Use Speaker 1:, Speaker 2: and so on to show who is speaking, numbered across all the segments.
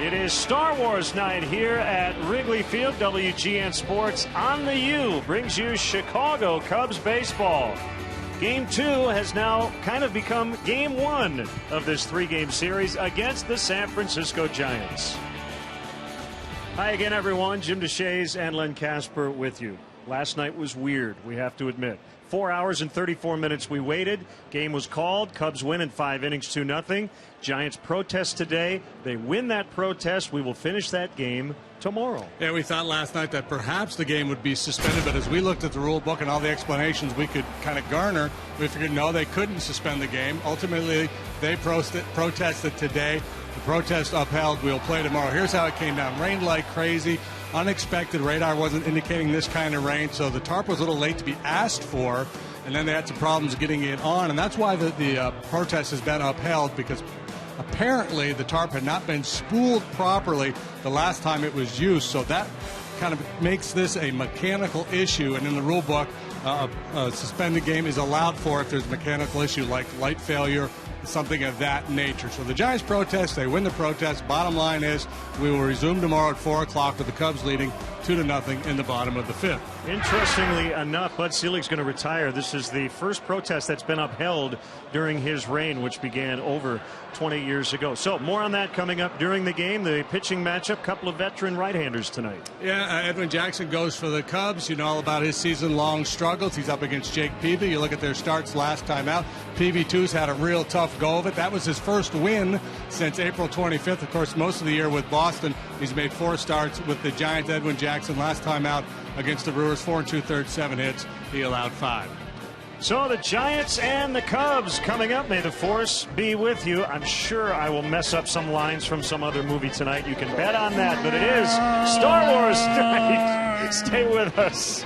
Speaker 1: It is Star Wars night here at Wrigley Field. WGN Sports on the U brings you Chicago Cubs baseball. Game 2 has now kind of become Game 1 of this 3-game series against the San Francisco Giants. Hi again, everyone. Jim DeShays and Len Casper with you. Last night was weird, we have to admit. 4 hours and 34 minutes we waited. Game was called. Cubs win in 5 innings, 2-0. Giants protest today. They win that protest. We will finish that game tomorrow.
Speaker 2: Yeah, we thought last night that perhaps the game would be suspended, but as we looked at the rule book and all the explanations we could kind of garner, we figured no, they couldn't suspend the game. Ultimately, they protested today. The protest upheld. We'll play tomorrow. Here's how it came down. Rained like crazy. Unexpected. Radar wasn't indicating this kind of rain, so the tarp was a little late to be asked for, and then they had some problems getting it on, and that's why the protest has been upheld, because apparently the tarp had not been spooled properly the last time it was used, so that kind of makes this a mechanical issue, and in the rule book, a suspended game is allowed for if there's a mechanical issue like light failure, something of that nature. So the Giants protest, they win the protest. Bottom line is we will resume tomorrow at 4 o'clock with the Cubs leading 2-0 in the bottom of the 5th.
Speaker 1: Interestingly enough, Bud Selig's going to retire. This is the first protest that's been upheld during his reign, which began over 20 years ago. So more on that coming up during the game. The pitching matchup, couple of veteran right-handers tonight.
Speaker 2: Yeah, Edwin Jackson goes for the Cubs. You know all about his season-long struggles. He's up against Jake Peavy. You look at their starts last time out. Peavy, too's had a real tough go of it. That was his first win since April 25th. Of course, most of the year with Boston. He's made 4 starts with the Giants. Edwin Jackson last time out against the Brewers, 4 2/3, 7 hits. He allowed 5.
Speaker 1: So the Giants and the Cubs coming up. May the force be with you. I'm sure I will mess up some lines from some other movie tonight. You can bet on that. But it is Star Wars night. Stay with us.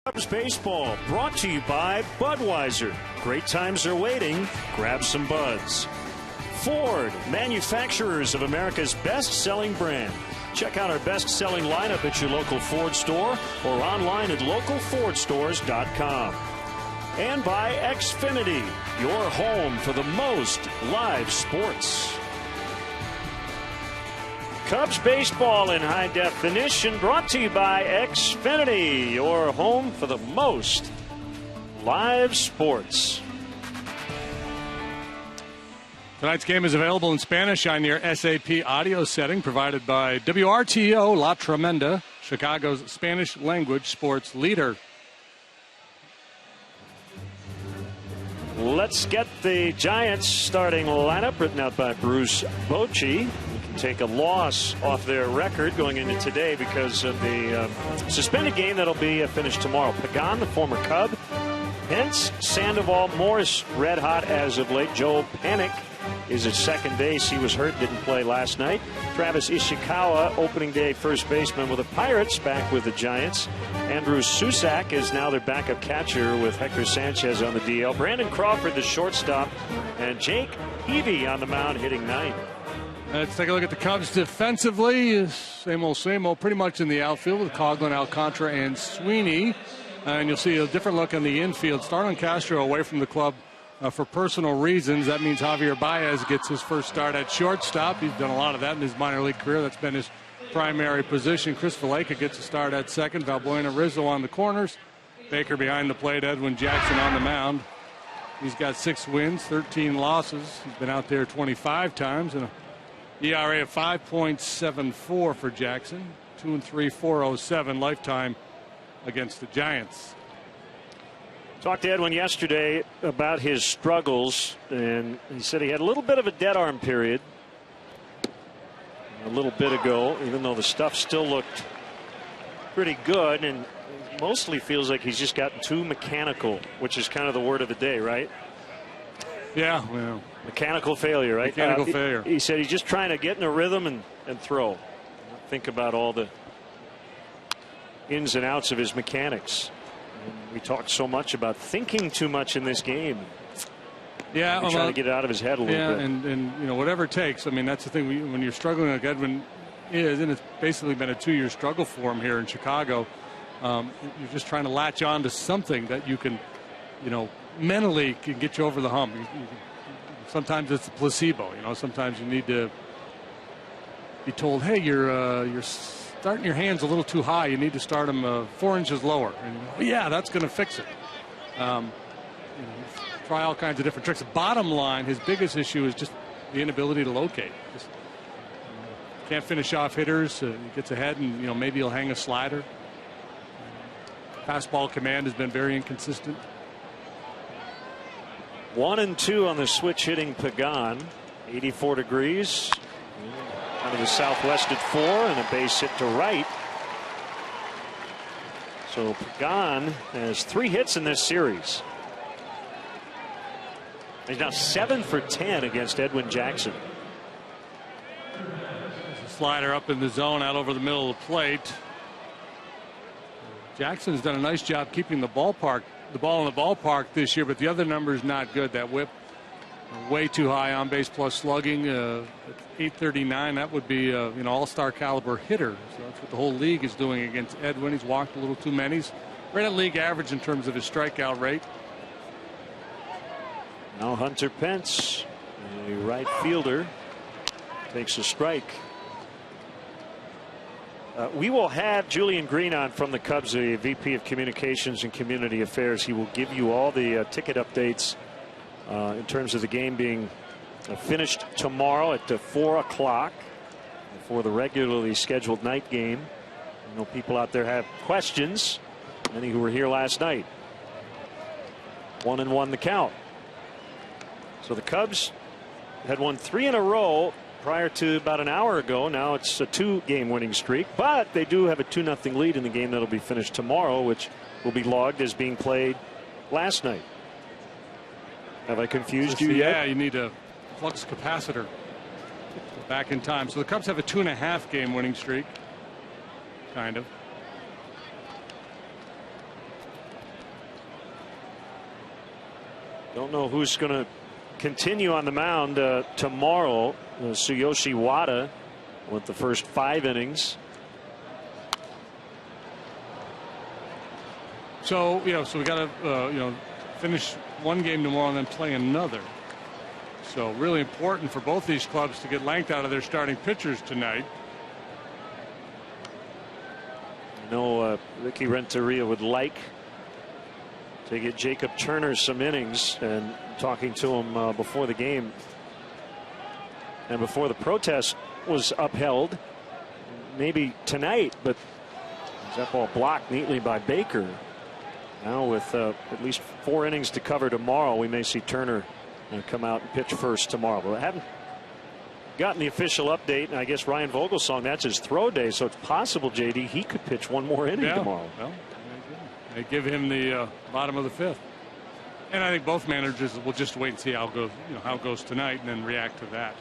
Speaker 1: Cubs baseball brought to you by Budweiser. Great times are waiting. Grab some buds. Ford, manufacturers of America's best-selling brand. Check out our best-selling lineup at your local Ford store or online at localfordstores.com. And by Xfinity, your home for the most live sports. Cubs baseball in high definition brought to you by Xfinity, your home for the most live sports.
Speaker 2: Tonight's game is available in Spanish on your SAP audio setting provided by WRTO La Tremenda, Chicago's Spanish language sports leader.
Speaker 1: Let's get the Giants starting lineup written out by Bruce Bochy. We can take a loss off their record going into today because of the suspended game that'll be finished tomorrow. Pagan, the former Cub. Pence, Sandoval, Morris, red hot as of late. Joe Panik is at second base. He was hurt, didn't play last night. Travis Ishikawa, opening day first baseman with the Pirates, back with the Giants. Andrew Susak is now their backup catcher with Hector Sanchez on the DL. Brandon Crawford, the shortstop, and Jake Evie on the mound hitting ninth.
Speaker 2: Let's take a look at the Cubs defensively. Same old, pretty much in the outfield with Coughlin, Alcantara, and Sweeney. And you'll see a different look in the infield. Starlin Castro away from the club for personal reasons. That means Javier Baez gets his first start at shortstop. He's done a lot of that in his minor league career. That's been his primary position. Chris Valaika gets a start at second. Valbuena Rizzo on the corners. Baker behind the plate. Edwin Jackson on the mound. He's got 6 wins, 13 losses. He's been out there 25 times and an ERA of 5.74 for Jackson. 2-3, 4.07 lifetime against the Giants.
Speaker 1: Talked to Edwin yesterday about his struggles, and he said he had a little bit of a dead arm period a little bit ago, even though the stuff still looked pretty good, and mostly feels like he's just gotten too mechanical, which is kind of the word of the day, right?
Speaker 2: Yeah, well,
Speaker 1: mechanical failure, right?
Speaker 2: Mechanical failure.
Speaker 1: He said he's just trying to get in a rhythm and throw. Think about all the ins and outs of his mechanics. And we talked so much about thinking too much in this game.
Speaker 2: Yeah,
Speaker 1: trying to get it out of his head a little bit.
Speaker 2: And you know, whatever it takes. I mean, that's the thing. When you're struggling like Edwin is, and it's basically been a 2-year struggle for him here in Chicago. You're just trying to latch on to something that you can, you know, mentally can get you over the hump. Sometimes it's a placebo. You know, sometimes you need to be told, hey, you're starting your hands a little too high. You need to start them 4 inches lower. And yeah, that's going to fix it. You know, try all kinds of different tricks. The bottom line, his biggest issue is just the inability to locate. Just can't finish off hitters. He gets ahead, and you know, maybe he'll hang a slider. Fastball command has been very inconsistent.
Speaker 1: 1-2 on the switch hitting Pagan. 84 degrees. Out of the southwest at 4, and a base hit to right. So Pagan has 3 hits in this series. He's now 7 for 10 against Edwin Jackson.
Speaker 2: Slider up in the zone out over the middle of the plate. Jackson's done a nice job keeping the ball in the ballpark this year, but the other number is not good. That whip way too high, on base plus slugging, 839. That would be an all-star caliber hitter. So that's what the whole league is doing against Edwin. He's walked a little too many. He's right at league average in terms of his strikeout rate.
Speaker 1: Now Hunter Pence, a right fielder, takes a strike. We will have Julian Green on from the Cubs, the VP of Communications and Community Affairs. He will give you all the ticket updates in terms of the game being finished tomorrow at 4 o'clock for the regularly scheduled night game. I know people out there have questions, many who were here last night. 1-1 the count. So the Cubs had won 3 in a row prior to about an hour ago. Now it's a 2-game winning streak, but they do have a 2-0 lead in the game that'll be finished tomorrow, which will be logged as being played last night. Have I confused you yet?
Speaker 2: Yeah, you need a flux capacitor back in time. So the Cubs have a 2.5 game winning streak, kind of.
Speaker 1: Don't know who's going to continue on the mound tomorrow. Tsuyoshi Wada with the first 5 innings.
Speaker 2: So we got to finish one game tomorrow and then play another. So really important for both these clubs to get length out of their starting pitchers tonight.
Speaker 1: I know Ricky Renteria would like to get Jacob Turner some innings, and talking to him before the game and before the protest was upheld, maybe tonight, but that ball blocked neatly by Baker. Now with at least 4 innings to cover tomorrow, we may see Turner come out and pitch first tomorrow. But I haven't gotten the official update, and I guess Ryan Vogelsong, that's his throw day, so it's possible, JD, he could pitch 1 more inning tomorrow.
Speaker 2: Well, they give him the bottom of the 5th. And I think both managers will just wait and see how it goes, how it goes tonight, and then react to that.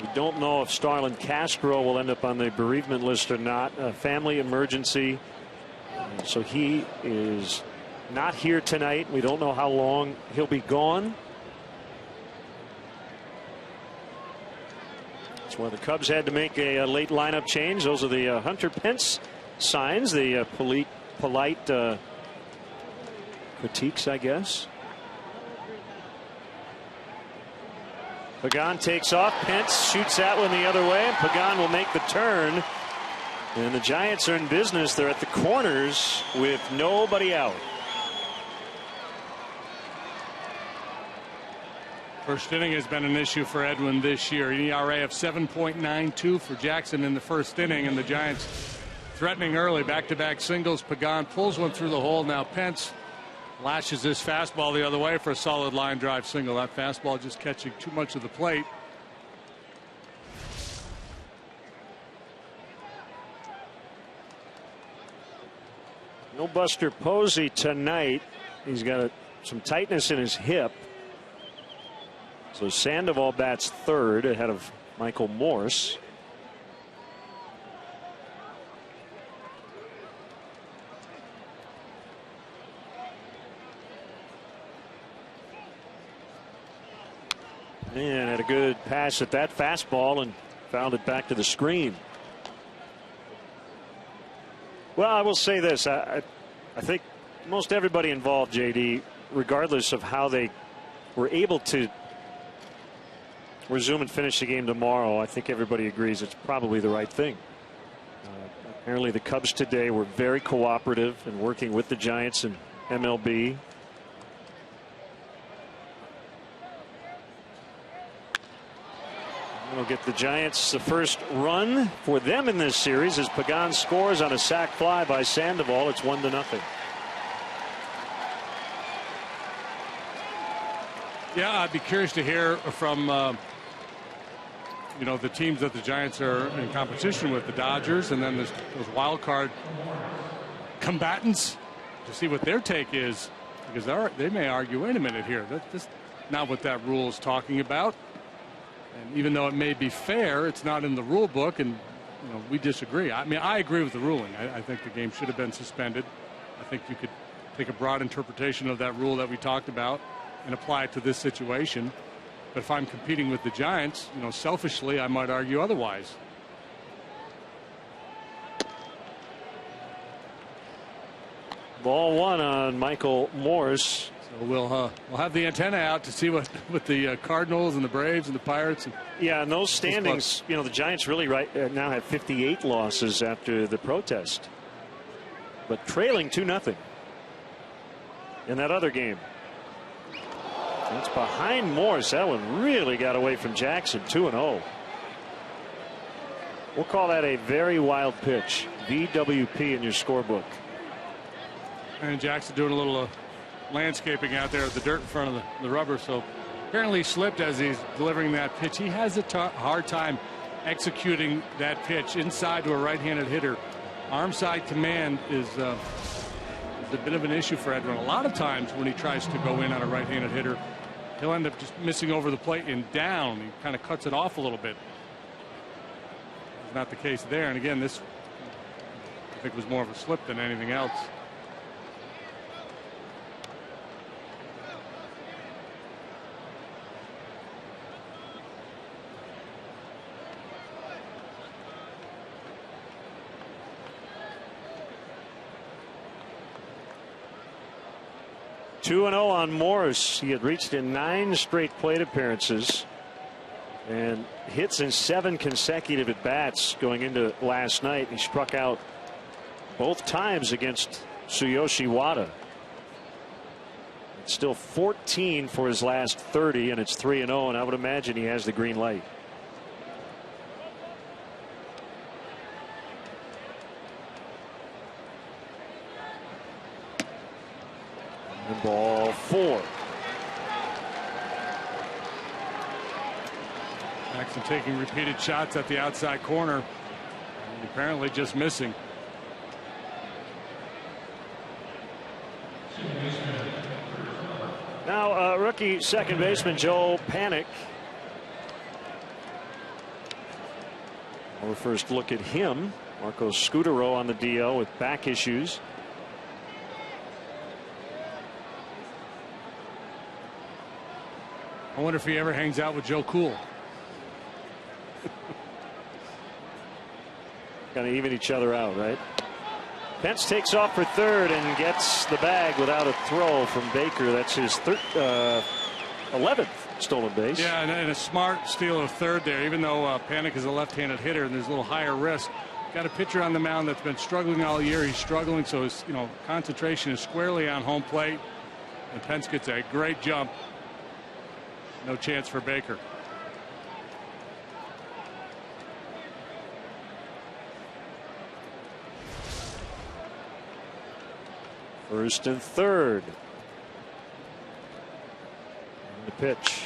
Speaker 1: We don't know if Starlin Castro will end up on the bereavement list or not. A family emergency. So he is not here tonight. We don't know how long he'll be gone. That's why the Cubs had to make a late lineup change. Those are the Hunter Pence signs, the polite critiques, I guess. Pagan takes off. Pence shoots that one the other way, and Pagan will make the turn. And the Giants are in business. They're at the corners with nobody out.
Speaker 2: First inning has been an issue for Edwin this year. An ERA of 7.92 for Jackson in the first inning, and the Giants threatening early. Back-to-back singles. Pagan pulls one through the hole. Now Pence lashes his fastball the other way for a solid line drive single. That fastball just catching too much of the plate.
Speaker 1: No Buster Posey tonight. He's got some tightness in his hip. So Sandoval bats third ahead of Michael Morse. And had a good pass at that fastball and found it back to the screen. Well, I will say this. I think most everybody involved, JD, regardless of how they were able to resume and finish the game tomorrow, I think everybody agrees it's probably the right thing. Apparently the Cubs today were very cooperative in working with the Giants and MLB. We'll get the Giants the first run for them in this series as Pagan scores on a sac fly by Sandoval. It's 1-0.
Speaker 2: Yeah, I'd be curious to hear from the teams that the Giants are in competition with, the Dodgers, and then those wild card combatants, to see what their take is, because they may argue, wait a minute here, that's not what that rule is talking about. And even though it may be fair, it's not in the rule book, and we disagree. I mean, I agree with the ruling. I think the game should have been suspended. I think you could take a broad interpretation of that rule that we talked about and apply it to this situation. But if I'm competing with the Giants, selfishly, I might argue otherwise.
Speaker 1: Ball 1 on Michael Morse.
Speaker 2: So we'll have the antenna out to see what the Cardinals and the Braves and the Pirates.
Speaker 1: And those standings, the Giants really now have 58 losses after the protest, but trailing 2-0 in that other game. It's behind Morse. That one really got away from Jackson. 2-0. We'll call that a very wild pitch. VWP in your scorebook.
Speaker 2: And Jackson doing a little landscaping out there at the dirt in front of the rubber. So apparently slipped as he's delivering that pitch. He has a hard time executing that pitch inside to a right-handed hitter. Arm side command is a bit of an issue for Edwin. A lot of times when he tries to go in on a right-handed hitter, he'll end up just missing over the plate and down. He kind of cuts it off a little bit. It's not the case there. And again, this I think was more of a slip than anything else.
Speaker 1: Two 2-0 on Morse. He had reached in 9 straight plate appearances and hits in 7 consecutive at bats going into last night. He struck out both times against Tsuyoshi Wada. It's still 14 for his last 30, and it's 3-0, and I would imagine he has the green light. 4.
Speaker 2: Jackson taking repeated shots at the outside corner, and apparently just missing.
Speaker 1: Now rookie second baseman Joe Panik. Our first look at him. Marco Scutaro on the DL with back issues.
Speaker 2: I wonder if he ever hangs out with Joe Cool.
Speaker 1: Kind of even each other out, right? Pence takes off for third and gets the bag without a throw from Baker. That's his 11th stolen base.
Speaker 2: Yeah, and a smart steal of third there, even though Panik is a left-handed hitter and there's a little higher risk. Got a pitcher on the mound that's been struggling all year. He's struggling, so his concentration is squarely on home plate. And Pence gets a great jump. No chance for Baker.
Speaker 1: First and third. And the pitch.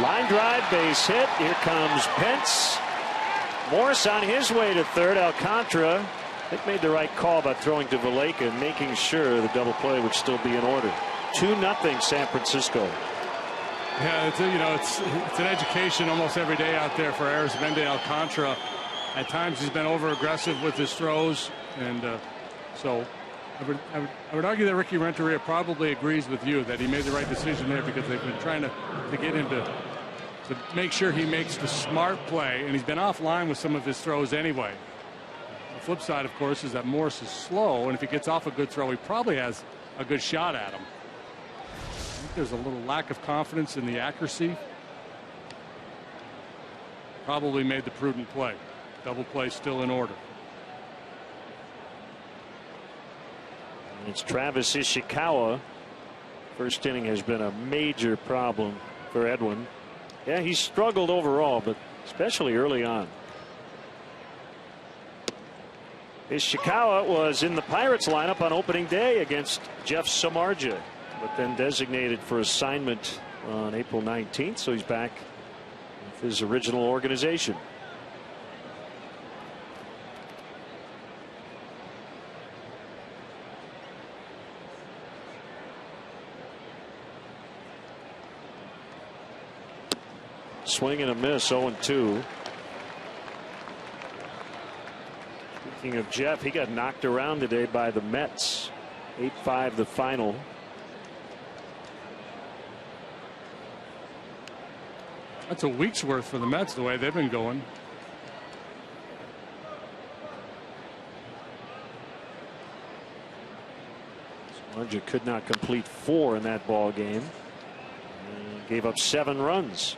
Speaker 1: Line drive, base hit. Here comes Pence. Morris on his way to third. Alcantara, I think, made the right call by throwing to Valaika and making sure the double play would still be in order. 2-0 San Francisco.
Speaker 2: Yeah, it's an education almost every day out there for Arizmendi Alcantara. At times he's been over aggressive with his throws, and so I would argue that Ricky Renteria probably agrees with you that he made the right decision there, because they've been trying to get him to make sure he makes the smart play, and he's been offline with some of his throws anyway. The flip side, of course, is that Morris is slow, and if he gets off a good throw, he probably has a good shot at him. I think there's a little lack of confidence in the accuracy. Probably made the prudent play. Double play still in order.
Speaker 1: It's Travis Ishikawa. First inning has been a major problem for Edwin. Yeah, he's struggled overall, but especially early on. Ishikawa was in the Pirates lineup on opening day against Jeff Samardzija, but then designated for assignment on April 19th, so he's back with his original organization. Swing and a miss, 0-2. Speaking of Jeff, he got knocked around today by the Mets. 8-5 the final.
Speaker 2: That's a week's worth for the Mets, the way they've been going.
Speaker 1: Samardzija could not complete 4 in that ball game. And gave up 7 runs.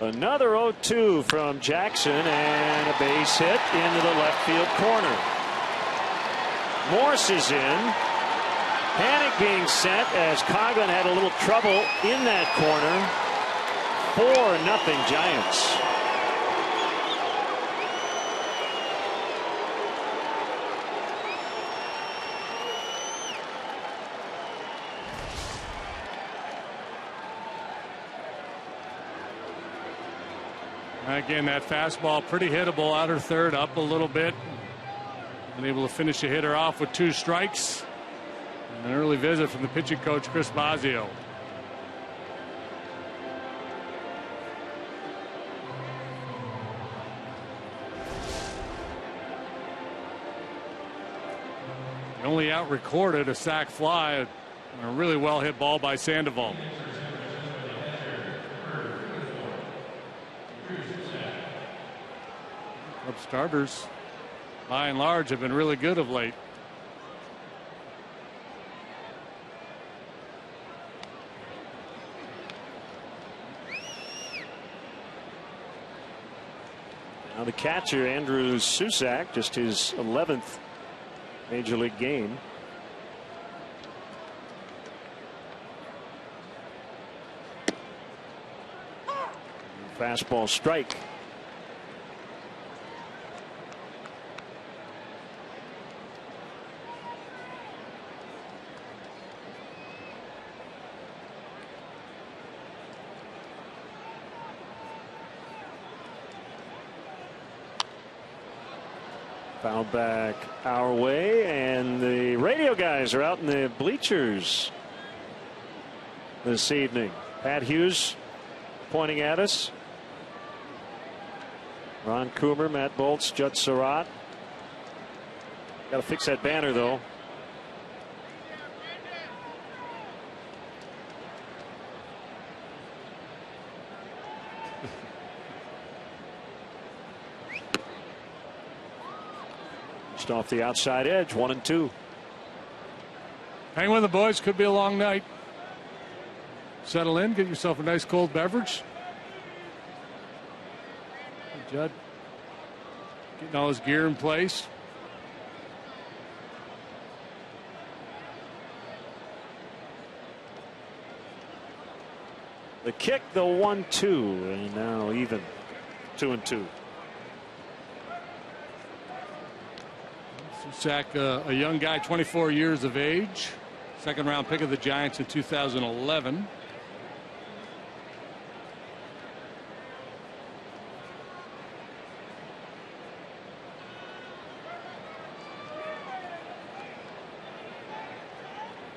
Speaker 1: Another 0-2 from Jackson, and a base hit into the left field corner. Morse is in. Panic being sent as Coghlan had a little trouble in that corner. 4-0 Giants.
Speaker 2: Again, that fastball pretty hittable, outer third, up a little bit. And able to finish the hitter off with 2 strikes. And an early visit from the pitching coach, Chris Bosio. He only out recorded a sac fly, and a really well hit ball by Sandoval. Starters, by and large, have been really good of late.
Speaker 1: Now the catcher, Andrew Susak, just his 11th major league game. Fastball strike. Foul back our way, and the radio guys are out in the bleachers this evening. Pat Hughes pointing at us. Ron Coomer, Matt Bolts, Judd Surratt. Got to fix that banner, though. Just off the outside edge, 1-2.
Speaker 2: Hang with the boys. Could be a long night. Settle in. Get yourself a nice cold beverage. Judd getting all his gear in place.
Speaker 1: The kick, the 1-2, and now even 2-2.
Speaker 2: Susak, a young guy, 24 years of age, second round pick of the Giants in 2011.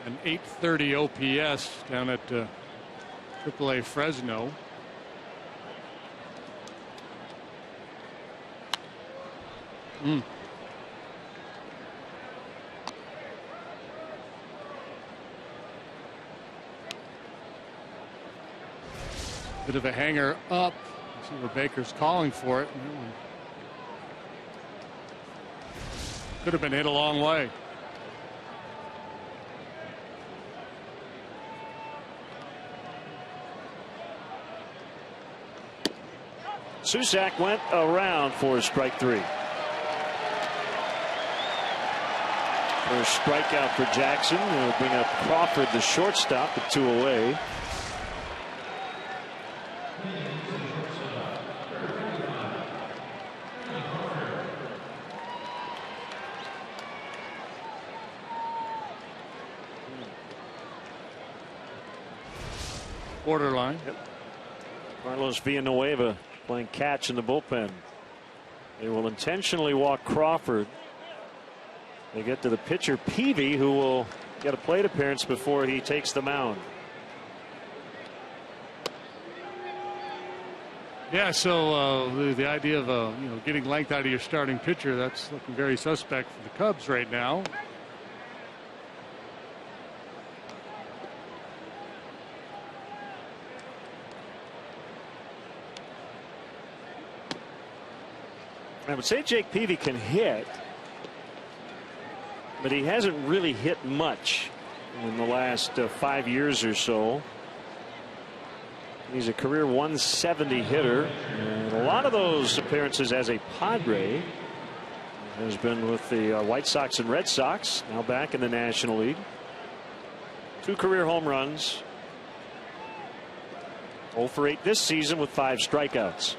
Speaker 2: An .830 OPS down at AAA Fresno. Bit of a hanger up. See where Baker's calling for it. Could have been hit a long way.
Speaker 1: Susak went around for strike 3. First strikeout for Jackson. It'll bring up Crawford, the shortstop, at 2 away.
Speaker 2: Borderline.
Speaker 1: Yep. Carlos Villanueva playing catch in the bullpen. They will intentionally walk Crawford. They get to the pitcher Peavy, who will get a plate appearance before he takes the mound.
Speaker 2: Yeah, so the idea of getting length out of your starting pitcher, that's looking very suspect for the Cubs right now.
Speaker 1: I would say Jake Peavy can hit, but he hasn't really hit much in the last 5 years or so. He's a career 170 hitter, and a lot of those appearances as a Padre has been with the White Sox and Red Sox, now back in the National League. 2 career home runs, 0 for 8 this season with 5 strikeouts.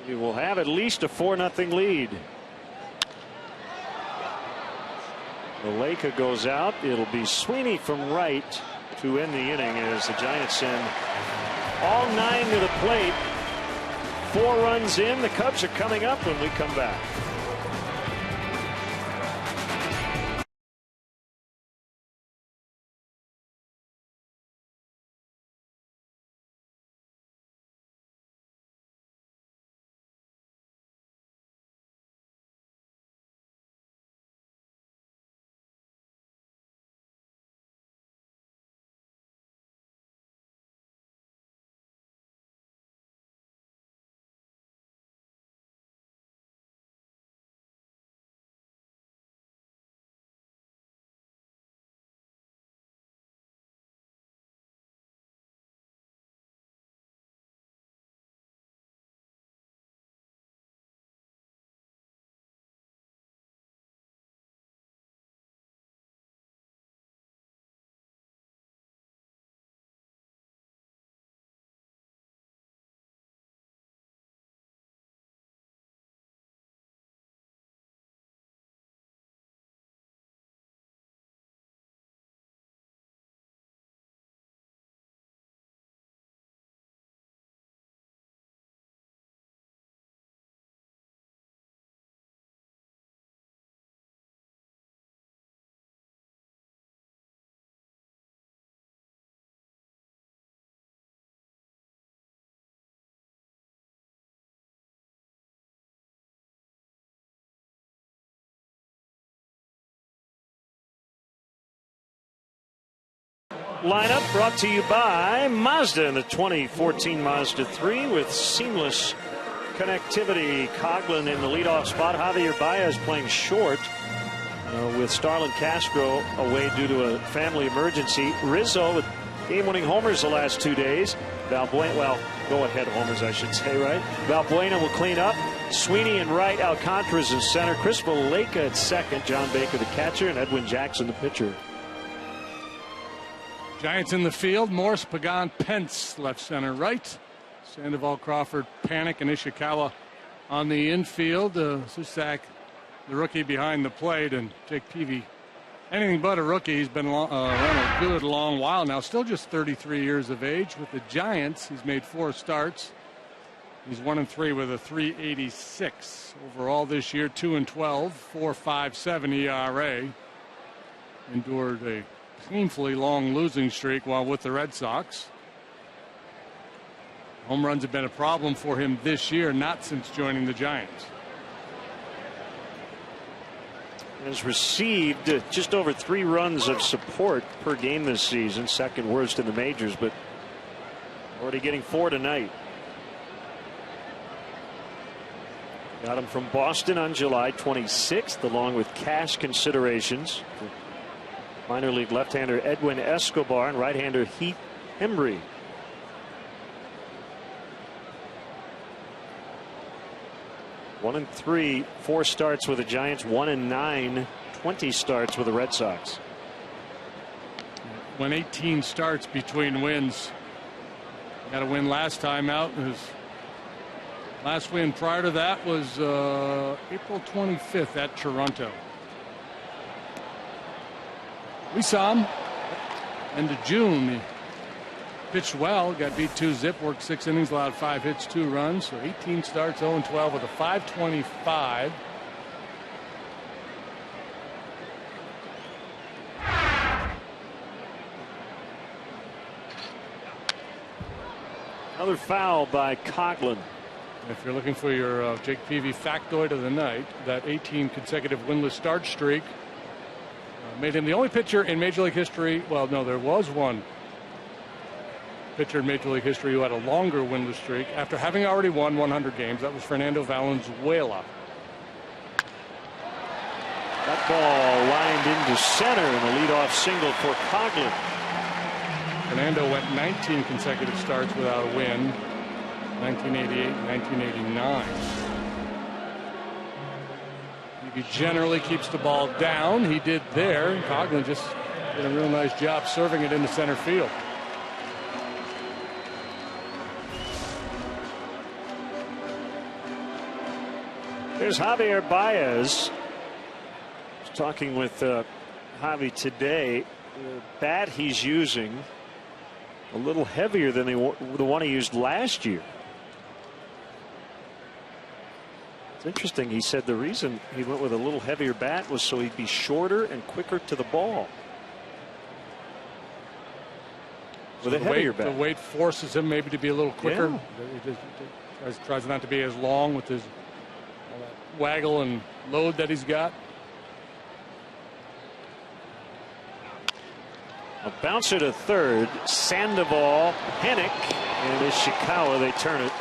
Speaker 1: We will have at least a 4-0 lead. The Laker goes out. It'll be Sweeney from right to end the inning as the Giants send all 9 to the plate. 4 runs in. The Cubs are coming up when we come back. lineup brought to you by Mazda and the 2014 Mazda 3 with seamless connectivity. Coughlin in the leadoff spot. Javier Baez playing short with Starlin Castro away due to a family emergency. Rizzo with game-winning homers the last 2 days. Valbuena, well, go-ahead homers, I should say, right? Valbuena will clean up. Sweeney in right, Alcantara's in center. Chris Valleca at second. John Baker the catcher, and Edwin Jackson the pitcher.
Speaker 2: Giants in the field. Morse, Pagan, Pence left, center, right. Sandoval, Crawford, Panic, and Ishikawa on the infield. Susak, the rookie, behind the plate, and Jake Peavy, anything but a rookie. He's been around a good long while now. Still just 33 years of age. With the Giants, he's made 4 starts. He's 1-3 with a 3.86 overall this year. 2-12, 4.57 ERA. Endured a painfully long losing streak while with the Red Sox. Home runs have been a problem for him this year, not since joining the Giants.
Speaker 1: Has received just over 3 runs of support per game this season, second worst in the majors, but already getting 4 tonight. Got him from Boston on July 26th, along with cash considerations for minor league left-hander Edwin Escobar and right-hander Heath Hembry. One and 3, 4 starts with the Giants. 1-9, 20 starts with the Red Sox.
Speaker 2: Won 18 starts between wins. Got a win last time out. His last win prior to that was April 25th at Toronto. We saw him end of June. He pitched well, got beat 2-zip, worked 6 innings, allowed 5 hits, 2 runs. So 18 starts, 0-12 with a 5.25.
Speaker 1: Another foul by Coughlin.
Speaker 2: If you're looking for your Jake Peavy factoid of the night, that 18 consecutive winless start streak made him the only pitcher in Major League history. Well, no, there was one pitcher in Major League history who had a longer winless streak after having already won 100 games. That was Fernando Valenzuela.
Speaker 1: That ball lined into center in a leadoff single for Coughlin.
Speaker 2: Fernando went 19 consecutive starts without a win, 1988 and 1989. He generally keeps the ball down. He did there. Coughlin just did a real nice job serving it into center field.
Speaker 1: There's Javier Baez. I was talking with Javi today. The bat he's using a little heavier than the one he used last year. It's interesting. He said the reason he went with a little heavier bat was so he'd be shorter and quicker to the ball. With a heavier bat.
Speaker 2: The weight forces him maybe to be a little quicker.
Speaker 1: Yeah.
Speaker 2: He tries not to be as long with his waggle and load that he's got.
Speaker 1: A bouncer to third. Sandoval, Panic, and Ishikawa. They turn it.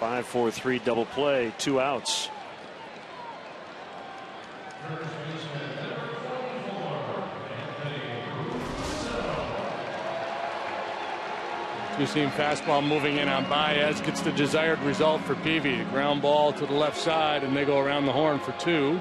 Speaker 1: 5-4-3 double play. 2 outs.
Speaker 2: Two-seam fastball moving in on Baez gets the desired result for Peavy. Ground ball to the left side, and they go around the horn for 2.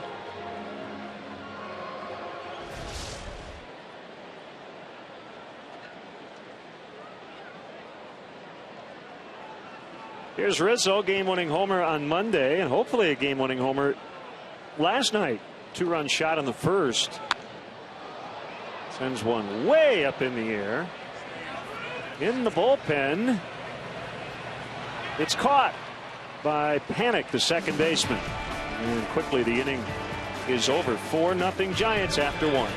Speaker 1: Here's Rizzo, game-winning homer on Monday, and hopefully a game-winning homer last night. 2-run shot in the first. Sends one way up in the air. In the bullpen. It's caught by Panic, the second baseman. And quickly the inning is over. 4-0 Giants after 1.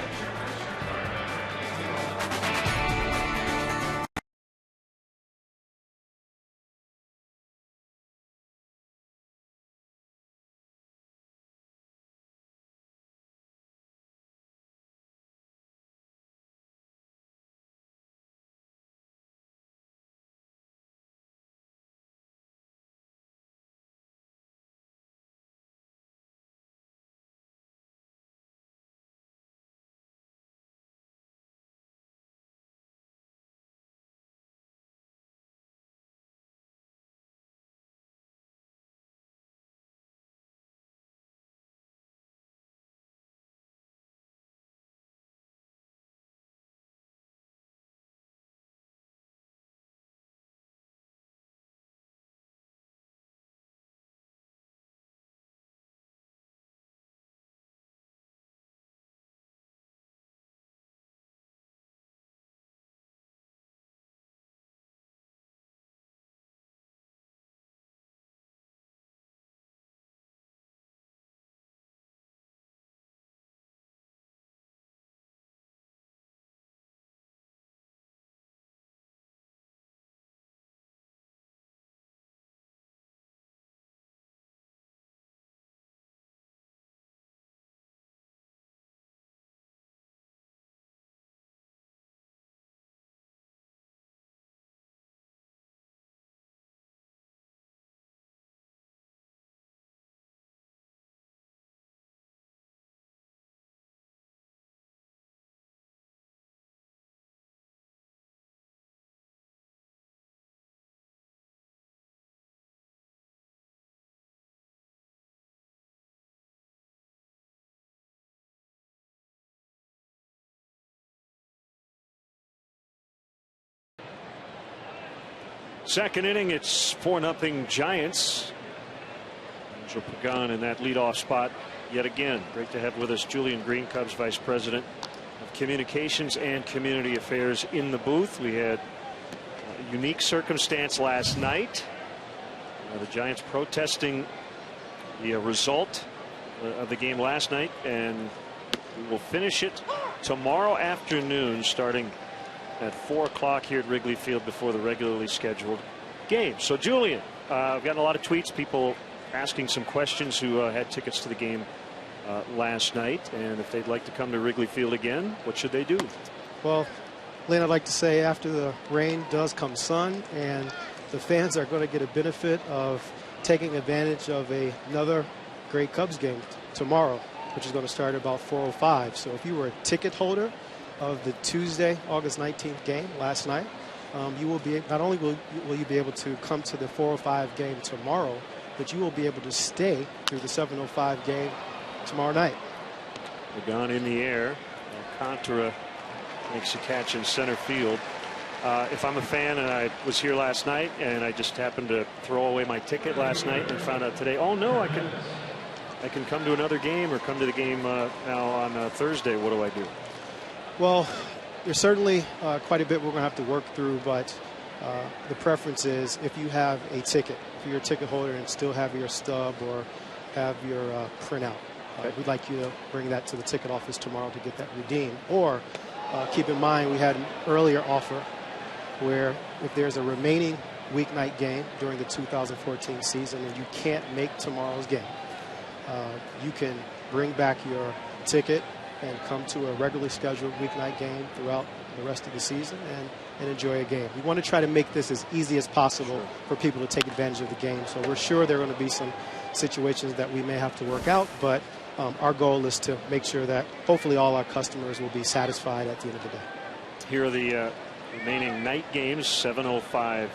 Speaker 1: Second inning, it's 4-0 Giants. Angel Pagan in that leadoff spot yet again. Great to have with us Julian Green, Cubs Vice President of Communications and Community Affairs, in the booth. We had a unique circumstance last night. The Giants protesting the result of the game last night, and we will finish it tomorrow afternoon starting at 4 o'clock here at Wrigley Field before the regularly scheduled game. So, Julian, I've gotten a lot of tweets, people asking some questions who had tickets to the game last night, and if they'd like to come to Wrigley Field again, what should they do?
Speaker 3: Well, Lynn, I'd like to say after the rain does come sun, and the fans are going to get a benefit of taking advantage of another great Cubs game tomorrow, which is going to start at about 4:05. So if you were a ticket holder of the Tuesday, August 19th game last night, you will be, not only will you be able to come to the 4:05 game tomorrow, but you will be able to stay through the 7:05 game tomorrow night.
Speaker 1: Pagan in the air. Alcantara makes a catch in center field. If I'm a fan and I was here last night and I just happened to throw away my ticket last night and found out today, oh no, I can come to another game or come to the game now on Thursday, what do I do?
Speaker 3: Well, there's certainly quite a bit we're going to have to work through, but the preference is if you have a ticket, if you're a ticket holder and still have your stub or have your printout, we'd like you to bring that to the ticket office tomorrow to get that redeemed. Or keep in mind we had an earlier offer where if there's a remaining weeknight game during the 2014 season and you can't make tomorrow's game, you can bring back your ticket and come to a regularly scheduled weeknight game throughout the rest of the season and enjoy a game. We want to try to make this as easy as possible for people to take advantage of the game. So we're sure there are going to be some situations that we may have to work out, but our goal is to make sure that hopefully all our customers will be satisfied at the end of the day.
Speaker 1: Here are the remaining night games. 7:05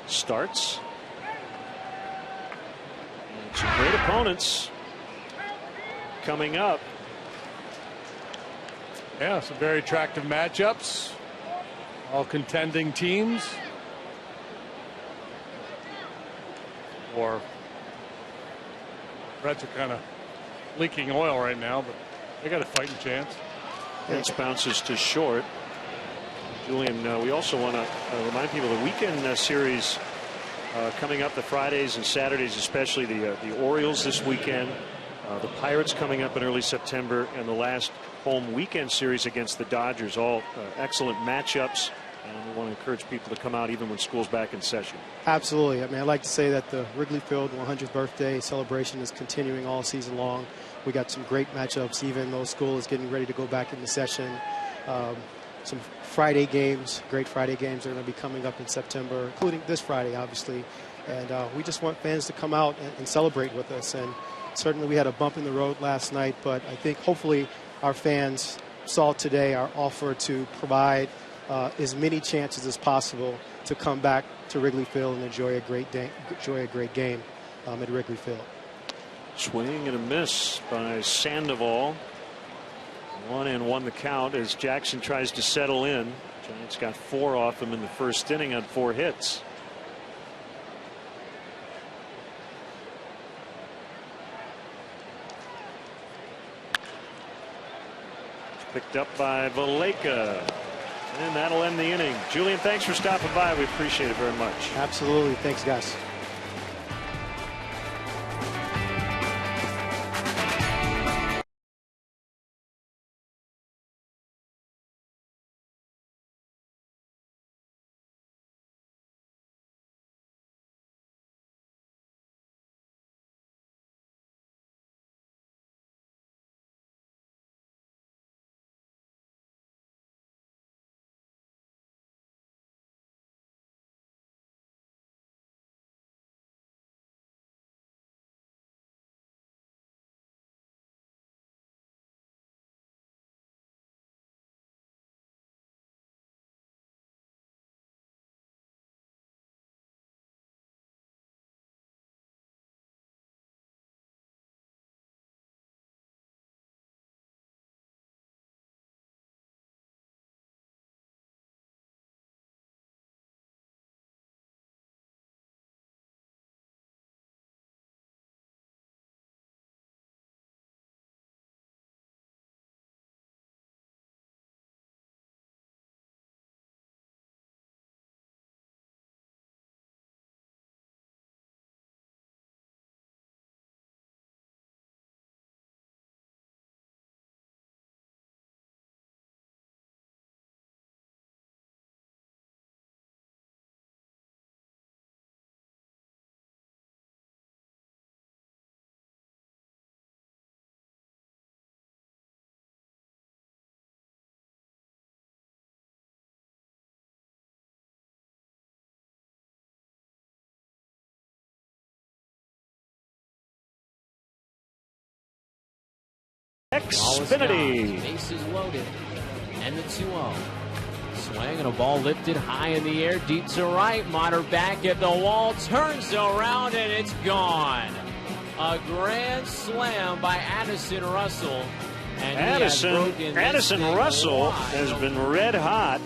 Speaker 1: starts. And some great opponents coming up.
Speaker 2: Yeah, some very attractive matchups. All contending teams. Or Reds are kind of leaking oil right now, but they got a fighting chance.
Speaker 1: Pitch bounces to short. Julian, we also want to remind people the weekend series coming up, the Fridays and Saturdays, especially the Orioles this weekend, the Pirates coming up in early September, and the last home weekend series against the Dodgers. All excellent matchups, and we want to encourage people to come out even when school's back in session.
Speaker 3: Absolutely. I mean, I'd like to say that the Wrigley Field 100th birthday celebration is continuing all season long. We got some great matchups, even though school is getting ready to go back into session. Some Friday games, great Friday games are going to be coming up in September, including this Friday, obviously. And we just want fans to come out and celebrate with us. And certainly we had a bump in the road last night, but I think hopefully our fans saw today our offer to provide as many chances as possible to come back to Wrigley Field and enjoy a great game at Wrigley Field.
Speaker 1: Swing and a miss by Sandoval. 1-1 the count as Jackson tries to settle in. Giants got 4 off him in the first inning on 4 hits. Picked up by Valleca. And that'll end the inning. Julian, thanks for stopping by. We appreciate it very much.
Speaker 3: Absolutely. Thanks, guys.
Speaker 1: Xfinity.
Speaker 4: Bases loaded. And the 2-0. Swing and a ball lifted high in the air, deep to right. Motter back at the wall, turns around, and it's gone. A grand slam by Addison Russell. And
Speaker 1: Addison Russell has been red hot.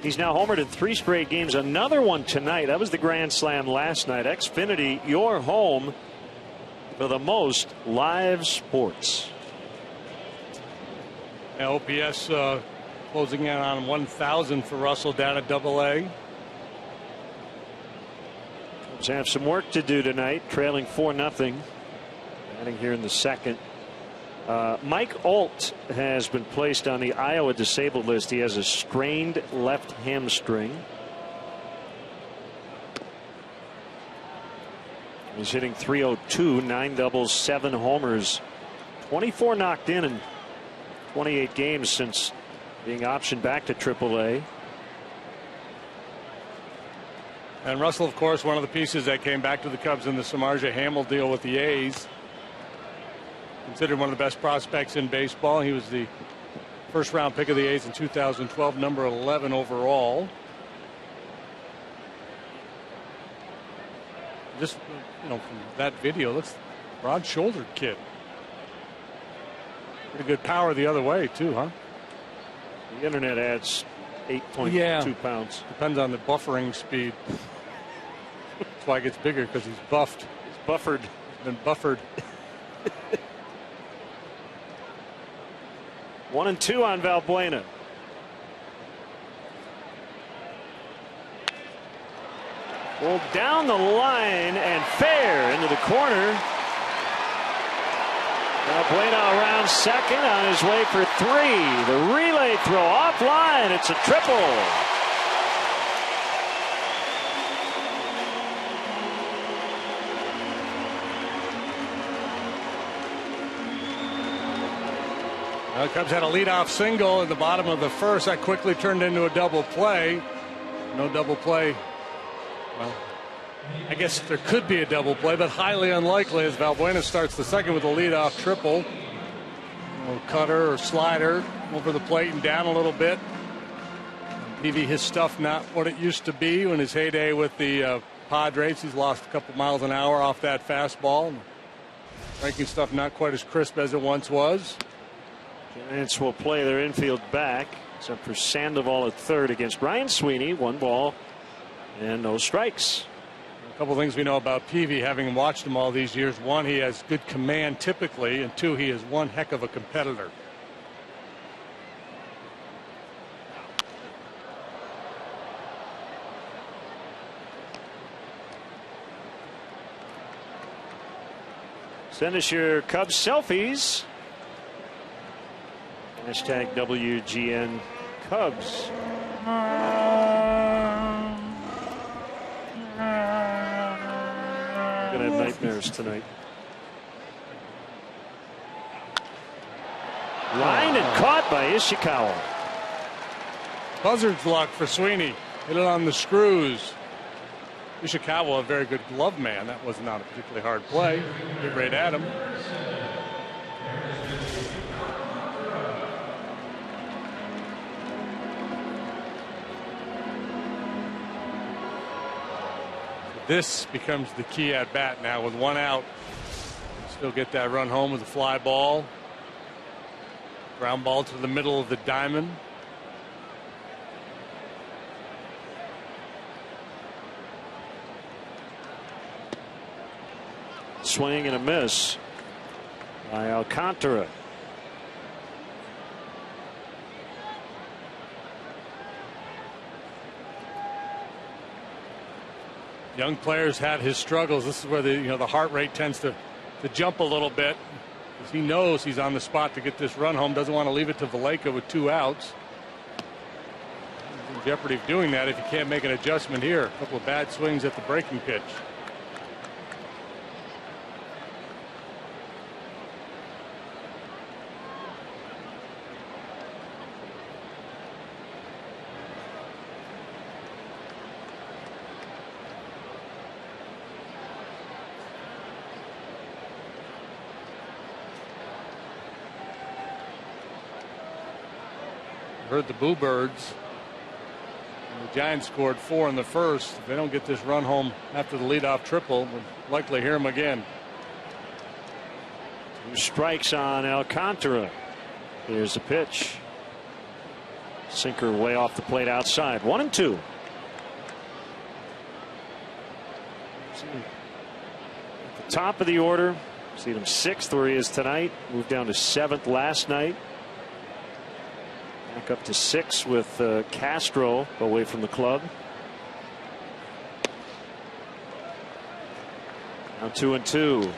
Speaker 1: He's now homered in 3 straight games. Another one tonight. That was the grand slam last night. Xfinity, your home for the most live sports.
Speaker 2: OPS closing in on 1,000 for Russell down at AA.
Speaker 1: Cubs have some work to do tonight, trailing 4-0. Batting here in the second. Mike Alt has been placed on the Iowa disabled list. He has a strained left hamstring. He's hitting .302, 9 doubles, 7 homers, 24 knocked in 28 games since being optioned back to AAA.
Speaker 2: And Russell, of course, one of the pieces that came back to the Cubs in the Samardzija Hamel deal with the A's. Considered one of the best prospects in baseball. He was the first round pick of the A's in 2012, number 11 overall. Just, from that video, looks broad shouldered kid. Pretty good power the other way too, huh?
Speaker 1: The internet adds 8.2 pounds.
Speaker 2: Depends on the buffering speed. That's why it gets bigger, because he's buffed.
Speaker 1: He's buffered.
Speaker 2: He's been buffered.
Speaker 1: 1-2 on Valbuena. Well, down the line and fair into the corner. Valbuena around second on his way for 3. The relay throw offline. It's a triple.
Speaker 2: The Cubs had a leadoff single at the bottom of the first. That quickly turned into a double play. No double play. Well, I guess there could be a double play, but highly unlikely as Valbuena starts the second with a leadoff triple. A cutter or slider over the plate and down a little bit. Peavy, his stuff not what it used to be when his heyday with the Padres. He's lost a couple miles an hour off that fastball. Ranking stuff not quite as crisp as it once was.
Speaker 1: Giants will play their infield back, except for Sandoval at third against Ryan Sweeney. 1 ball and no strikes.
Speaker 2: A couple things we know about Peavy, having watched him all these years. 1, he has good command typically, and 2, he is one heck of a competitor.
Speaker 1: Send us your Cubs selfies. Hashtag WGN Cubs. Gonna have nightmares tonight. Lined and caught by Ishikawa.
Speaker 2: Buzzard's luck for Sweeney. Hit it on the screws. Ishikawa, a very good glove man. That was not a particularly hard play. Hit right at him. This becomes the key at bat now with 1 out. Still get that run home with a fly ball. Ground ball to the middle of the diamond.
Speaker 1: Swing and a miss by Alcantara.
Speaker 2: Young players had his struggles. This is where the heart rate tends to jump a little bit. Because he knows he's on the spot to get this run home. Doesn't want to leave it to Valleca with 2 outs. He's in jeopardy of doing that if he can't make an adjustment here. A couple of bad swings at the breaking pitch. heard the Boo Birds. The Giants scored 4 in the first. If they don't get this run home after the leadoff triple, we'll likely hear them again.
Speaker 1: 2 strikes on Alcantara. Here's the pitch. Sinker way off the plate outside. 1-2. At the top of the order. See him 6th where he is tonight. Moved down to 7th last night. Back up to 6 with Castro away from the club. Now 2-2.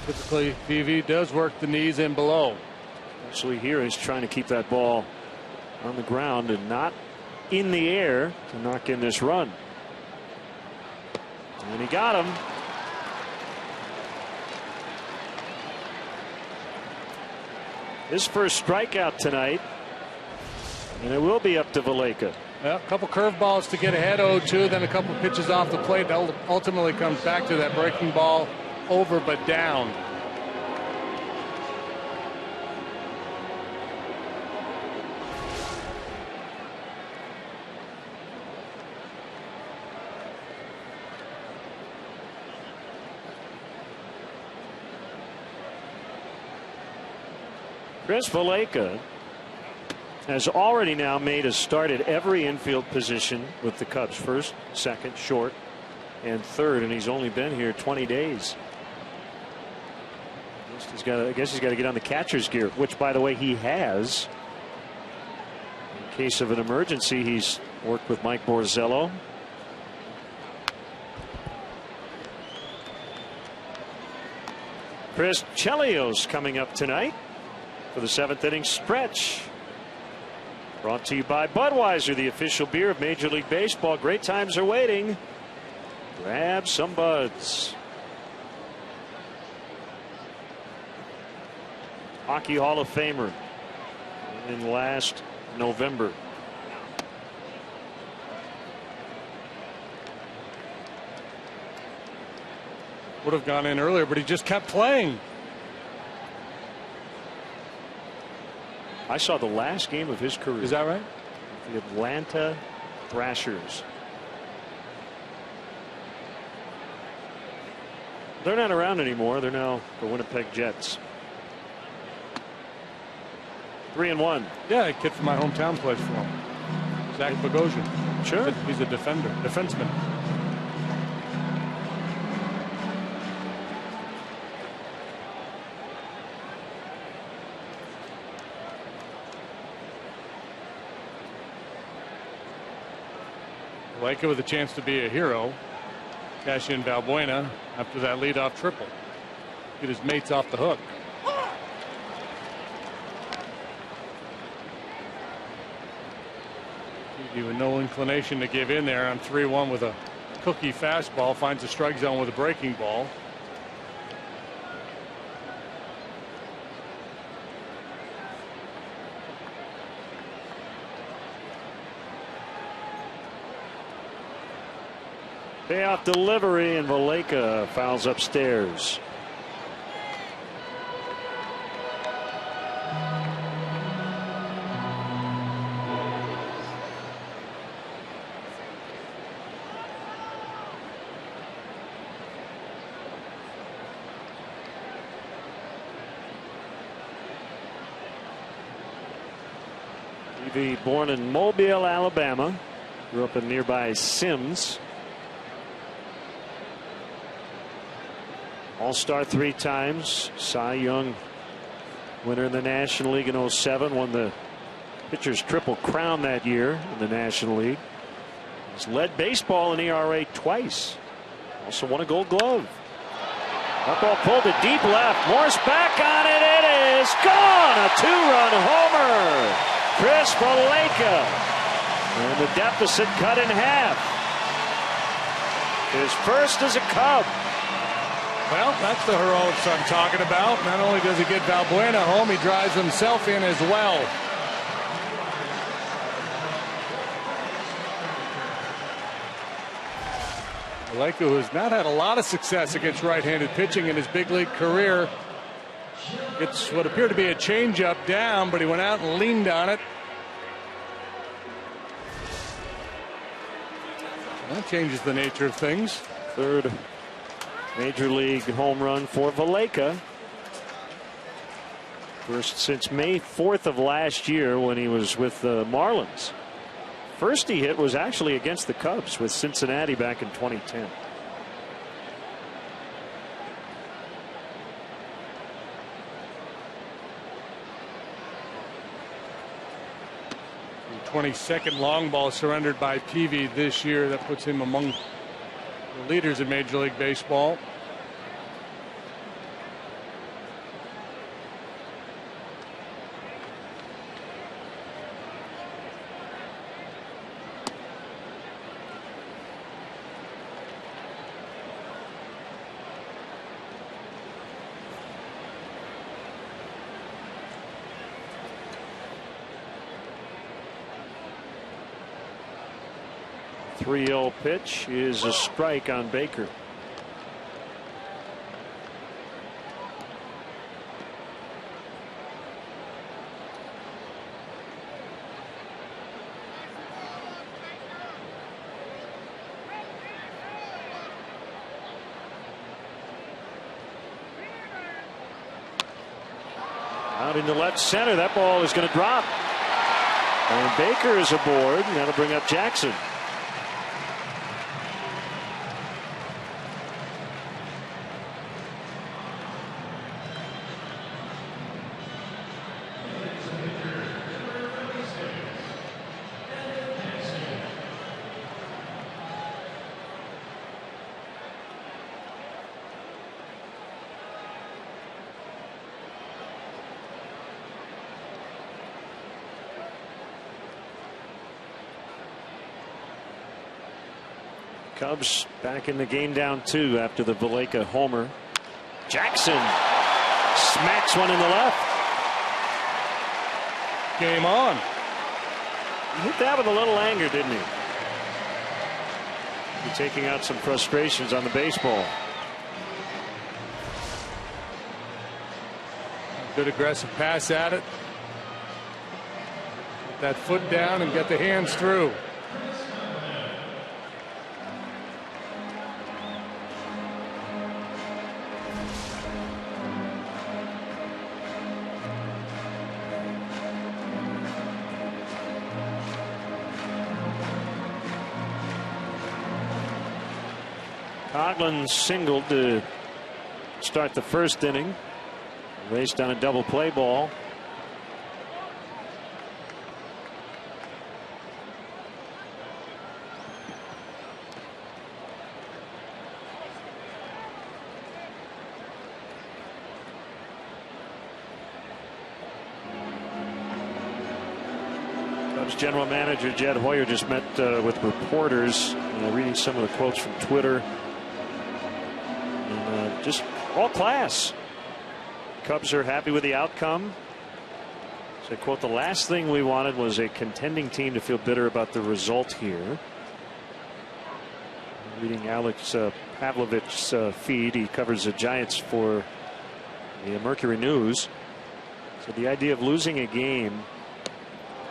Speaker 2: Typically, PV does work the knees in below.
Speaker 1: Actually, here he's trying to keep that ball on the ground and not in the air to knock in this run. And he got him. His first strikeout tonight. And it will be up to Valaika.
Speaker 2: Well, a couple curveballs to get ahead 0-2, then a couple pitches off the plate. Ultimately comes back to that breaking ball, over but down.
Speaker 1: Chris Valaika has already now made a start at every infield position with the Cubs. First, second, short, and third, and he's only been here 20 days. I guess he's got to get on the catcher's gear, which, by the way, he has. In case of an emergency, he's worked with Mike Borzello. Chris Chelios coming up tonight for the 7th inning stretch. Brought to you by Budweiser, the official beer of Major League Baseball. Great times are waiting. Grab some buds. Hockey Hall of Famer in last November.
Speaker 2: Would have gone in earlier, but he just kept playing.
Speaker 1: I saw the last game of his career.
Speaker 2: Is that right?
Speaker 1: The Atlanta Thrashers. They're not around anymore. They're now the Winnipeg Jets. 3-1.
Speaker 2: Yeah, a kid from my hometown plays for him. Zach Bogosian.
Speaker 1: Sure.
Speaker 2: He's a defenseman. Valaika with a chance to be a hero. Cash in Valbuena after that leadoff triple. Get his mates off the hook. With no inclination to give in there on 3-1 with a cookie fastball. Finds the strike zone with a breaking ball.
Speaker 1: Payoff delivery, and Valaika fouls upstairs. Born in Mobile, Alabama, grew up in nearby Sims. All-Star 3 times, Cy Young winner in the National League in 07, won the pitcher's triple crown that year in the National League. He's led baseball in ERA twice. Also won a Gold Glove. That ball pulled to deep left. Morse back on it. It is gone. A 2-run homer. Chris Valaika, and the deficit cut in half. His first as a Cub.
Speaker 2: Well, that's the heroics I'm talking about. Not only does he get Valbuena home, he drives himself in as well. Valleca, who has not had a lot of success against right-handed pitching in his big league career, gets what appeared to be a changeup down, but he went out and leaned on it. That changes the nature of things.
Speaker 1: Third major league home run for Valleca. First since May 4th of last year when he was with the Marlins. First he hit was actually against the Cubs with Cincinnati back in 2010.
Speaker 2: The 22nd long ball surrendered by Peavy this year. That puts him among the leaders in Major League Baseball.
Speaker 1: .30 pitch is a strike on Baker. Out into left center. That ball is going to drop. And Baker is aboard, and that'll bring up Jackson. Cubs back in the game down 2 after the Valleca homer. Jackson smacks one in the left.
Speaker 2: Game on.
Speaker 1: He hit that with a little anger, didn't he? He's taking out some frustrations on the baseball.
Speaker 2: Good aggressive pass at it. Get that foot down and get the hands through.
Speaker 1: Coughlin singled to start the first inning. Raced on a double play ball. Cubs general manager Jed Hoyer just met with reporters, reading some of the quotes from Twitter. Just all class. Cubs are happy with the outcome. So, quote, the last thing we wanted was a contending team to feel bitter about the result here. Reading Alex Pavlovich's feed, he covers the Giants for the Mercury News. So the idea of losing a game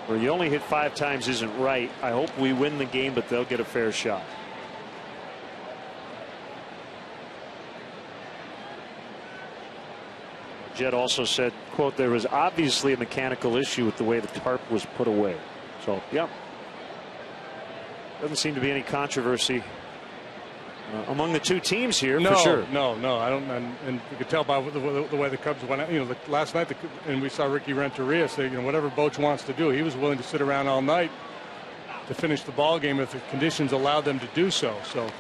Speaker 1: where you only hit 5 times isn't right. I hope we win the game, but they'll get a fair shot. Jed also said, quote, there was obviously a mechanical issue with the way the tarp was put away. So, yeah. Doesn't seem to be any controversy among the two teams here, for sure.
Speaker 2: No, I don't. And you could tell by the way the Cubs went out. You know, last night, and we saw Ricky Renteria say, you know, whatever Boch wants to do, he was willing to sit around all night to finish the ball game if the conditions allowed them to do so. So,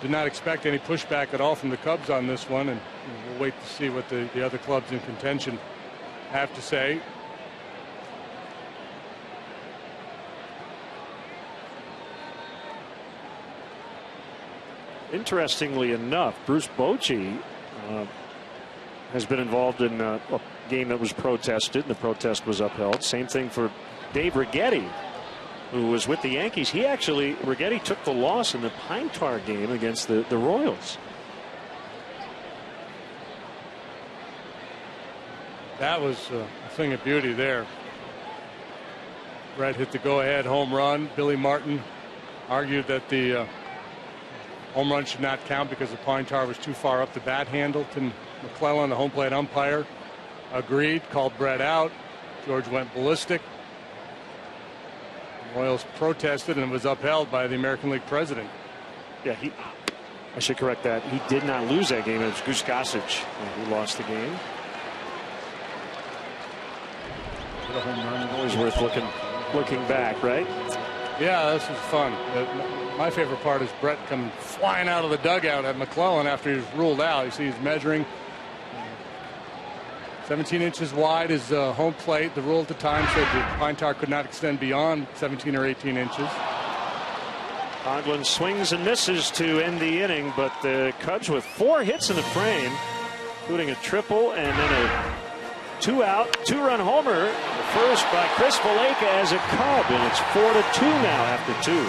Speaker 2: did not expect any pushback at all from the Cubs on this one, and we'll wait to see what the other clubs in contention have to say.
Speaker 1: Interestingly enough, Bruce Bochy has been involved in a game that was protested, and the protest was upheld. Same thing for Dave Righetti. who was with the Yankees. He actually, Righetti took the loss in the Pine Tar game against the Royals.
Speaker 2: That was a thing of beauty there. Brett hit the go-ahead home run. Billy Martin argued that the home run should not count because the pine tar was too far up the bat handle. Tim McClellan, the home plate umpire, agreed, called Brett out. George went ballistic. The Royals protested and it was upheld by the American League president.
Speaker 1: Yeah, I should correct that. He did not lose that game. It was Goose Gossage who lost the game. A home run, always worth looking back, right?
Speaker 2: Yeah, this was fun. My favorite part is Brett coming flying out of the dugout at McClellan after he was ruled out. You see he's measuring 17 inches wide is home plate. The rule at the time said the pine tar could not extend beyond 17 or 18 inches.
Speaker 1: Coghlan swings and misses to end the inning, but the Cubs with 4 hits in the frame, including a triple and then a 2-out, 2-run homer. The first by Chris Valaika as a Cub, and it's 4-2 now after 2.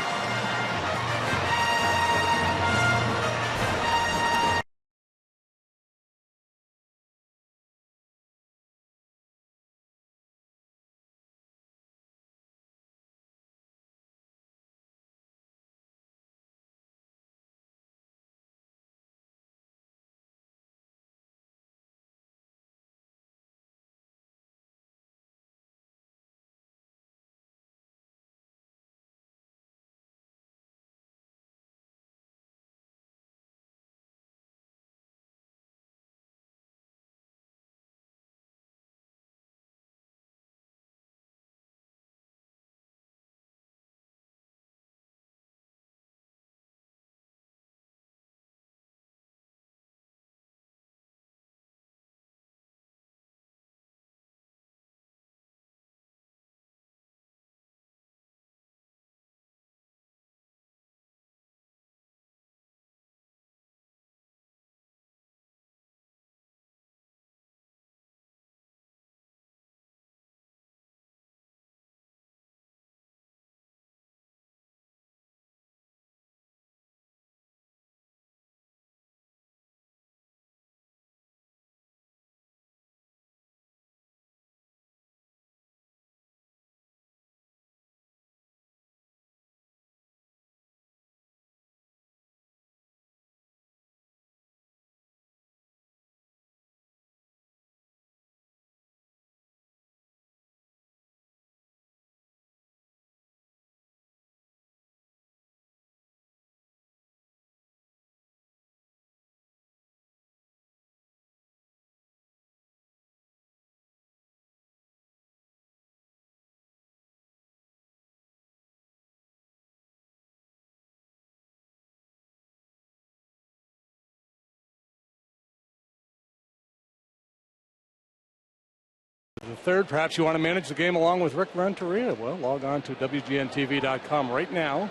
Speaker 2: The third, perhaps you want to manage the game along with Rick Renteria. Well, log on to WGNTV.com right now.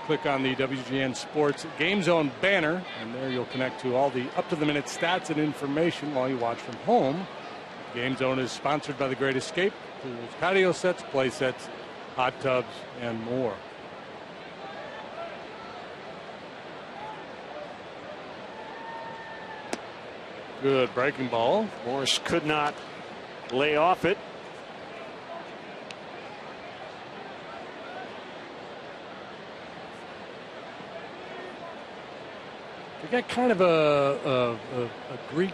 Speaker 2: Click on the WGN Sports Game Zone banner, and there you'll connect to all the up-to-the-minute stats and information while you watch from home. Game Zone is sponsored by The Great Escape. Pools, patio sets, play sets, hot tubs, and more. Good breaking ball.
Speaker 1: Morse could not lay off it.
Speaker 2: They got kind of a Greek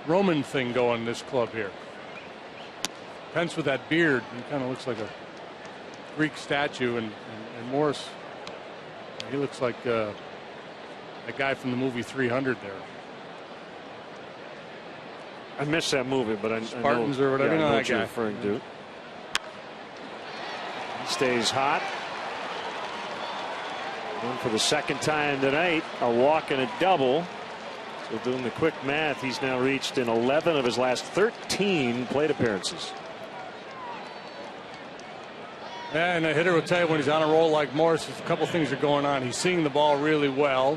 Speaker 2: Roman thing going in this club here. Pence with that beard, he kind of looks like a Greek statue, and Morris, he looks like a guy from the movie 300 there.
Speaker 1: I missed that movie, but
Speaker 2: Spartans
Speaker 1: I know,
Speaker 2: or whatever.
Speaker 1: Yeah, I know what
Speaker 2: you're
Speaker 1: referring to. He stays hot. And for the second time tonight, a walk and a double. So doing the quick math, he's now reached in 11 of his last 13 plate appearances.
Speaker 2: And a hitter will tell you when he's on a roll like Morris, a couple things are going on. He's seeing the ball really well,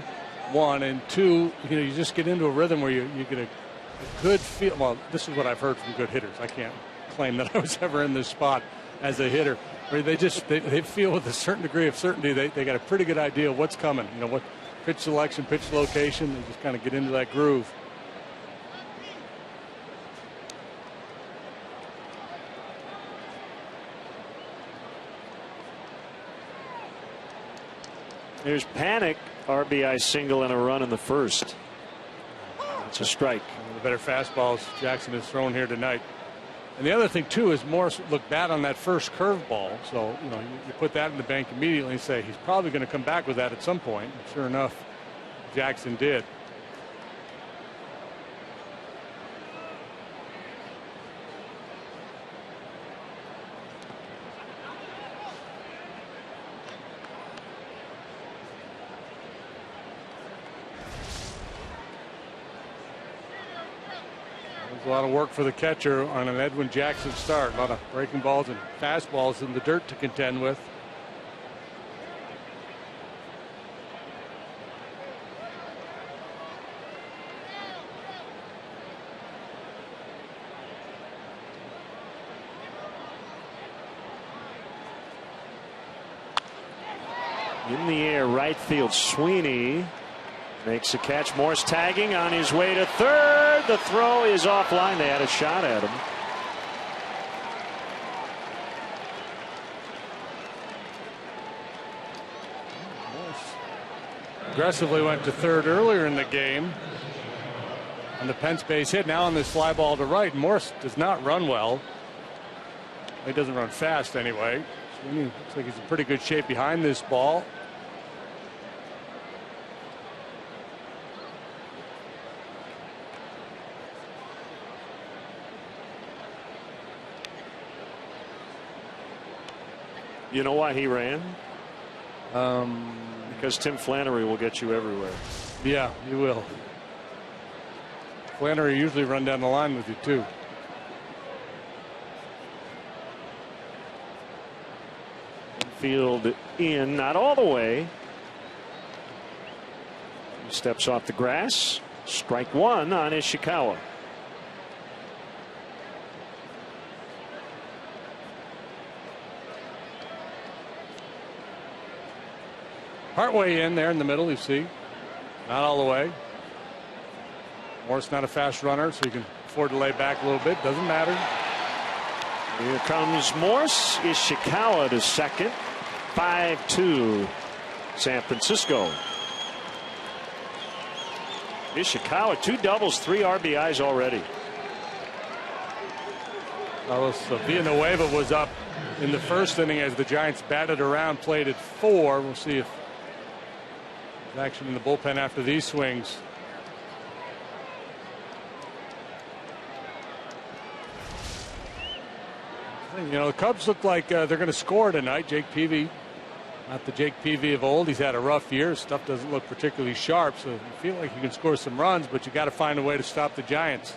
Speaker 2: one, and two, you just get into a rhythm where you get a good feel. Well, this is what I've heard from good hitters. I can't claim that I was ever in this spot as a hitter. Where they feel with a certain degree of certainty they got a pretty good idea of what's coming. You know, what pitch selection, pitch location. They just kind of get into that groove.
Speaker 1: There's Panic, RBI single and a run in the first. It's a strike.
Speaker 2: One of the better fastballs Jackson has thrown here tonight. And the other thing too is Morse looked bad on that first curveball, so you know you put that in the bank immediately and say he's probably going to come back with that at some point. And sure enough, Jackson did. A lot of work for the catcher on an Edwin Jackson start. A lot of breaking balls and fastballs in the dirt to contend with.
Speaker 1: In the air, right field, Sweeney makes a catch. Morse tagging on his way to third. The throw is offline. They had a shot at him.
Speaker 2: Aggressively went to third earlier in the game on the Pence base hit. Now on this fly ball to right. Morse does not run well. He doesn't run fast anyway. Sweeney looks like he's in pretty good shape behind this ball.
Speaker 1: You know why he ran? Because Tim Flannery will get you everywhere.
Speaker 2: Yeah, he will. Flannery usually run down the line with you too.
Speaker 1: Field in, not all the way. He steps off the grass. Strike one on Ishikawa.
Speaker 2: Partway in there in the middle, you see. Not all the way. Morse not a fast runner, so you can afford to lay back a little bit. Doesn't matter.
Speaker 1: Here comes Morse. Ishikawa to second. 5-2 San Francisco. Ishikawa, 2 doubles, 3 RBIs already.
Speaker 2: Carlos Villanueva was up in the first inning as the Giants batted around, played at 4. We'll see if there's action in the bullpen after these swings. You know, the Cubs look like they're going to score tonight. Jake Peavy, not the Jake Peavy of old. He's had a rough year. Stuff doesn't look particularly sharp, so you feel like you can score some runs, but you got to find a way to stop the Giants.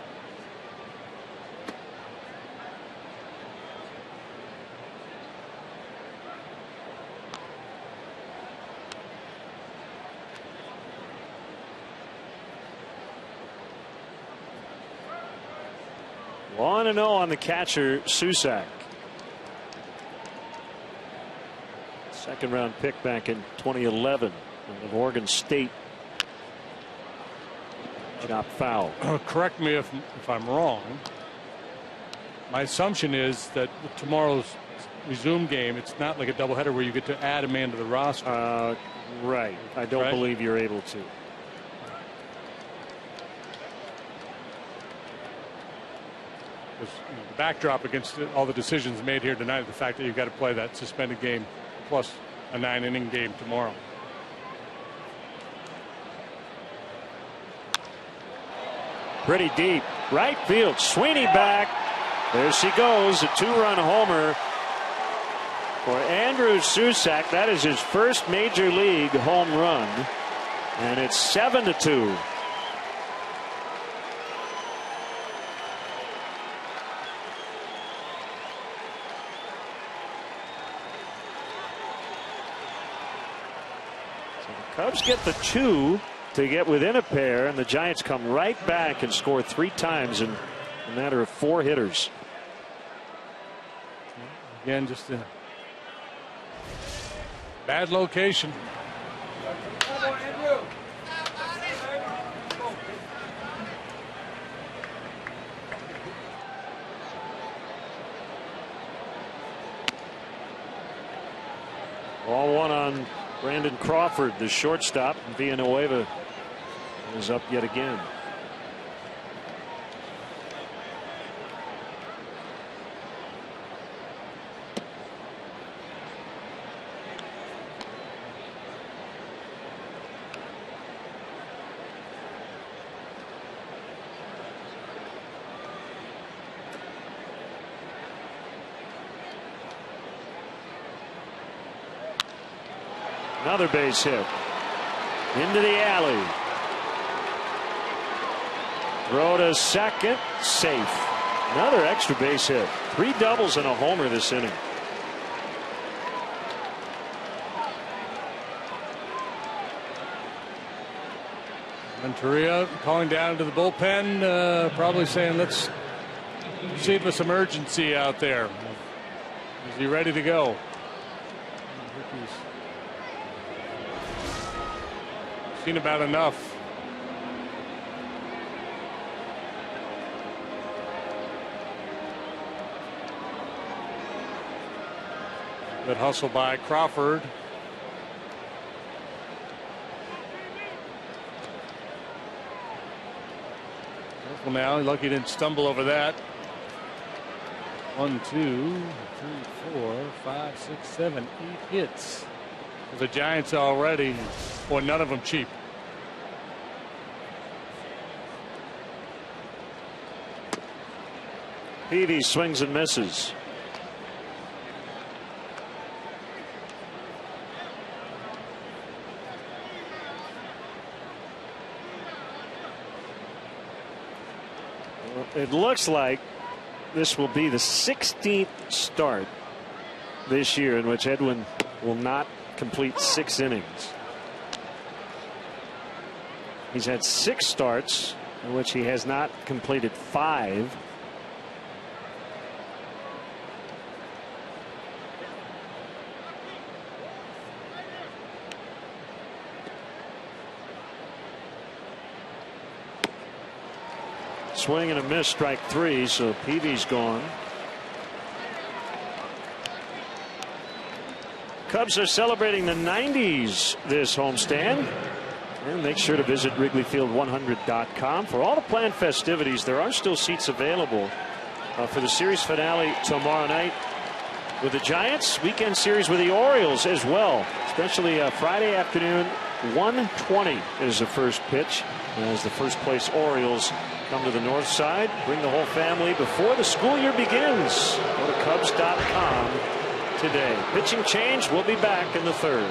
Speaker 1: On and 0 on the catcher, Susac. Second round pick back in 2011 of Oregon State. Chop foul.
Speaker 2: Correct me if I'm wrong. My assumption is that with tomorrow's resume game, it's not like a doubleheader where you get to add a man to the roster.
Speaker 1: Right. I don't believe you're able to.
Speaker 2: The backdrop against all the decisions made here tonight, the fact that you've got to play that suspended game plus a 9-inning game tomorrow.
Speaker 1: Pretty deep. Right field. Sweeney back. There she goes. A 2-run homer for Andrew Susac. That is his first major league home run. And it's 7-2. Cubs get the 2 to get within a pair, and the Giants come right back and score 3 times in a matter of 4 hitters.
Speaker 2: Again, just a Bad location.
Speaker 1: Ball one on Brandon Crawford, the shortstop. Villanueva is up yet again. Another base hit into the alley. Throw to second, safe. Another extra base hit. 3 doubles and a homer this inning.
Speaker 2: Renteria calling down to the bullpen, probably saying, let's see if there's some urgency out there. Is he ready to go? Seen about enough. Good hustle by Crawford. Careful now. Lucky he didn't stumble over that. 1, 2, 3, 4, 5, 6, 7, 8 hits. The Giants already, boy, none of them cheap.
Speaker 1: Peavy swings and misses. Well, it looks like this will be the 16th start this year in which Edwin will not complete 6 innings. He's had 6 starts in which he has not completed 5. Swing and a miss, strike 3, so Peavy's gone. Cubs are celebrating the 90s this homestand. And make sure to visit WrigleyField100.com for all the planned festivities. There are still seats available for the series finale tomorrow night with the Giants. Weekend series with the Orioles as well. Especially Friday afternoon, 1:20 is the first pitch. As the first place Orioles come to the north side. Bring the whole family before the school year begins. Go to Cubs.com today. Pitching change. We'll be back in the 3rd.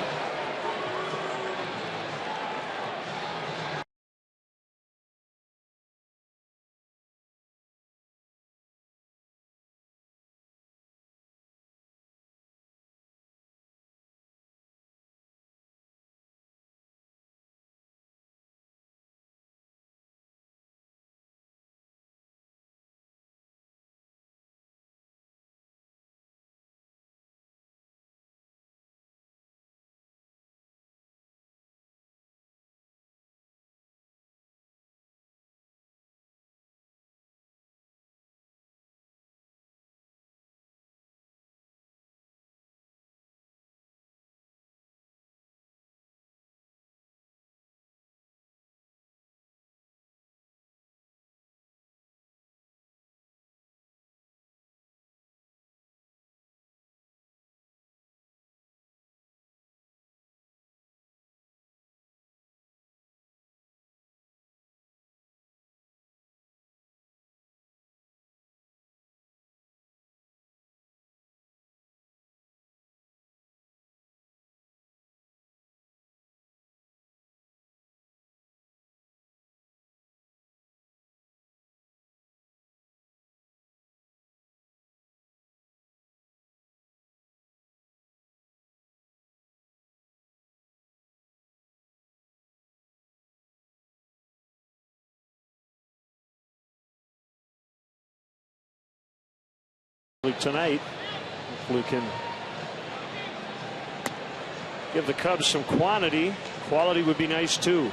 Speaker 1: Tonight, hopefully can give the Cubs some quantity. Quality would be nice too.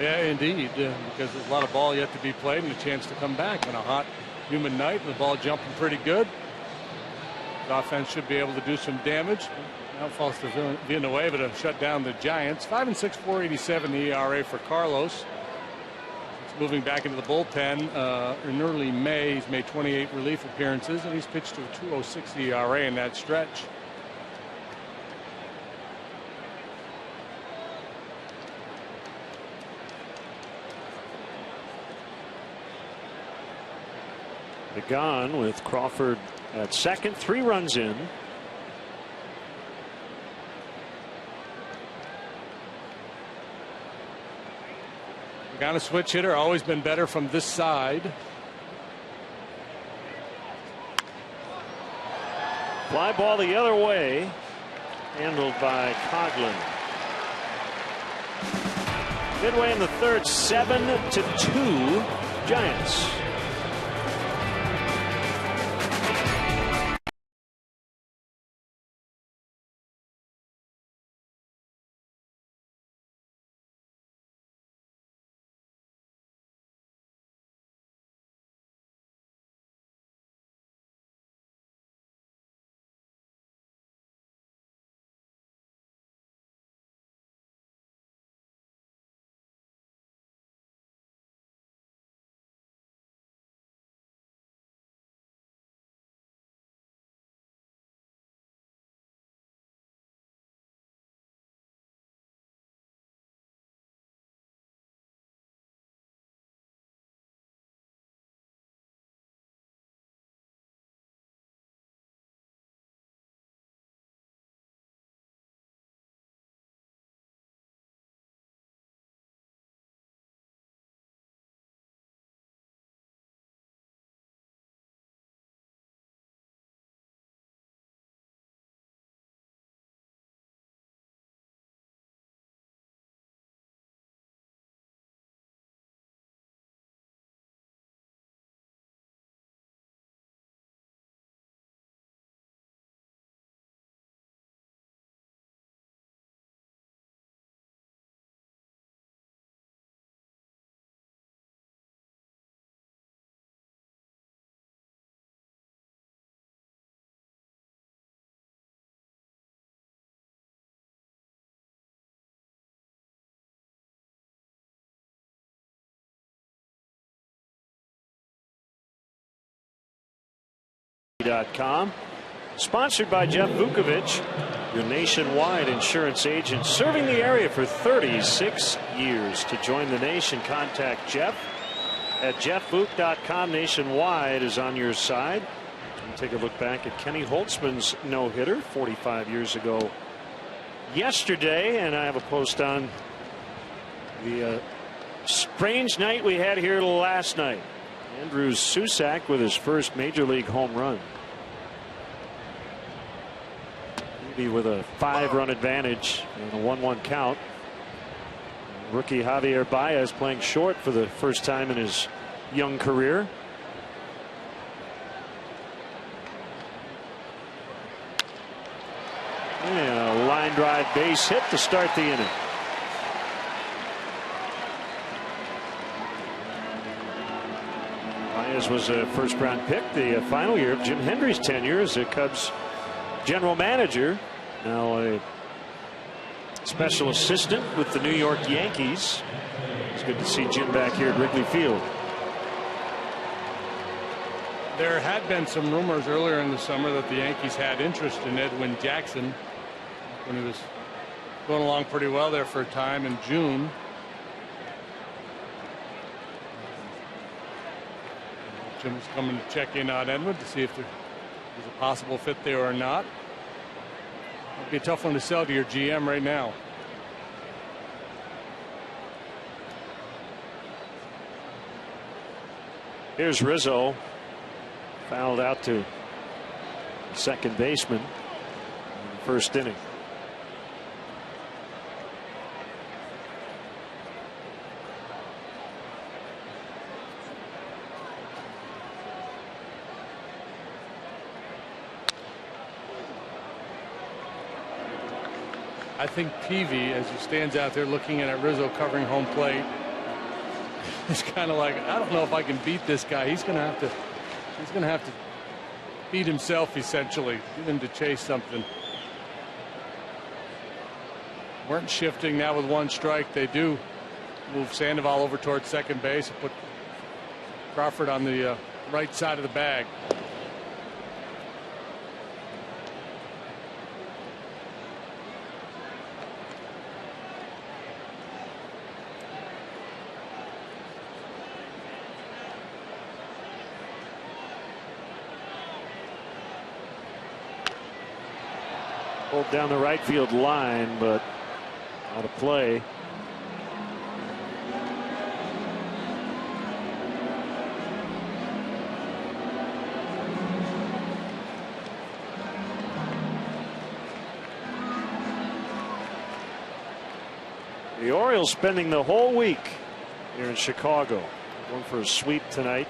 Speaker 2: Yeah, indeed, because there's a lot of ball yet to be played and a chance to come back on a hot, humid night. And the ball jumping pretty good. The offense should be able to do some damage. Now falls to Villanueva to shut down the Giants. 5-6, 4.87 the ERA for Carlos. He's moving back into the bullpen in early May. He's made 28 relief appearances, and he's pitched to a 2.06 ERA in that stretch.
Speaker 1: Gone with Crawford at second, 3 runs in.
Speaker 2: Got a switch hitter, always been better from this side.
Speaker 1: Fly ball the other way, handled by Coghlan. Midway in the third, 7-2 Giants. .com. Sponsored by Jeff Vukovich, your nationwide insurance agent serving the area for 36 years. To join the nation, contact Jeff at jeffvuk.com. Nationwide is on your side. And take a look back at Kenny Holtzman's no-hitter 45 years ago yesterday, and I have a post on the strange night we had here last night. Andrew Susac with his first major league home run. Maybe with a 5-run advantage and a 1-1 count. Rookie Javier Baez playing short for the first time in his young career. And a line drive base hit to start the inning. Baez was a first-round pick the final year of Jim Hendry's tenure as a Cubs general manager. Now a special assistant with the New York Yankees. It's good to see Jim back here at Wrigley Field.
Speaker 2: There had been some rumors earlier in the summer that the Yankees had interest in Edwin Jackson when he was going along pretty well there for a time in June. Jim was coming to check in on Edwin to see if there was a possible fit there or not. It'd be a tough one to sell to your GM right now.
Speaker 1: Here's Rizzo, fouled out to second baseman in the first inning.
Speaker 2: I think Peavy, as he stands out there looking at Rizzo covering home plate, is kind of like, I don't know if I can beat this guy. He's going to have to beat himself, essentially, get him to chase something. Weren't shifting now with one strike. They do move Sandoval over towards second base and put Crawford on the right side of the bag.
Speaker 1: Pulled down the right field line, but out of play. The Orioles spending the whole week here in Chicago. Going for a sweep tonight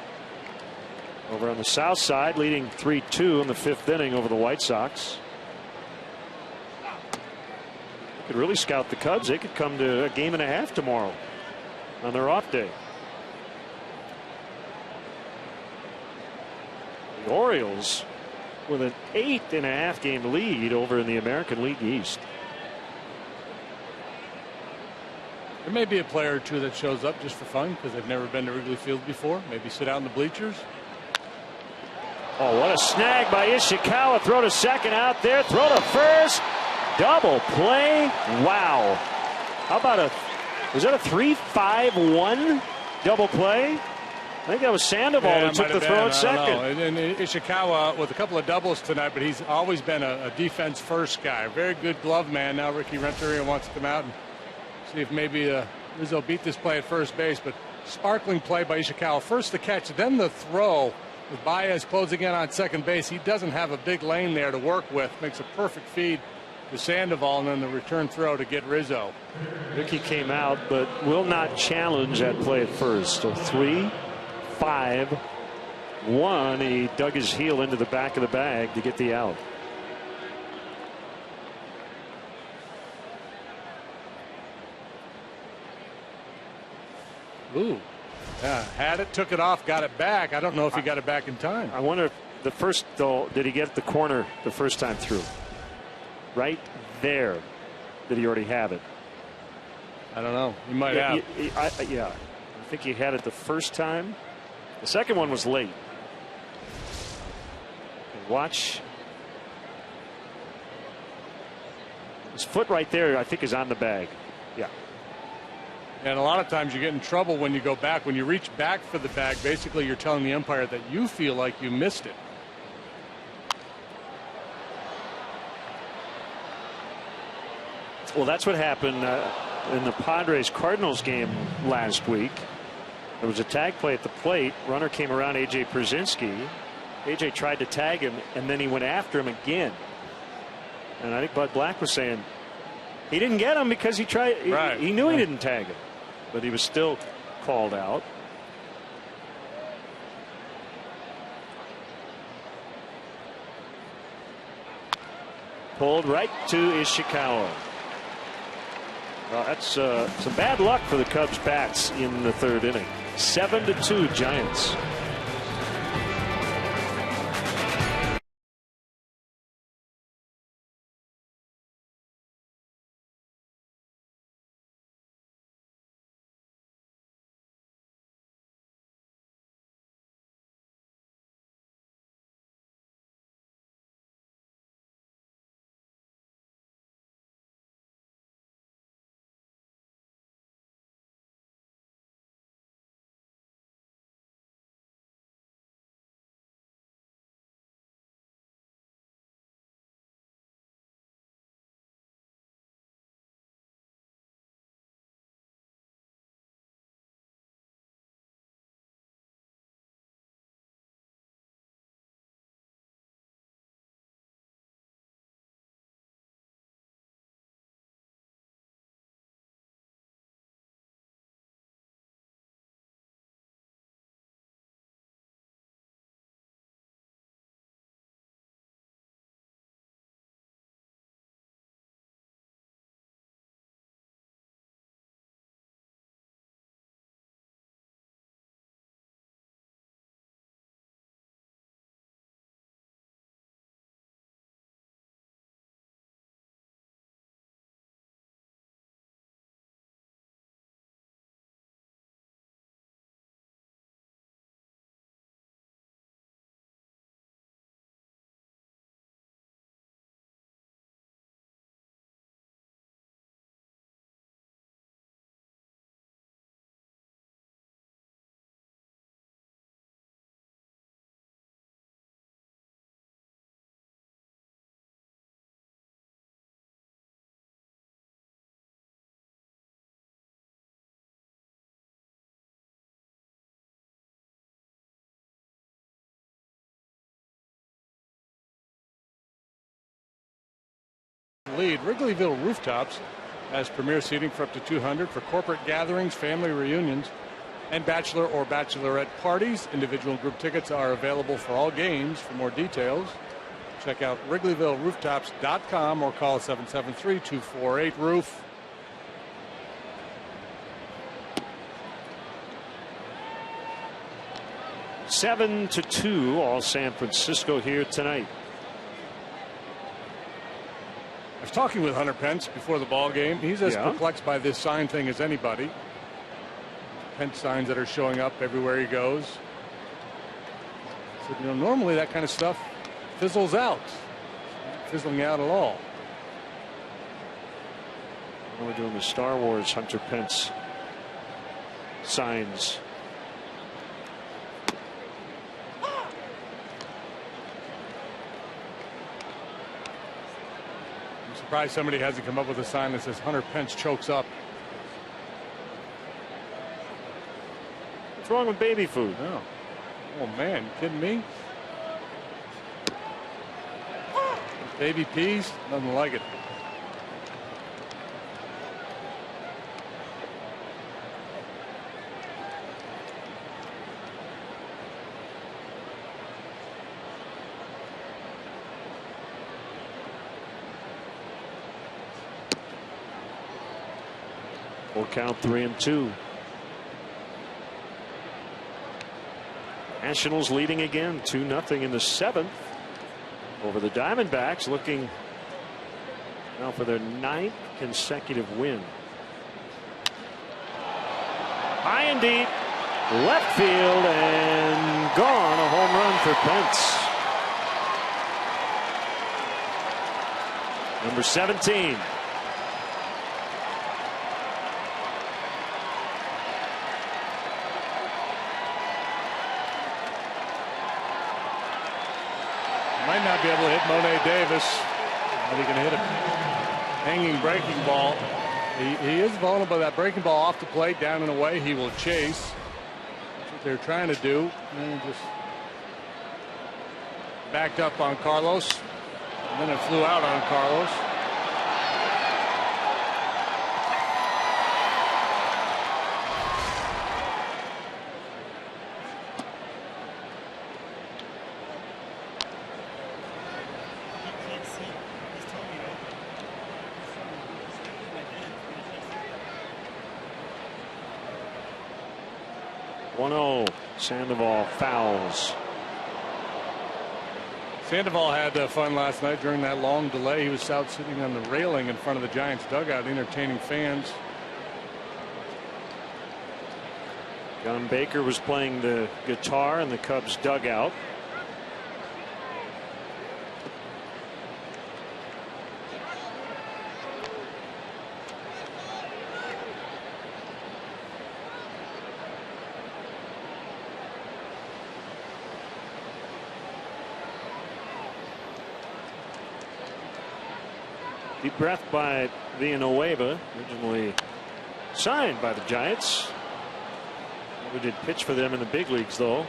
Speaker 1: over on the south side, leading 3-2 in the 5th inning over the White Sox. Could really scout the Cubs. They could come to a game and a half tomorrow on their off day. The Orioles with an 8.5 game lead over in the American League East.
Speaker 2: There may be a player or two that shows up just for fun because they've never been to Wrigley Field before. Maybe sit out in the bleachers.
Speaker 1: Oh, what a snag by Ishikawa. Throw to second out there. Throw to first. Double play. Wow. How about was that a 3-5-1 double play? I think that was Sandoval who took the throw at second.
Speaker 2: And Ishikawa with a couple of doubles tonight, but he's always been a defense first guy. Very good glove man. Now Ricky Renteria wants to come out and see if maybe Rizzo beat this play at first base, but sparkling play by Ishikawa. First the catch, then the throw with Baez closing in on second base. He doesn't have a big lane there to work with. Makes a perfect feed to Sandoval, and then the return throw to get Rizzo.
Speaker 1: Ricky came out but will not challenge that play at first. So 3-5-1. He dug his heel into the back of the bag to get the out.
Speaker 2: Ooh. Yeah, had it, took it off, got it back. I don't know if he got it back in time.
Speaker 1: I wonder if the first, though, did he get the corner the first time through? Right there. Did he already have it?
Speaker 2: I don't know. He might have.
Speaker 1: I think he had it the first time. The second one was late. Watch. His foot right there, I think, is on the bag. Yeah.
Speaker 2: And a lot of times you get in trouble when you go back. When you reach back for the bag, basically you're telling the umpire that you feel like you missed it.
Speaker 1: Well, that's what happened in the Padres Cardinals game last week. There was a tag play at the plate. Runner came around A.J. Przinsky. A.J. tried to tag him, and then he went after him again. And I think Bud Black was saying he didn't get him because he tried.
Speaker 2: Right.
Speaker 1: He knew he didn't tag him, but he was still called out. Pulled right to Ishikawa. Well, that's some bad luck for the Cubs bats in the 3rd inning. 7-2 Giants.
Speaker 2: lead. Wrigleyville Rooftops has premier seating for up to 200 for corporate gatherings, family reunions, and bachelor or bachelorette parties. Individual and group tickets are available for all games. For more details, check out WrigleyvilleRooftops.com or call 773-248-ROOF.
Speaker 1: Seven to 2, all San Francisco here tonight.
Speaker 2: I was talking with Hunter Pence before the ball game. He's as perplexed by this sign thing as anybody. Pence signs that are showing up everywhere he goes. So, normally that kind of stuff fizzles out. Not fizzling out at all.
Speaker 1: We're doing the Star Wars Hunter Pence signs.
Speaker 2: Surprised somebody hasn't come up with a sign that says Hunter Pence chokes up.
Speaker 1: What's wrong with baby food?
Speaker 2: No. Oh man, you kidding me? Baby peas, nothing like it.
Speaker 1: Full count, 3-2. Nationals leading again, 2-0 in the 7th over the Diamondbacks, looking now for their 9th consecutive win. High and deep, left field, and gone. A home run for Pence. Number 17.
Speaker 2: Might not be able to hit Monet Davis, but he can hit a hanging breaking ball. He is vulnerable to that breaking ball off the plate, down and away. He will chase. That's what they're trying to do. And just backed up on Carlos, and then it flew out on Carlos.
Speaker 1: Sandoval fouls.
Speaker 2: Sandoval had fun last night during that long delay. He was out sitting on the railing in front of the Giants dugout entertaining fans.
Speaker 1: John Baker was playing the guitar in the Cubs dugout. Deep breath by Villanueva, originally signed by the Giants. Never did pitch for them in the big leagues, though.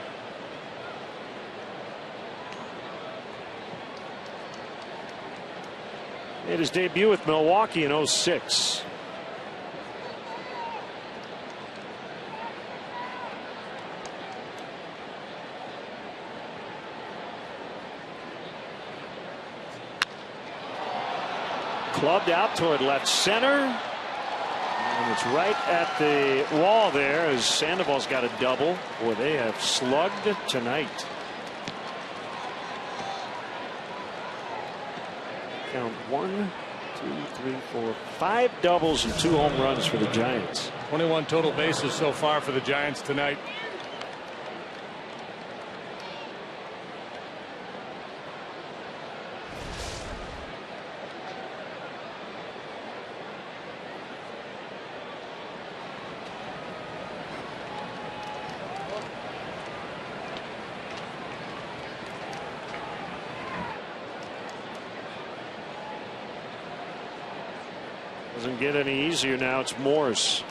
Speaker 1: Made his debut with Milwaukee in 2006. Clubbed out toward left center. And it's right at the wall there as Sandoval's got a double. Boy, they have slugged tonight. Count 1, 2, 3, 4, 5 doubles and 2 home runs for the Giants.
Speaker 2: 21 total bases so far for the Giants tonight.
Speaker 1: Doesn't get any easier now. It's Morse.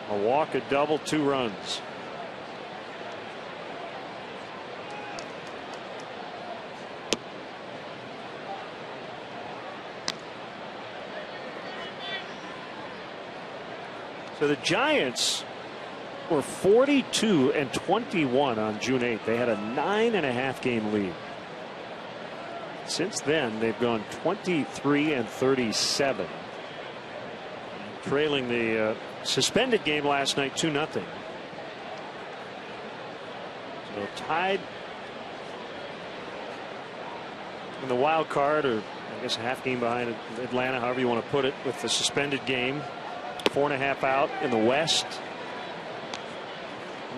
Speaker 1: A walk, a double, 2 runs. So the Giants were 42-21 on June 8th. They had a 9.5 game lead. Since then, they've gone 23-37. Trailing the suspended game last night 2-0. So tied in the wild card, or I guess a half game behind Atlanta, however you want to put it, with the suspended game. 4.5 out in the West.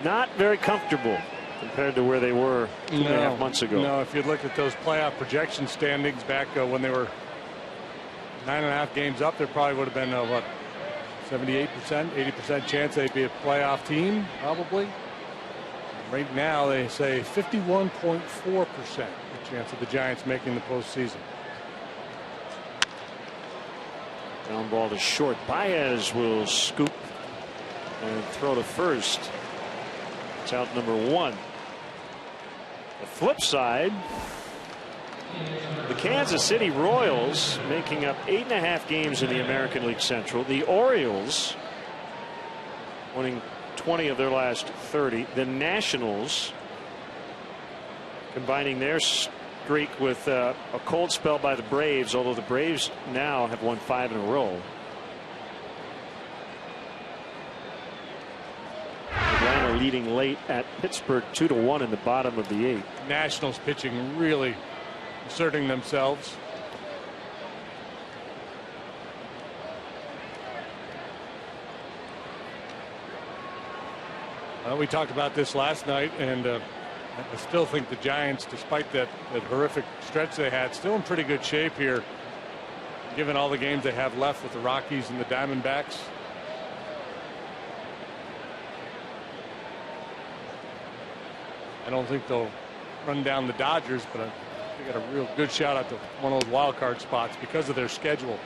Speaker 1: Not very comfortable compared to where they were 2.5 months ago.
Speaker 2: No, if you look at those playoff projection standings back when they were 9.5 games up, there probably would have been what, 78%, 80% chance they'd be a playoff team, probably. Right now, they say 51.4% chance of the Giants making the postseason.
Speaker 1: Ground ball to short. Baez will scoop and throw to first. It's out number 1. The flip side, the Kansas City Royals making up 8.5 games in the American League Central. The Orioles winning 20 of their last 30. The Nationals combining their streak with a cold spell by the Braves, although the Braves now have won 5 in a row. Atlanta leading late at Pittsburgh 2-1 in the bottom of the 8th.
Speaker 2: Nationals pitching really asserting themselves. We talked about this last night, and I still think the Giants, despite that horrific stretch they had, still in pretty good shape here, given all the games they have left with the Rockies and the Diamondbacks. I don't think they'll run down the Dodgers, but they got a real good shot at one of those wild card spots because of their schedule.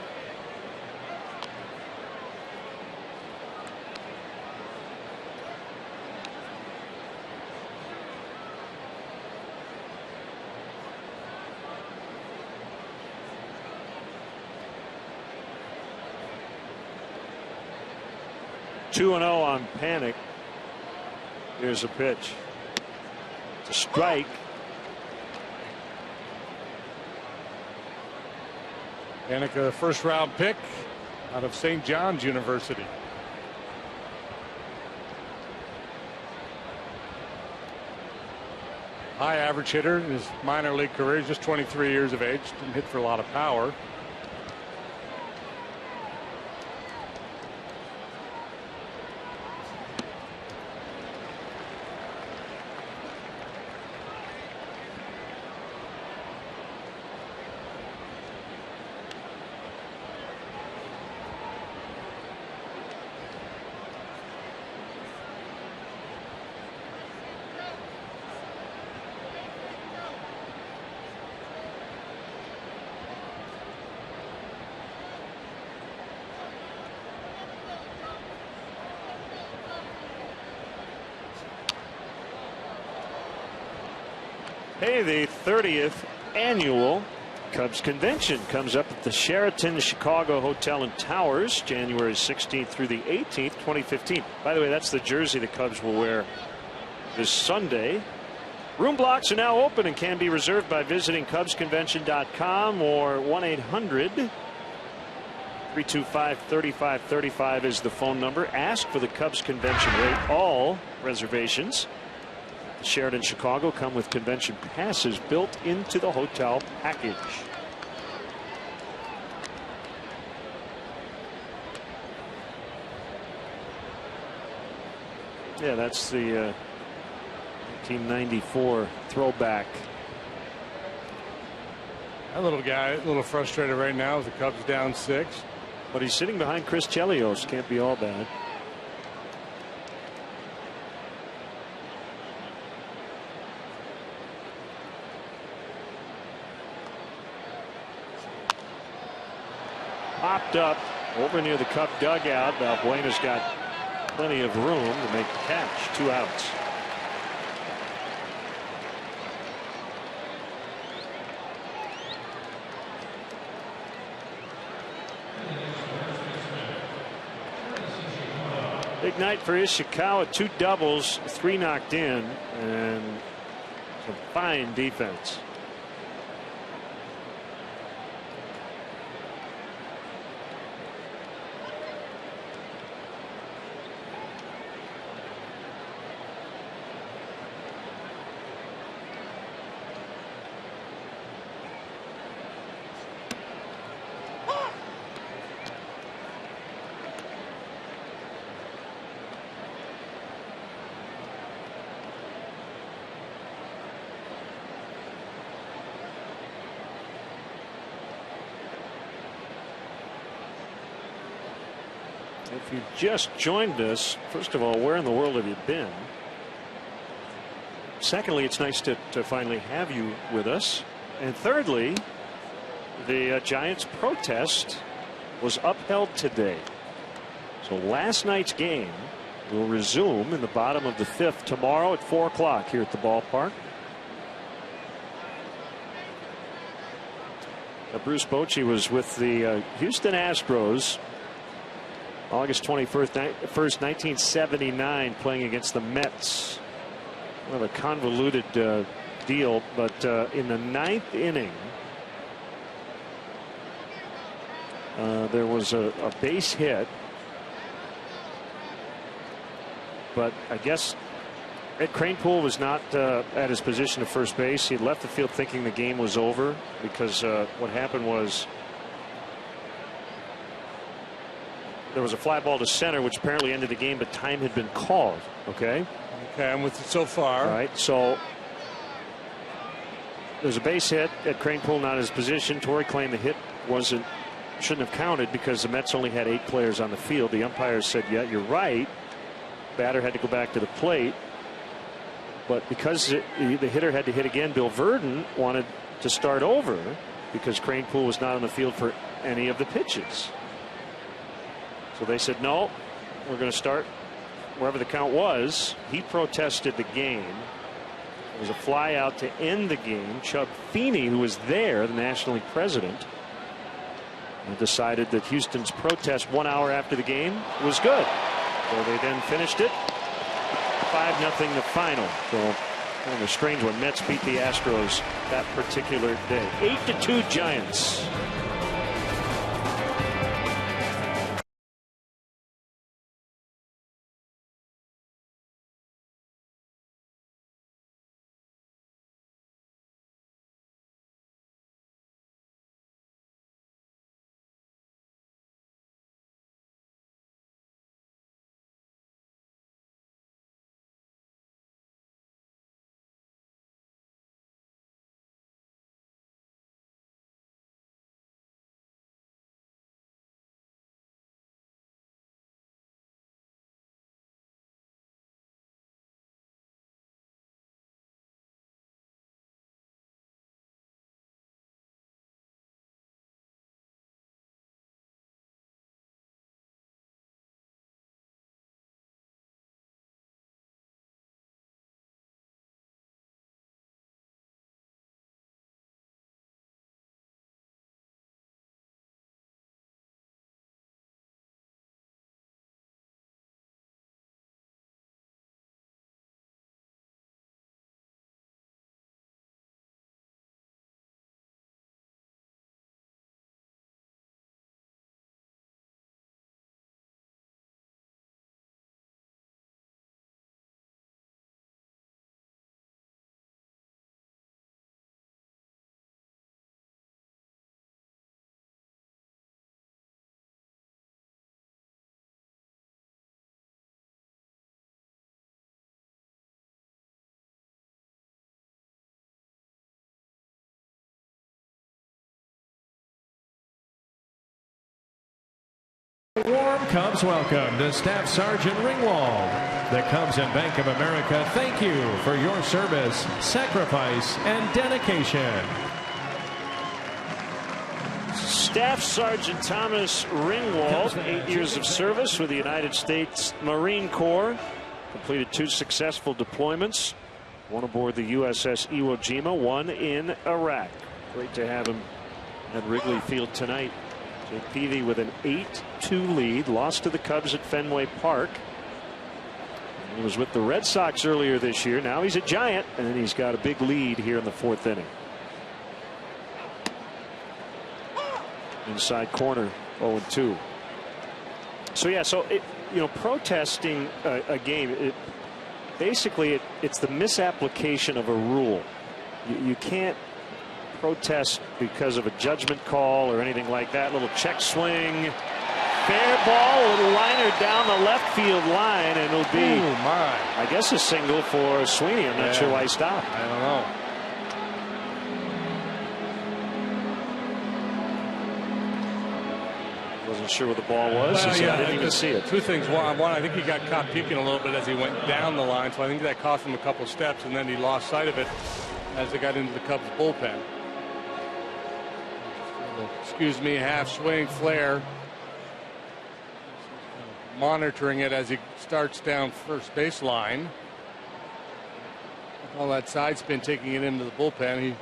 Speaker 1: Two-0 on Panic. Here's a pitch. It's a strike.
Speaker 2: Panic, a first-round pick out of St. John's University. High average hitter in his minor league career. He's just 23 years of age. Didn't hit for a lot of power.
Speaker 1: Hey, the 30th annual Cubs convention comes up at the Sheraton Chicago Hotel and Towers, January 16th through the 18th, 2015. By the way, that's the jersey the Cubs will wear this Sunday. Room blocks are now open and can be reserved by visiting CubsConvention.com or 1-800-325-3535 is the phone number. Ask for the Cubs convention rate. All reservations Sheraton Chicago come with convention passes built into the hotel package. Yeah, that's the 1994 throwback.
Speaker 2: That little guy, a little frustrated right now with the Cubs down 6.
Speaker 1: But he's sitting behind Chris Chelios. Can't be all bad. Popped up over near the Cub dugout. Balbuena's got plenty of room to make the catch. 2 outs. Big night for Ishikawa. 2 doubles, 3 knocked in, and some fine defense. If you just joined us, first of all, where in the world have you been? Secondly, it's nice to finally have you with us. And thirdly, the Giants protest was upheld today. So last night's game will resume in the bottom of the 5th tomorrow at 4 o'clock here at the ballpark. Bruce Bochy was with the Houston Astros August 21st, 1979, playing against the Mets. Well, a convoluted deal, but in the 9th inning, there was a base hit, but I guess Ed Kranepool was not at his position at first base. He had left the field thinking the game was over, because what happened was there was a fly ball to center, which apparently ended the game, but time had been called. Okay,
Speaker 2: I'm with you so far.
Speaker 1: All right, so there's a base hit at Kranepool, not his position. Torrey claimed the hit shouldn't have counted because the Mets only had 8 players on the field. The umpires said, yeah, you're right. Batter had to go back to the plate. But because the hitter had to hit again, Bill Verdon wanted to start over because Kranepool was not on the field for any of the pitches. So they said, no, we're going to start wherever the count was. He protested the game. There was a fly out to end the game. Chuck Feeney, who was there, the National League president, decided that Houston's protest 1 hour after the game was good. So they then finished it 5-0 the final. So kind of a strange one. Mets beat the Astros that particular day. 8-2 Giants.
Speaker 5: Warm Cubs welcome to Staff Sergeant Ringwald. The Cubs and Bank of America thank you for your service, sacrifice, and dedication.
Speaker 1: Staff Sergeant Thomas Ringwald, 8 years of service with the United States Marine Corps, completed 2 successful deployments, one aboard the USS Iwo Jima, one in Iraq. Great to have him at Wrigley Field tonight. Jake Peavy with an 8-2 lead, lost to the Cubs at Fenway Park. He was with the Red Sox earlier this year. Now he's a Giant, and he's got a big lead here in the 4th inning. Inside corner, 0-2. So yeah, protesting a game, basically it's the misapplication of a rule. You can't protest because of a judgment call or anything like that. Little check swing, fair ball, a little liner down the left field line, and it'll be, I guess, a single for Sweeney. I'm not sure why he stopped.
Speaker 2: I don't know.
Speaker 1: Wasn't sure what the ball was.
Speaker 2: Well,
Speaker 1: I didn't even see it.
Speaker 2: Two things. One, I think he got caught peeking a little bit as he went down the line, so I think that cost him a couple steps, and then he lost sight of it as they got into the Cubs bullpen. Excuse me, half swing flare. Monitoring it as he starts down first base line. All that side spin taking it into the bullpen. He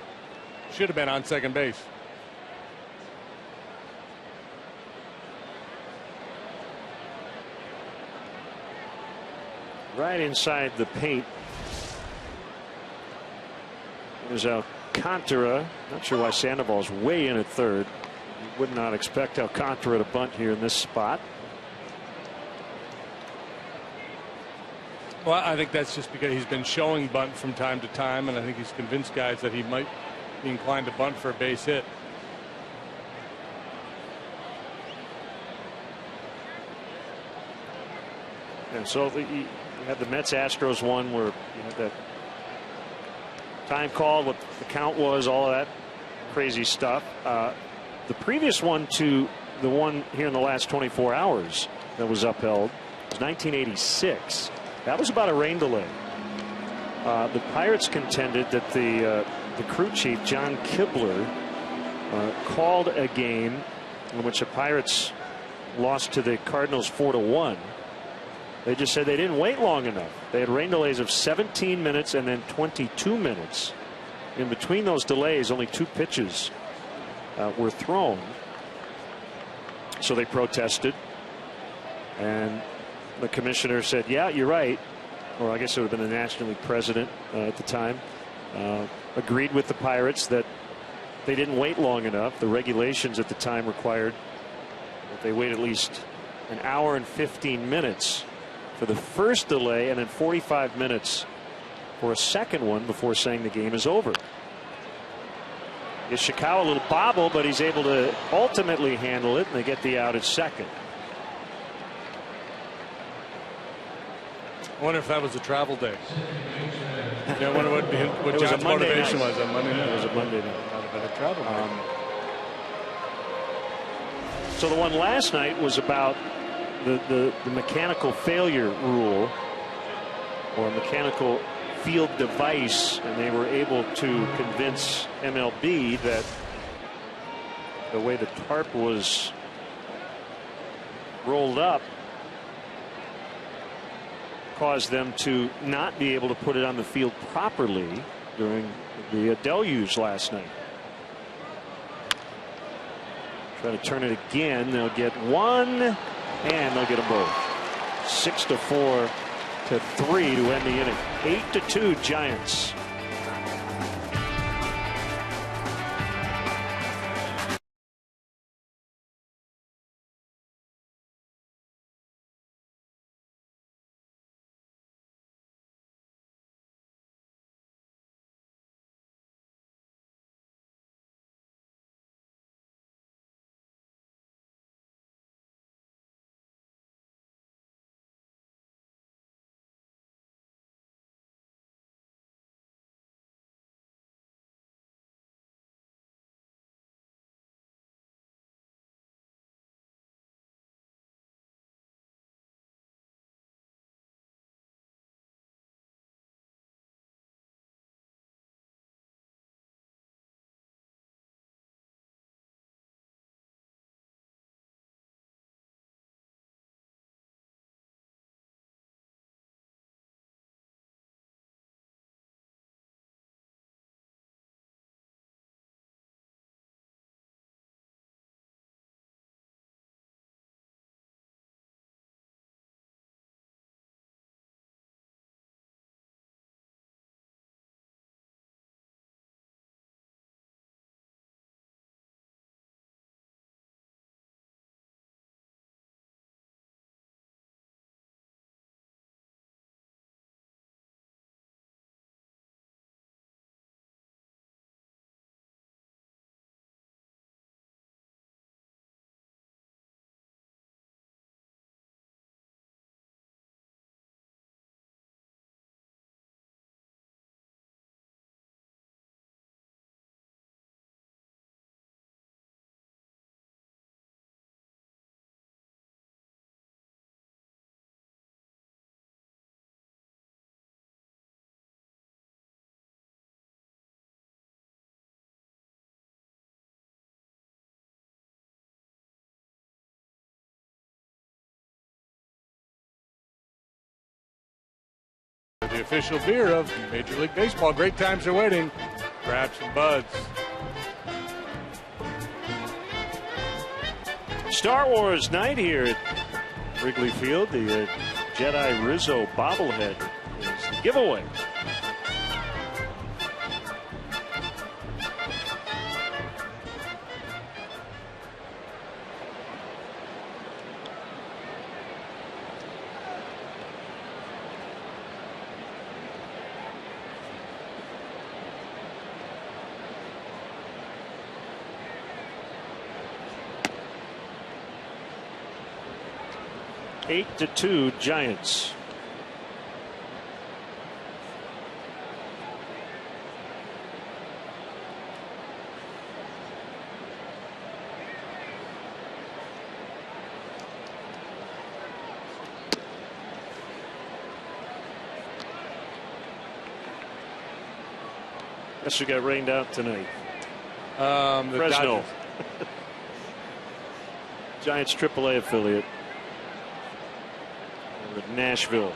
Speaker 2: should have been on second base.
Speaker 1: Right inside the paint. There's Alcantara. Not sure why Sandoval's way in at third. You would not expect Alcantara to bunt here in this spot.
Speaker 2: Well, I think that's just because he's been showing bunt from time to time, and I think he's convinced guys that he might be inclined to bunt for a base hit.
Speaker 1: And so you had the Mets-Astros one where you had that time call, what the count was, all of that crazy stuff. The previous one to the one here in the last 24 hours that was upheld was 1986. That was about a rain delay. The Pirates contended that the crew chief, John Kibler, called a game in which the Pirates lost to the Cardinals 4-1. They just said they didn't wait long enough. They had rain delays of 17 minutes and then 22 minutes. In between those delays, only 2 pitches were thrown. So they protested. And the commissioner said, yeah, you're right. Or I guess it would have been the National League president at the time. Agreed with the Pirates that they didn't wait long enough. The regulations at the time required that they wait at least an hour and 15 minutes for the first delay and then 45 minutes for a second one before saying the game is over. Ishikawa, a little bobble, but he's able to ultimately handle it, and they get the out at second.
Speaker 2: I wonder if that was a travel day. Yeah, I wonder what John's motivation was on Monday night.
Speaker 1: It was a Monday night.
Speaker 2: Not a better travel day.
Speaker 1: So the one last night was about the mechanical failure rule, or mechanical field device, and they were able to convince MLB that the way the tarp was rolled up caused them to not be able to put it on the field properly during the deluge last night. Try to turn it again. They'll get one, and they'll get them both. 6-4 to 3 to end the inning. 8-2 Giants.
Speaker 2: The official beer of Major League Baseball. Great times are waiting. Grab some buds.
Speaker 1: Star Wars night here at Wrigley Field. The Jedi Rizzo bobblehead is the giveaway. Eight to 2 Giants. Guess we got rained out tonight. Fresno. Giants AAA affiliate. Nashville.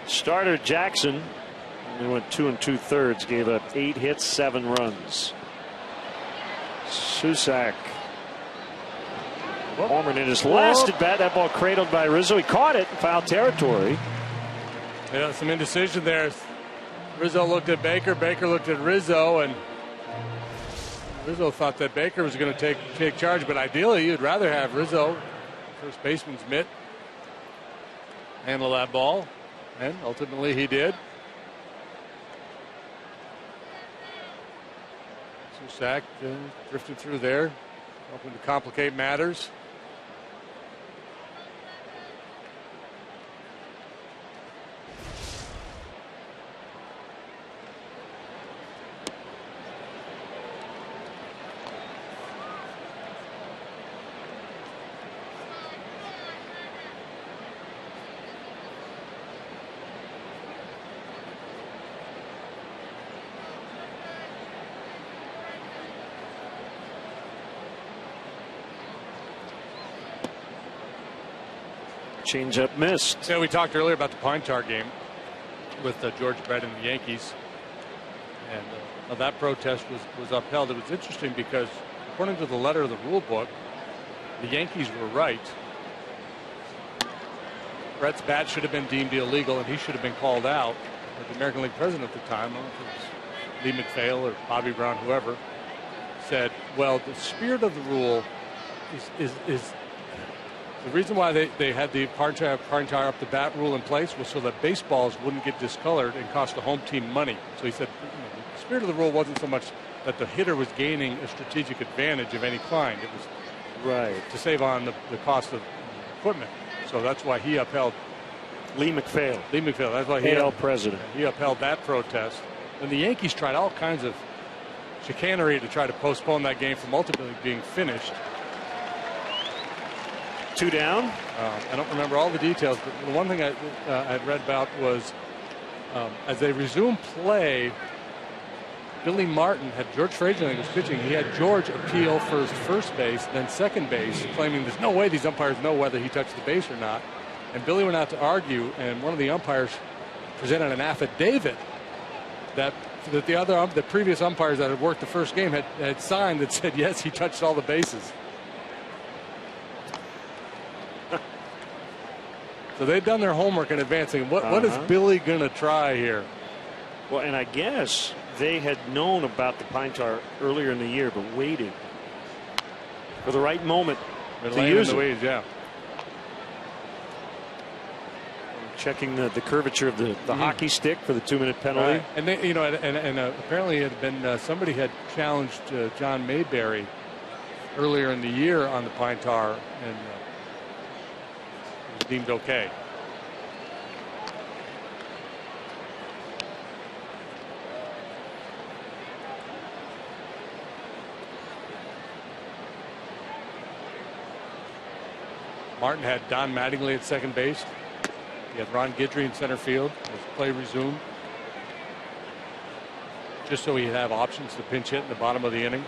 Speaker 1: Starter Jackson, he went 2 2/3, gave up 8 hits, 7 runs. Susak. Homer in his last at bat. That ball cradled by Rizzo. He caught it in foul territory.
Speaker 2: Yeah, some indecision there. Rizzo looked at Baker. Baker looked at Rizzo, and Rizzo thought that Baker was going to take charge. But ideally, you'd rather have Rizzo, first baseman's mitt, handle that ball, and ultimately he did. Susak drifted through there, hoping to complicate matters.
Speaker 1: Changeup missed.
Speaker 2: Yeah, we talked earlier about the Pine Tar game with George Brett and the Yankees, and that protest was upheld. It was interesting because, according to the letter of the rule book, the Yankees were right. Brett's bat should have been deemed illegal, and he should have been called out. But the American League president at the time, I don't know if it was Lee McPhail or Bobby Brown, whoever, said, "Well, the spirit of the rule is." The reason why they had the pine tar up the bat rule in place was so that baseballs wouldn't get discolored and cost the home team money. So he said the spirit of the rule wasn't so much that the hitter was gaining a strategic advantage of any kind. It was to save on the cost of equipment. So that's why he upheld
Speaker 1: Lee McPhail.
Speaker 2: That's why he upheld that protest. And the Yankees tried all kinds of chicanery to try to postpone that game from ultimately being finished.
Speaker 1: 2 down.
Speaker 2: I don't remember all the details, but the one thing I'd read about was as they resumed play, Billy Martin had George Frazier, I think, was pitching. He had George appeal first base, then second base, claiming there's no way these umpires know whether he touched the base or not. And Billy went out to argue, and one of the umpires presented an affidavit that the previous umpires that had worked the first game had signed that said yes, he touched all the bases. So they've done their homework in advancing. What is Billy going to try here?
Speaker 1: Well, and I guess they had known about the pine tar earlier in the year, but waited for the right moment to use it.
Speaker 2: Weeds, yeah.
Speaker 1: Checking the curvature of the hockey stick for the 2-minute penalty.
Speaker 2: Right. And they, apparently it had been somebody had challenged John Mayberry earlier in the year on the pine tar, and was deemed okay.
Speaker 6: Martin had Don Mattingly at second base.
Speaker 2: He had Ron Guidry in center field as play resumed, just so he'd have options to pinch hit in the bottom of the inning.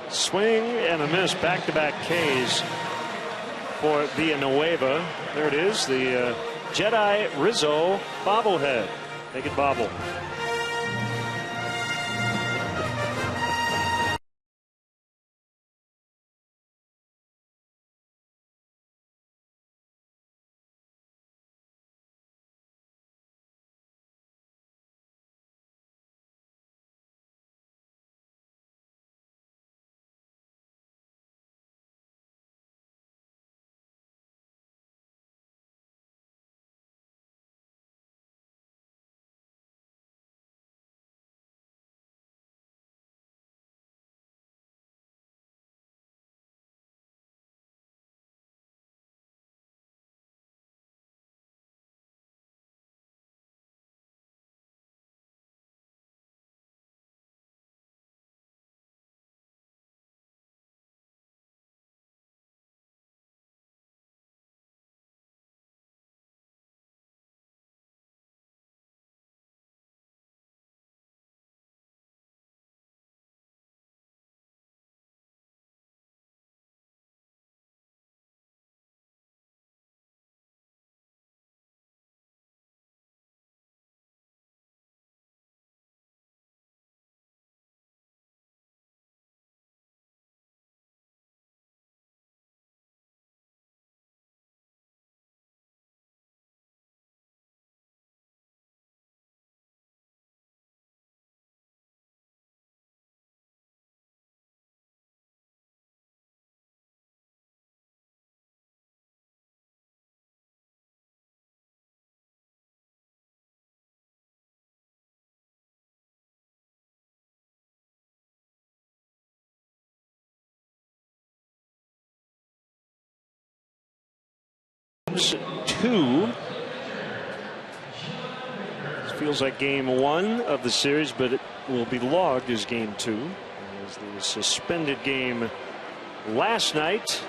Speaker 1: Swing and a miss. Back-to-back Ks for Villanueva. There it is, the Jedi Rizzo bobblehead. Make it bobble. Two. This feels like game one of the series, but it will be logged as game two. As the suspended game last night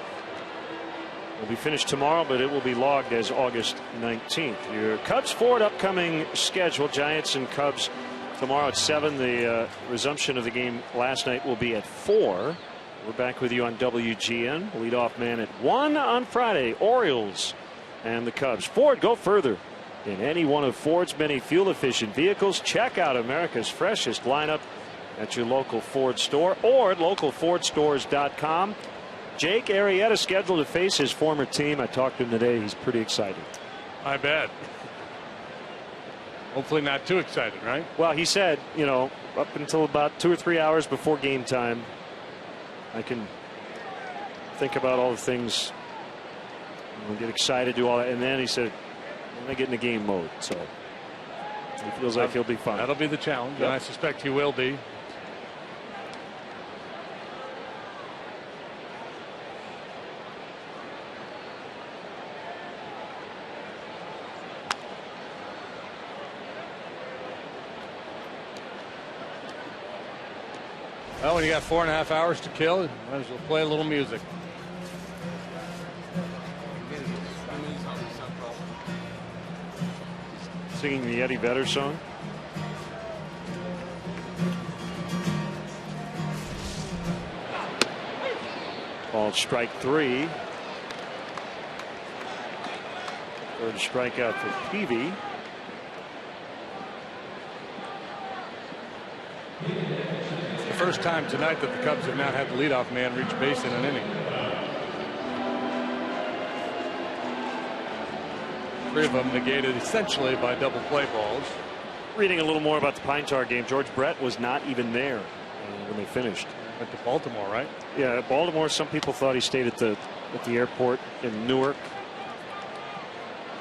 Speaker 1: will be finished tomorrow, but it will be logged as August 19th. Your Cubs forward upcoming schedule: Giants and Cubs tomorrow at 7. The resumption of the game last night will be at 4. We're back with you on WGN. Leadoff man at 1 on Friday. Orioles and the Cubs. Ford, go further in any one of Ford's many fuel-efficient vehicles. Check out America's freshest lineup at your local Ford store or at localfordstores.com. Jake Arrieta scheduled to face his former team. I talked to him today. He's pretty excited.
Speaker 2: I bet. Hopefully not too excited, right?
Speaker 1: Well, he said, you know, up until about 2 or 3 hours before game time, I can think about all the things, get excited, do all that, and then he said, "I'm gonna get into game mode." So he feels like he'll be fine.
Speaker 2: That'll be the challenge, and I suspect he will be. Well, when you got 4.5 hours to kill, you might as well play a little music.
Speaker 1: Singing the Eddie Vedder song. Called strike 3. Third strikeout for Peavy.
Speaker 2: It's the first time tonight that the Cubs have not had the leadoff man reach base in an inning. 3 of them negated essentially by double play balls.
Speaker 1: Reading a little more about the Pine Tar game, George Brett was not even there when they finished.
Speaker 2: Went to Baltimore, right?
Speaker 1: Yeah, Baltimore. Some people thought he stayed at the airport in Newark.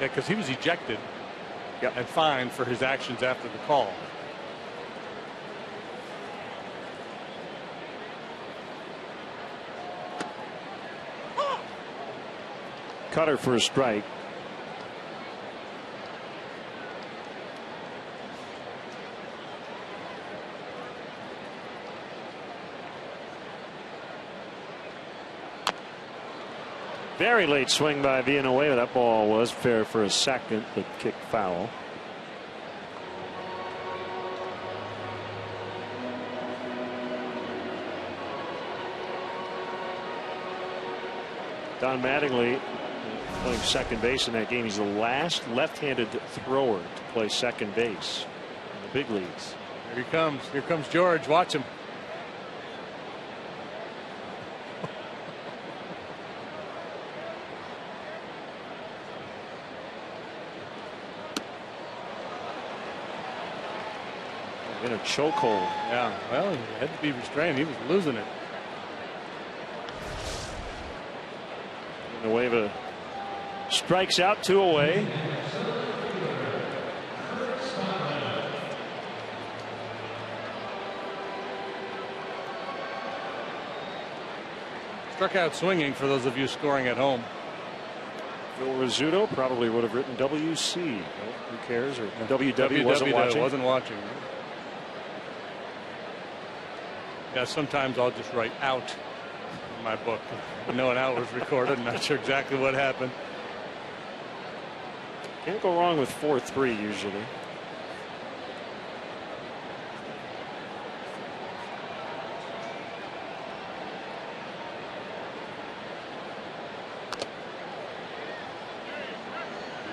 Speaker 2: Yeah, because he was ejected and fined for his actions after the call.
Speaker 1: Cutter for a strike. Very late swing by Villanueva. That ball was fair for a second, but kicked foul. Don Mattingly playing second base in that game. He's the last left-handed thrower to play second base in the big leagues.
Speaker 2: Here he comes. Here comes George. Watch him.
Speaker 1: In a chokehold.
Speaker 2: Yeah, well, he had to be restrained. He was losing it.
Speaker 1: Villanueva strikes out, 2 away.
Speaker 2: Struck out swinging for those of you scoring at home.
Speaker 1: Phil Rizzuto probably would have written WC. Well, who cares? Or WW wasn't watching.
Speaker 2: Yeah, sometimes I'll just write out in my book. I know an out was recorded. I'm not sure exactly what happened.
Speaker 1: Can't go wrong with 4-3 usually.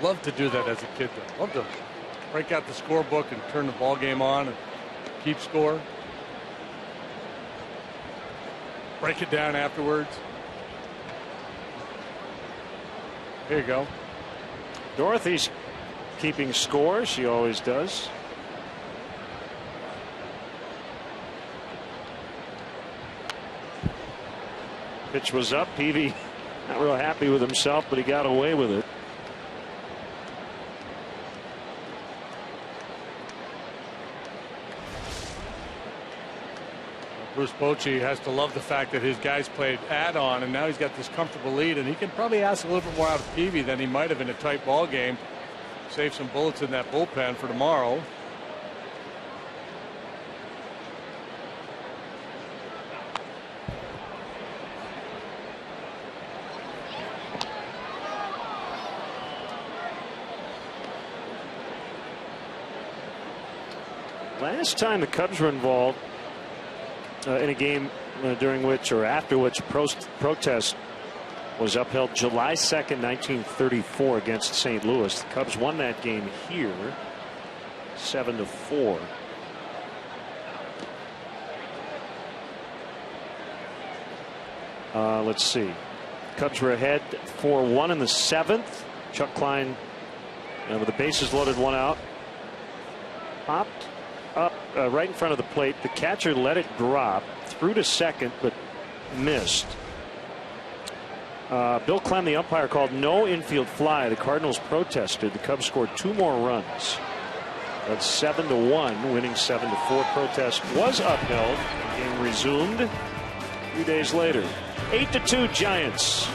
Speaker 2: Loved to do that as a kid, though. Loved to break out the scorebook and turn the ball game on and keep score. Break it down afterwards. Here you go.
Speaker 1: Dorothy's keeping score. She always does. Pitch was up. Peavy not real happy with himself, but he got away with it.
Speaker 2: Bruce Bochy has to love the fact that his guys played add-on, and now he's got this comfortable lead, and he can probably ask a little bit more out of Peavy than he might have in a tight ball game. Save some bullets in that bullpen for tomorrow.
Speaker 1: Last time the Cubs were involved in a game during which or after which protest was upheld, July 2nd, 1934 against St. Louis. The Cubs won that game here 7-4. Let's see. Cubs were ahead 4-1 in the 7th. Chuck Klein with the bases loaded, 1 out, popped up right in front of the plate. The catcher let it drop, threw to second, but missed. Bill Clem, the umpire, called no infield fly. The Cardinals protested. The Cubs scored 2 more runs. That's 7-1, winning 7-4. Protest was upheld. The game resumed a few days later. 8-2 Giants.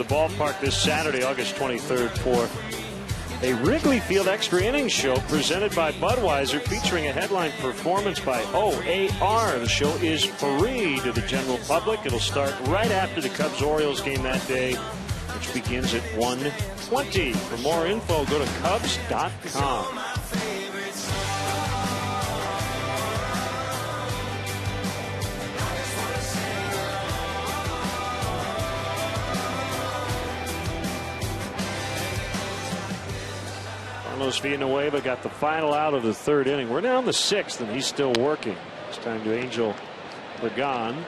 Speaker 1: the ballpark this Saturday, August 23rd, for a Wrigley Field Extra Innings show presented by Budweiser, featuring a headline performance by OAR. The show is free to the general public. It'll start right after the Cubs-Orioles game that day, which begins at 1:20. For more info, go to Cubs.com. Carlos Villanueva got the final out of the third inning. We're now in the sixth, and he's still working. It's time to Angel Pagan.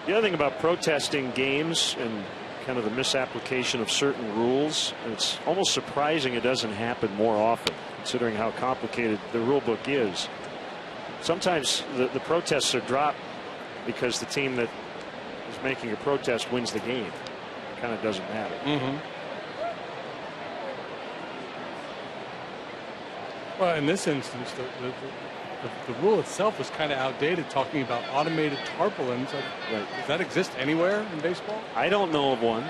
Speaker 1: The other thing about protesting games and kind of the misapplication of certain rules, and it's almost surprising it doesn't happen more often, considering how complicated the rule book is. Sometimes the protests are dropped because the team that is making a protest wins the game. Kind of doesn't matter.
Speaker 2: Well, in this instance, the rule itself was kind of outdated, talking about automated tarpaulins.
Speaker 1: Right.
Speaker 2: Does that exist anywhere in baseball?
Speaker 1: I don't know of one.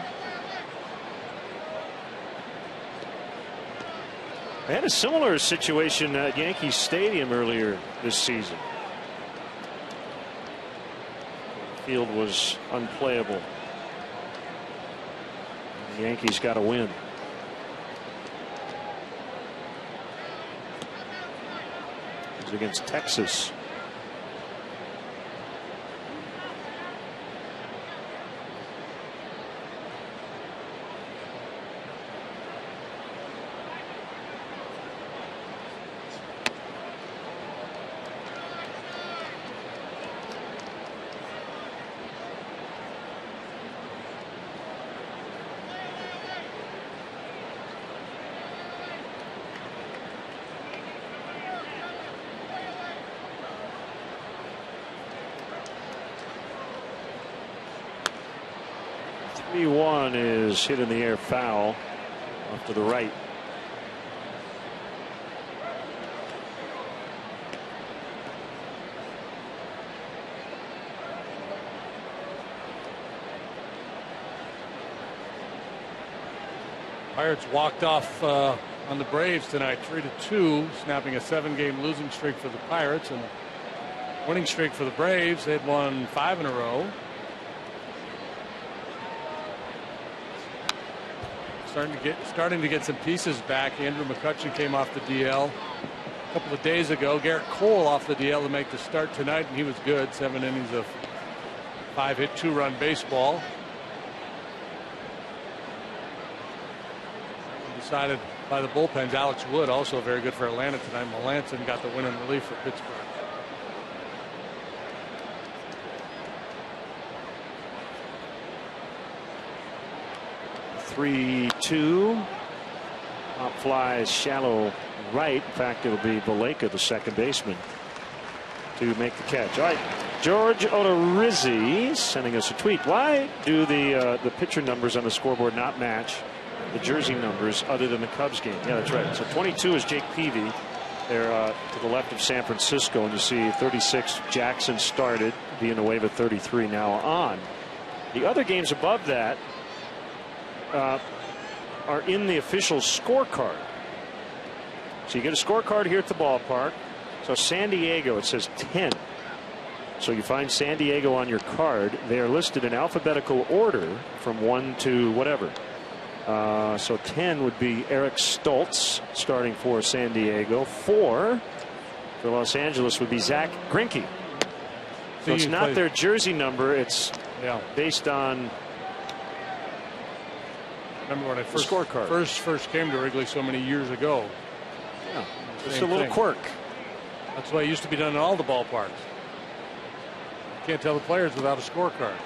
Speaker 1: They had a similar situation at Yankee Stadium earlier this season. The field was unplayable. The Yankees got a win. It's against Texas. One is hit in the air, foul off to the right.
Speaker 2: Pirates walked off on the Braves tonight, 3-2, snapping a 7-game losing streak for the Pirates and a winning streak for the Braves. They'd won 5 in a row. Starting to get some pieces back. Andrew McCutchen came off the DL a couple of days ago. Garrett Cole off the DL to make the start tonight, and he was good. 7 innings of 5-hit, 2-run baseball. Decided by the bullpens. Alex Wood also very good for Atlanta tonight. Melanson got the win in relief for Pittsburgh.
Speaker 1: 3-2. Pop flies shallow right. In fact, it'll be Valleca, the second baseman, to make the catch. All right, George Odorizzi sending us a tweet. Why do the pitcher numbers on the scoreboard not match the jersey numbers other than the Cubs game? Yeah, that's right. So 22 is Jake Peavy there to the left of San Francisco, and you see 36 Jackson started, Villanueva 33 now on. The other games above that are in the official scorecard. So you get a scorecard here at the ballpark. So San Diego, it says 10. So you find San Diego on your card. They are listed in alphabetical order from 1 to whatever. So 10 would be Eric Stoltz starting for San Diego. 4 for Los Angeles would be Zach Greinke. So it's not their jersey number. It's based on.
Speaker 2: Remember when I first came to Wrigley so many years ago?
Speaker 1: Yeah, just a little quirk.
Speaker 2: That's why it used to be done in all the ballparks. You can't tell the players without a scorecard.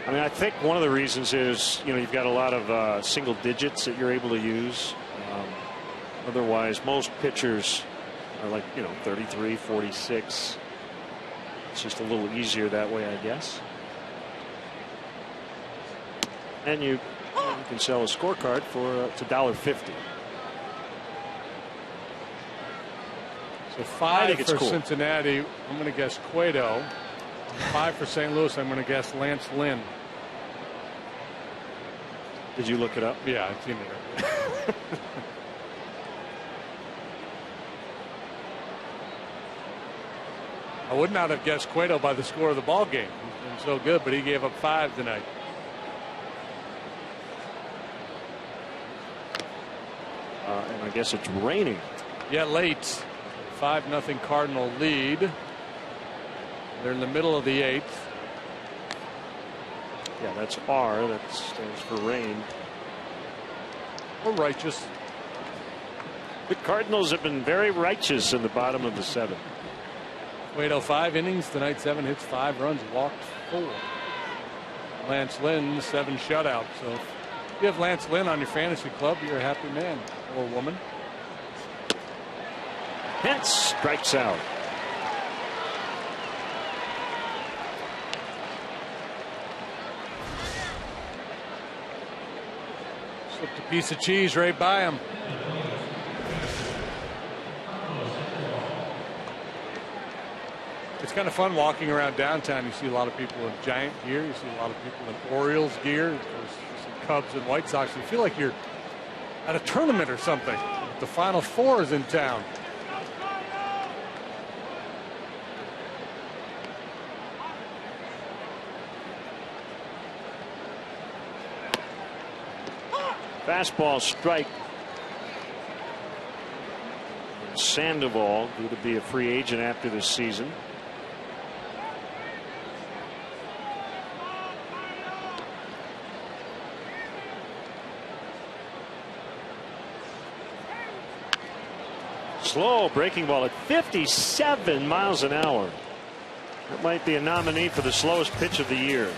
Speaker 1: I mean, I think one of the reasons is, you've got a lot of single digits that you're able to use. Otherwise, most pitchers are like, 33, 46. It's just a little easier that way, I guess. And you can sell a scorecard for it's $1.50.
Speaker 2: So 5 for Cincinnati. I'm going to guess Cueto. 5 for St. Louis. I'm going to guess Lance Lynn.
Speaker 1: Did you look it up?
Speaker 2: Yeah, I've seen it. I would not have guessed Cueto by the score of the ball game. He's been so good, but he gave up 5 tonight.
Speaker 1: And I guess it's raining.
Speaker 2: Yeah, late. 5-0 Cardinal lead. They're in the middle of the 8th.
Speaker 1: Yeah, that's R. That stands for rain.
Speaker 2: Or righteous.
Speaker 1: The Cardinals have been very righteous in the bottom of the 7th.
Speaker 2: Cueto 5 innings tonight, 7 hits, 5 runs, walked 4. Lance Lynn 7 shutouts. So if you have Lance Lynn on your fantasy club, you're a happy man or woman.
Speaker 1: Pence strikes out.
Speaker 2: Slipped a piece of cheese right by him. It's kind of fun walking around downtown. You see a lot of people in Giant gear. You see a lot of people in Orioles gear. There's some Cubs and White Sox. You feel like you're at a tournament or something. The Final Four is in town.
Speaker 1: Fastball strike. Sandoval due to be a free agent after this season. Slow breaking ball at 57 miles an hour. That might be a nominee for the slowest pitch of the year.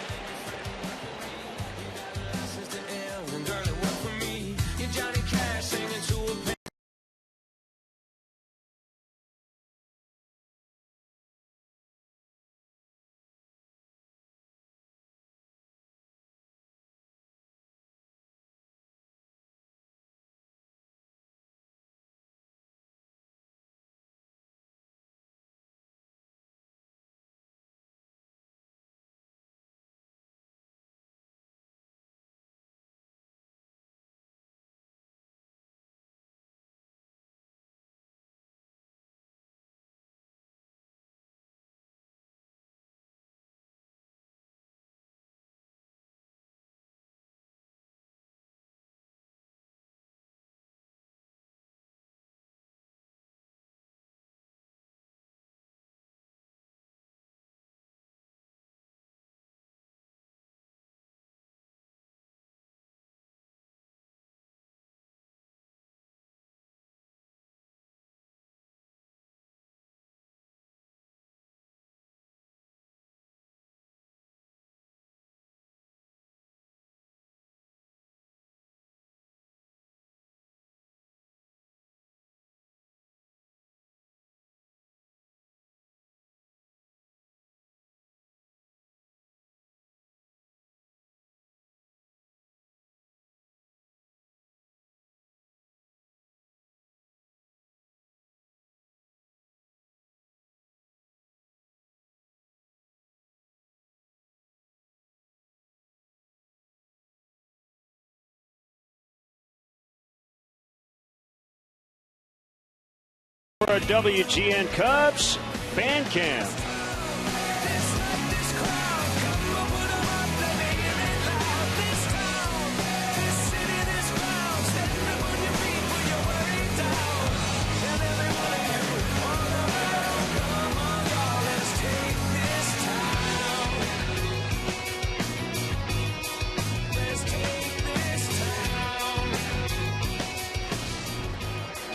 Speaker 1: For a WGN Cubs fan camp.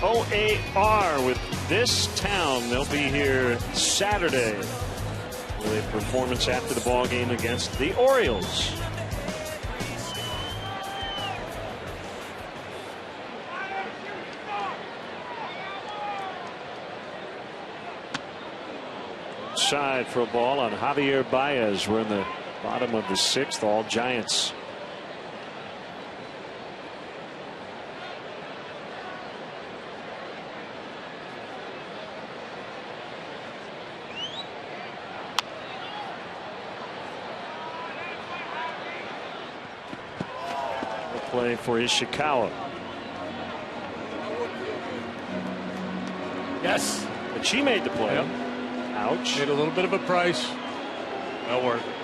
Speaker 1: OAR with this town. They'll be here Saturday with a performance after the ball game against the Orioles. Side for a ball on Javier Baez. We're in the bottom of the 6th. All Giants. The play for Ishikawa.
Speaker 2: Yes.
Speaker 1: But she made the play.
Speaker 2: Yep.
Speaker 1: Ouch.
Speaker 2: Paid a little bit of a price. Well worth it.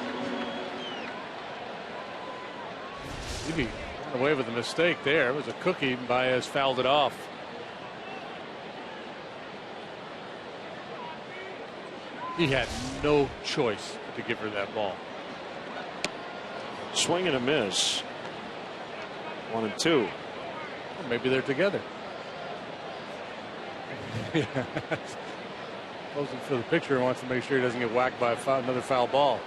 Speaker 2: He ran away with a mistake there. It was a cookie. Baez fouled it off. He had no choice to give her that ball.
Speaker 1: Swing and a miss. 1-2.
Speaker 2: Well, maybe they're together. Posing for the picture and wants to make sure he doesn't get whacked by another foul ball.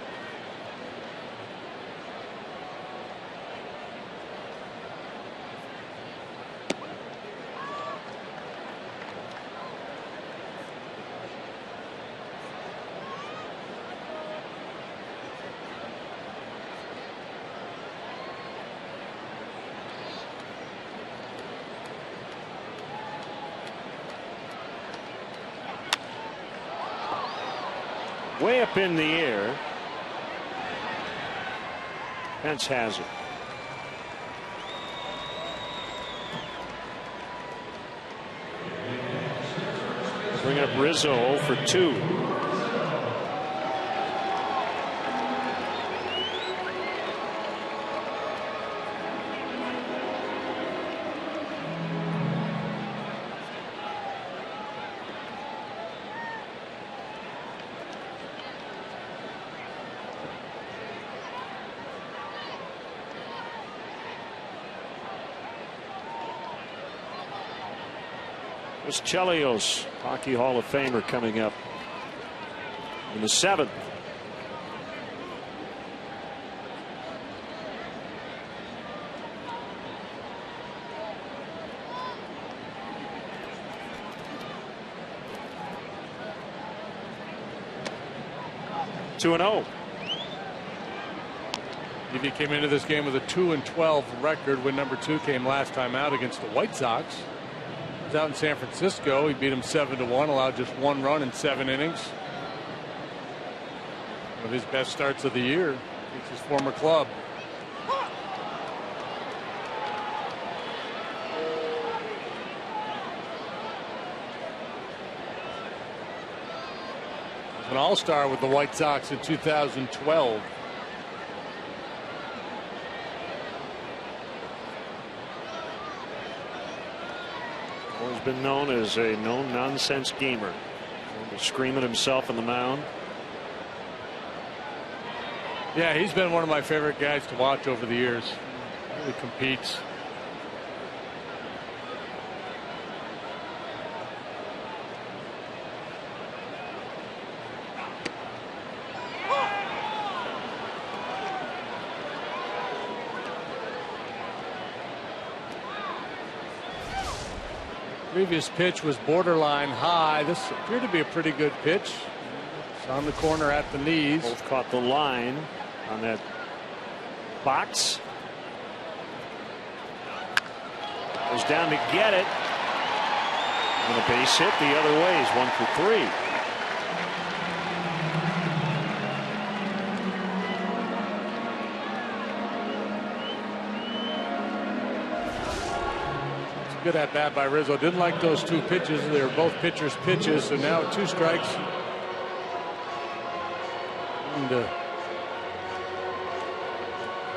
Speaker 1: Way up in the air. Pence has it. Bring up Rizzo for 2. It's Chelios, Hockey Hall of Famer, coming up in the 7th. Two and 0.
Speaker 2: He came into this game with a 2-12 record when number 2 came last time out against the White Sox. Out in San Francisco, he beat him 7-1, allowed just 1 run in 7 innings. One of his best starts of the year against his former club. He was an all-star with the White Sox in 2012.
Speaker 1: Always been known as a no-nonsense gamer. Scream at himself on the mound.
Speaker 2: Yeah, he's been one of my favorite guys to watch over the years. Really competes. Previous pitch was borderline high. This appeared to be a pretty good pitch. It's on the corner at the knees.
Speaker 1: Both caught the line on that box. Goes down to get it. And a base hit the other way is 1 for 3.
Speaker 2: Good at bat by Rizzo. Didn't like those 2 pitches. They were both pitchers' pitches. So now 2 strikes. And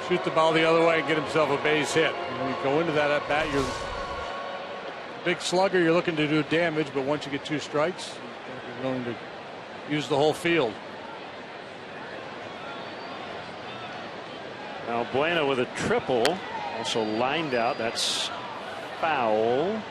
Speaker 2: shoot the ball the other way and get himself a base hit. When you go into that at bat, you're a big slugger. You're looking to do damage, but once you get 2 strikes, you're going to use the whole field.
Speaker 1: Now Bueno with a triple, also lined out. That's foul.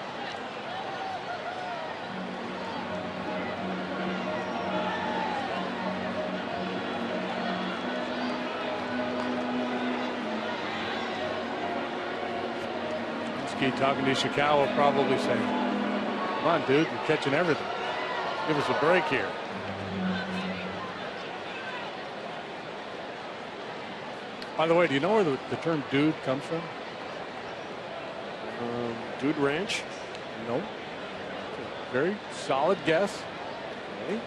Speaker 2: Talking to Ishikawa, probably saying, "Come on, dude, you're catching everything. Give us a break here." By the way, do you know where the term "dude" comes from?
Speaker 1: Dude Ranch?
Speaker 2: No. Very solid guess.
Speaker 1: Okay.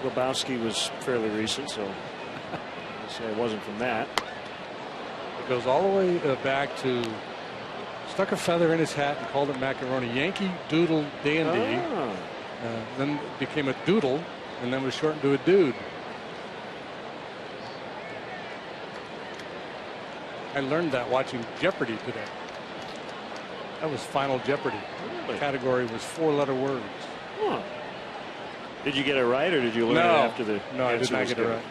Speaker 1: Grabowski was fairly recent, so I'll say it wasn't from that.
Speaker 2: It goes all the way back to stuck a feather in his hat and called it macaroni. Yankee Doodle Dandy.
Speaker 1: Oh.
Speaker 2: Then became a doodle and then was shortened to a dude. I learned that watching Jeopardy today. That was Final Jeopardy.
Speaker 1: Really?
Speaker 2: The category was 4-letter words.
Speaker 1: Huh. Did you get it right, or did you learn it after the?
Speaker 2: No, I did not get it right.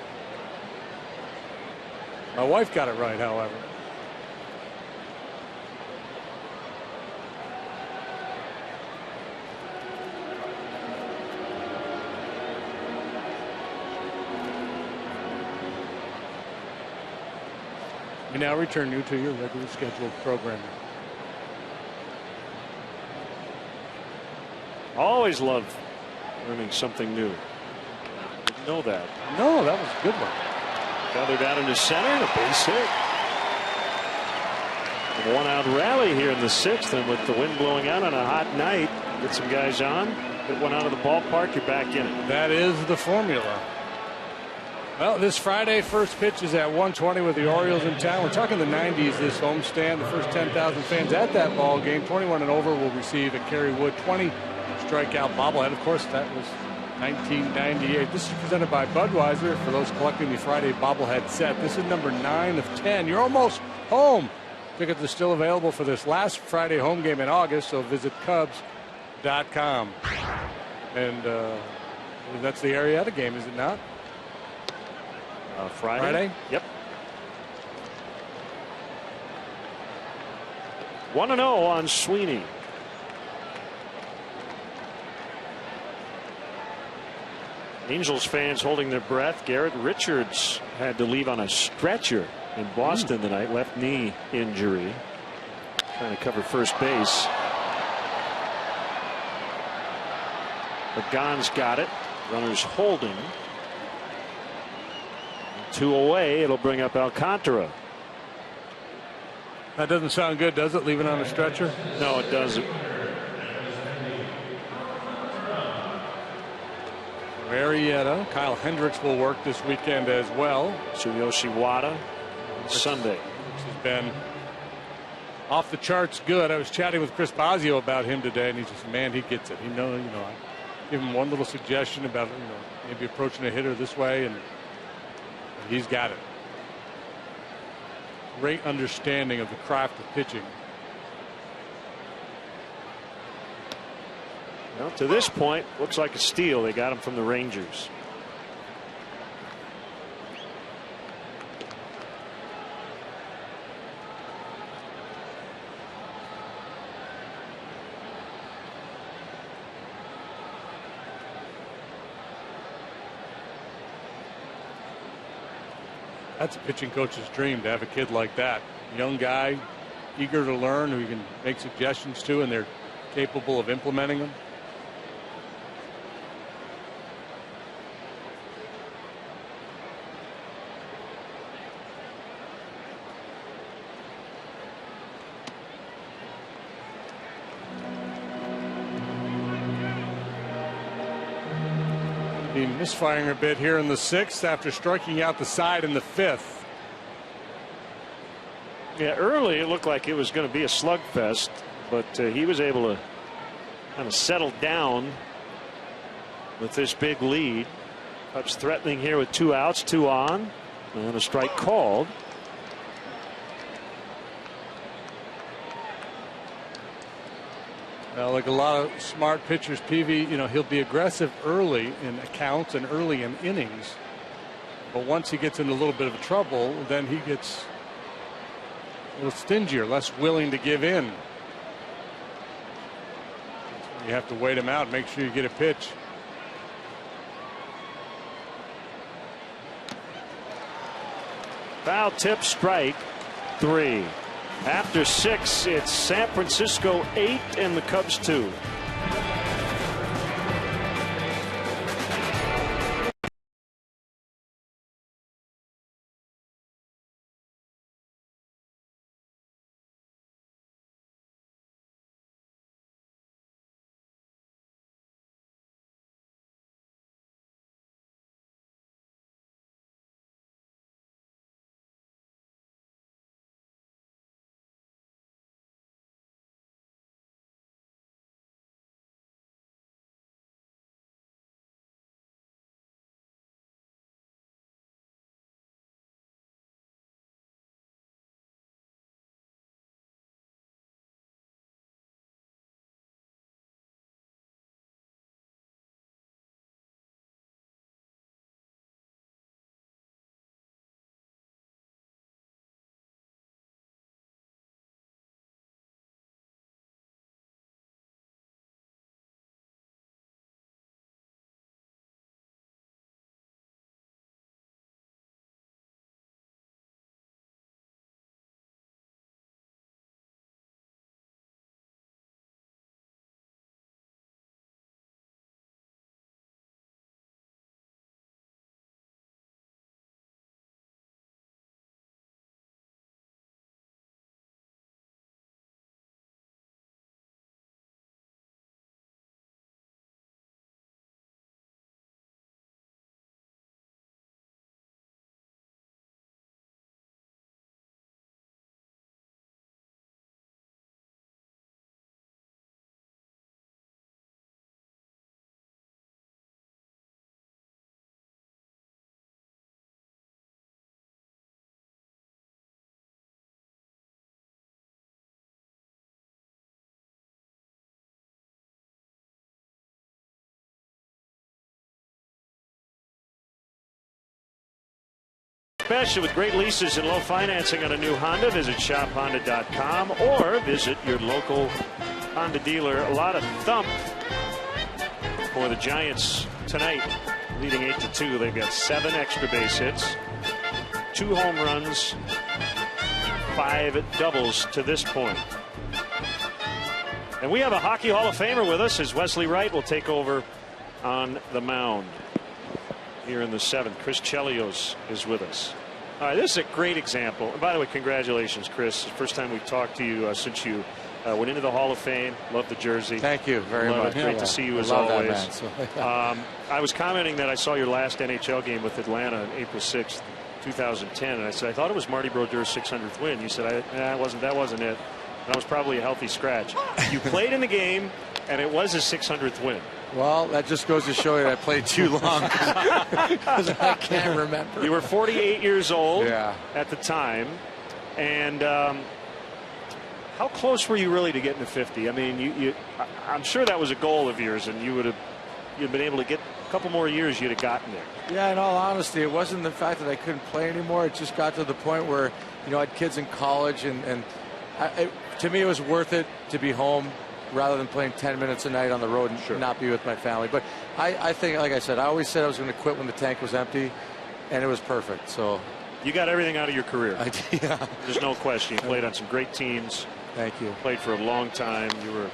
Speaker 2: My wife got it right, however. We now return you to your regularly scheduled programming.
Speaker 1: Always love learning something new. Didn't know that.
Speaker 2: No, that was a good one.
Speaker 1: Gathered out into center and a base hit. A one-out rally here in the 6th, and with the wind blowing out on a hot night, get some guys on, get one out of the ballpark, you're back in it.
Speaker 2: That is the formula. Well, this Friday, first pitch is at 1:20 with the Orioles in town. We're talking the 90s this homestand. The first 10,000 fans at that ball game, 21 and over, will receive a Kerry Wood 20 strikeout bobblehead. Of course, that was 1998. This is presented by Budweiser for those collecting the Friday bobblehead set. This is number 9 of 10. You're almost home. Tickets are still available for this last Friday home game in August, so visit Cubs.com. And that's the Arrieta game, is it not?
Speaker 1: Friday? Yep. 1-0 on Sweeney. Angels fans holding their breath. Garrett Richards had to leave on a stretcher in Boston tonight. Left knee injury. Trying to cover first base. But Gon's got it. Runners holding. 2 away. It'll bring up Alcantara.
Speaker 2: That doesn't sound good, does it? Leaving on a stretcher?
Speaker 1: No, it doesn't.
Speaker 2: Arrieta. Kyle Hendricks will work this weekend as well.
Speaker 1: Tsuyoshi Wada Sunday.
Speaker 2: Which has been off the charts good. I was chatting with Chris Bosio about him today, and he just, man, he gets it. He knows, I give him one little suggestion about, maybe approaching a hitter this way, and he's got it. Great understanding of the craft of pitching.
Speaker 1: Well, to this point, looks like a steal. They got him from the Rangers.
Speaker 2: That's a pitching coach's dream, to have a kid like that. Young guy, eager to learn, who you can make suggestions to, and they're capable of implementing them. Misfiring a bit here in the 6th after striking out the side in the 5th.
Speaker 1: Yeah, early it looked like it was going to be a slugfest, but he was able to kind of settle down with this big lead. Cubs threatening here with 2 outs, 2 on, and a strike called.
Speaker 2: Well, like a lot of smart pitchers, Peavy, he'll be aggressive early in accounts and early in innings. But once he gets into a little bit of trouble, then he gets a little stingier, less willing to give in. You have to wait him out, make sure you get a pitch.
Speaker 1: Foul tip, strike 3. After 6, it's San Francisco 8 and the Cubs 2. special with great leases and low financing on a new Honda. Visit shophonda.com or visit your local Honda dealer. A lot of thump for the Giants tonight, leading 8-2. They've got 7 extra base hits, 2 home runs, 5 doubles to this point. And we have a Hockey Hall of Famer with us as Wesley Wright will take over on the mound here in the 7th. Chris Chelios is with us. All right, this is a great example. And by the way, congratulations, Chris. First time we've talked to you since you went into the Hall of Fame. Love the jersey.
Speaker 6: Thank you very much.
Speaker 1: Great to see you as always. I was commenting that I saw your last NHL game with Atlanta on April 6th, 2010, and I said I thought it was Marty Brodeur's 600th win. You said that wasn't it. That was probably a healthy scratch. You played in the game, and it was his 600th win.
Speaker 6: Well, that just goes to show you I played too long because I can't remember.
Speaker 1: You were 48 years old
Speaker 6: at
Speaker 1: the time, and how close were you really to getting to 50? I mean, I'm sure that was a goal of yours, and you'd been able to get a couple more years. You'd have gotten there.
Speaker 6: Yeah, in all honesty, it wasn't the fact that I couldn't play anymore. It just got to the point where I had kids in college, and to me, it was worth it to be home rather than playing 10 minutes a night on the road and not be with my family. But I think, like I said, I always said I was going to quit when the tank was empty, and it was perfect. So
Speaker 1: you got everything out of your career.
Speaker 6: Yeah.
Speaker 1: There's no question. You played on some great teams.
Speaker 6: Thank you.
Speaker 1: Played for a long time. You were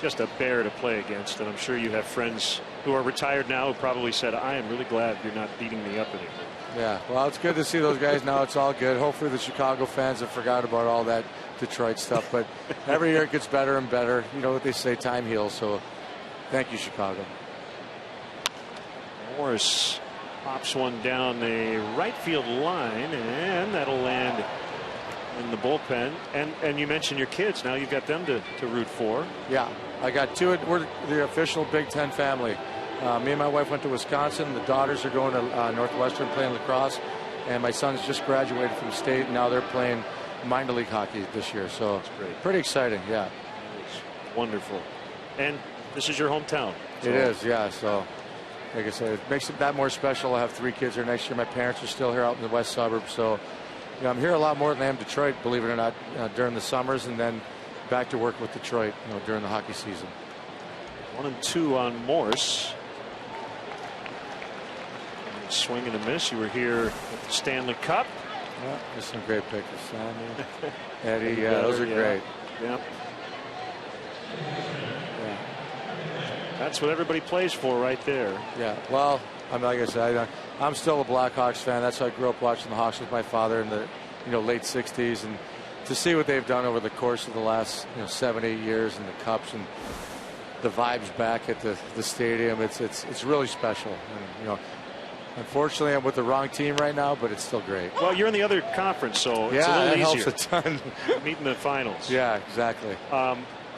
Speaker 1: just a bear to play against, and I'm sure you have friends who are retired now who probably said, I am really glad you're not beating me up anymore.
Speaker 6: Yeah, well, it's good to see those guys now. It's all good. Hopefully the Chicago fans have forgot about all that Detroit stuff, but every year it gets better and better. You know what they say, time heals. So thank you, Chicago.
Speaker 1: Morris pops one down the right field line, and that'll land in the bullpen. And you mentioned your kids. Now you've got them to root for.
Speaker 6: Yeah, I got 2. We're the official Big Ten family. Me and my wife went to Wisconsin. The daughters are going to Northwestern playing lacrosse, and my son's just graduated from state, and now they're playing minor league hockey this year. So it's pretty exciting. Yeah,
Speaker 1: it's wonderful. And this is your hometown.
Speaker 6: So. It is. Yeah. So like I said, it makes it that more special. I have 3 kids here next year. My parents are still here out in the west suburbs. So I'm here a lot more than I am Detroit, believe it or not, during the summers, and then back to work with Detroit during the hockey season.
Speaker 1: 1-2 on Morse. Swing and a miss. You were here at the Stanley Cup.
Speaker 6: Yeah, there's some great pictures. Sandy, Eddie, those are great.
Speaker 1: Yeah. That's what everybody plays for right there.
Speaker 6: Yeah. Well, like I said, I'm still a Blackhawks fan. That's how I grew up watching the Hawks with my father in the late '60s, and to see what they've done over the course of the last 7-8 years in the Cups and the vibes back at the stadium, it's really special. And, unfortunately, I'm with the wrong team right now, but it's still great.
Speaker 1: Well, you're in the other conference, so it's a little easier.
Speaker 6: Helps a ton.
Speaker 1: Meeting the finals.
Speaker 6: Yeah, exactly.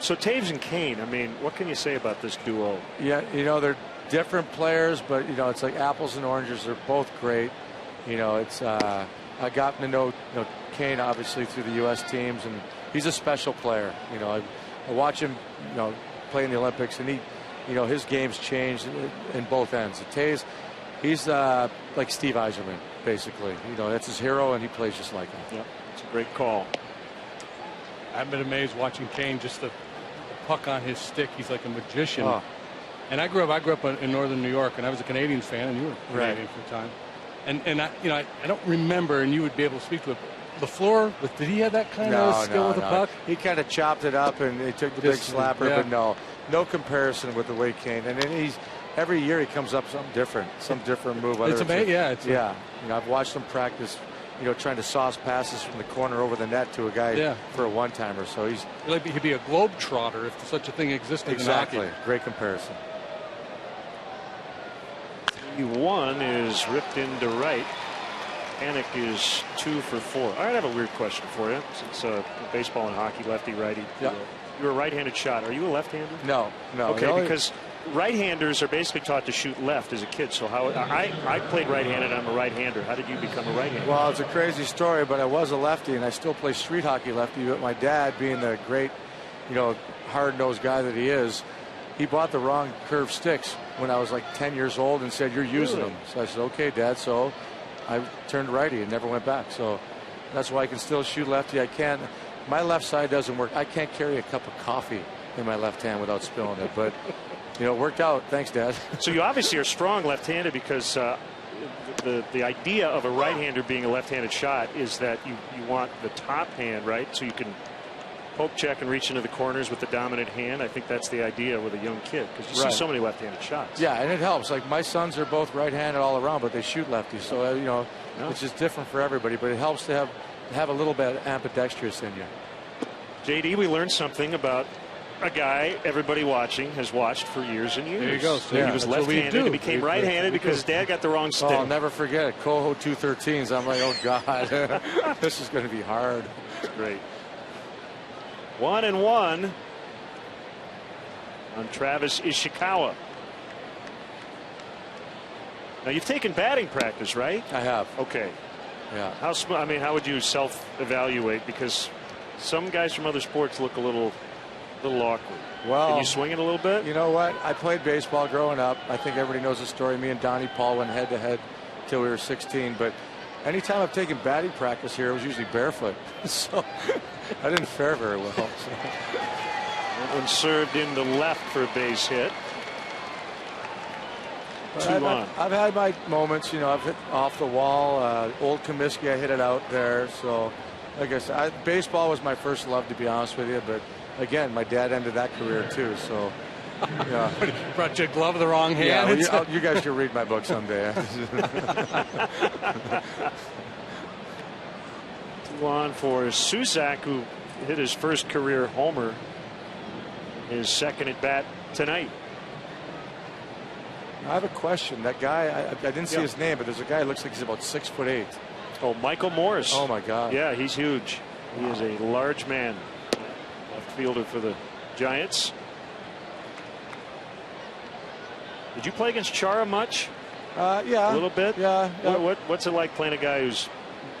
Speaker 1: So Taves and Kane, I mean, what can you say about this duo?
Speaker 6: Yeah, they're different players, but it's like apples and oranges. They're both great. It's I got to know Kane obviously through the U.S. teams, and he's a special player. I watch him play in the Olympics, and his game's changed in both ends. Taves, he's like Steve Yzerman, basically. That's his hero, and he plays just like him.
Speaker 1: Yep, it's a great call.
Speaker 2: I've been amazed watching Kane, just the puck on his stick. He's like a magician.
Speaker 6: Oh.
Speaker 2: And I grew up in northern New York, and I was a Canadians fan, and you were Canadian for a time. And I don't remember, and you would be able to speak to it. LaFleur, did he have that kind of skill with the puck?
Speaker 6: He kind of chopped it up, and he took the big slapper, but no comparison with the way Kane. And then every year he comes up something different, some different move.
Speaker 2: It's amazing.
Speaker 6: I've watched him practice, trying to sauce passes from the corner over the net to a guy for a one-timer. So
Speaker 2: he'd be a globetrotter if such a thing existed.
Speaker 6: Exactly. Great comparison.
Speaker 1: 1 is ripped into right. Panic is 2 for 4. All right, I have a weird question for you. Since baseball and hockey, lefty, righty.
Speaker 6: Yeah.
Speaker 1: You're a right-handed shot. Are you a left-hander?
Speaker 6: No.
Speaker 1: Okay, because right-handers are basically taught to shoot left as a kid. So I played right-handed. I'm a right-hander. How did you become a right-hander?
Speaker 6: Well, it's a crazy story, but I was a lefty, and I still play street hockey lefty. But my dad, being the great, hard-nosed guy that he is, he bought the wrong curved sticks when I was like 10 years old and said, "You're using them." So I said, "Okay, Dad." So I turned righty and never went back. So that's why I can still shoot lefty. I can't. My left side doesn't work. I can't carry a cup of coffee in my left hand without spilling it. But it worked out. Thanks, Dad.
Speaker 1: So you obviously are strong left-handed because the idea of a right-hander being a left-handed shot is that you want the top hand, right? So you can poke check and reach into the corners with the dominant hand. I think that's the idea with a young kid because you see so many left-handed shots.
Speaker 6: Yeah, and it helps. Like my sons are both right-handed all around, but they shoot lefty. So it's just different for everybody. But it helps to have a little bit ambidextrous in you.
Speaker 1: JD, we learned something about a guy everybody watching has watched for years and years.
Speaker 2: There you go.
Speaker 1: So he was left-handed and became right-handed because his dad got the wrong stick.
Speaker 6: Oh, I'll never forget it. Coho 213s. I'm like, oh God, this is going to be hard.
Speaker 1: It's great. 1-1 on Travis Ishikawa. Now you've taken batting practice, right?
Speaker 6: I have.
Speaker 1: Okay.
Speaker 6: Yeah.
Speaker 1: How would you self-evaluate? Because some guys from other sports look a little awkward.
Speaker 6: Well,
Speaker 1: can you swing it a little bit?
Speaker 6: You know what? I played baseball growing up. I think everybody knows the story. Me and Donnie Paul went head-to-head till we were 16. But anytime I've taken batting practice here, it was usually barefoot. So I didn't fare very well. So.
Speaker 1: That one served in the left for a base hit.
Speaker 6: I've had my moments. I've hit off the wall. Old Comiskey, I hit it out there. So, like I said, baseball was my first love, to be honest with you. But again, my dad ended that career too. So, yeah.
Speaker 2: Brought you a glove of the wrong hand.
Speaker 6: Yeah, well, you guys should read my book someday.
Speaker 1: 2-on for Susak, who hit his first career homer, his second at bat tonight.
Speaker 6: I have a question. That guy, I didn't see his name, but there's a guy who looks like he's about 6'8".
Speaker 1: Oh, Michael Morris.
Speaker 6: Oh my God.
Speaker 1: Yeah, he's huge. He is a large man. Left fielder for the Giants. Did you play against Chara much?
Speaker 6: Yeah.
Speaker 1: A little bit?
Speaker 6: Yeah.
Speaker 1: What's it like playing a guy who's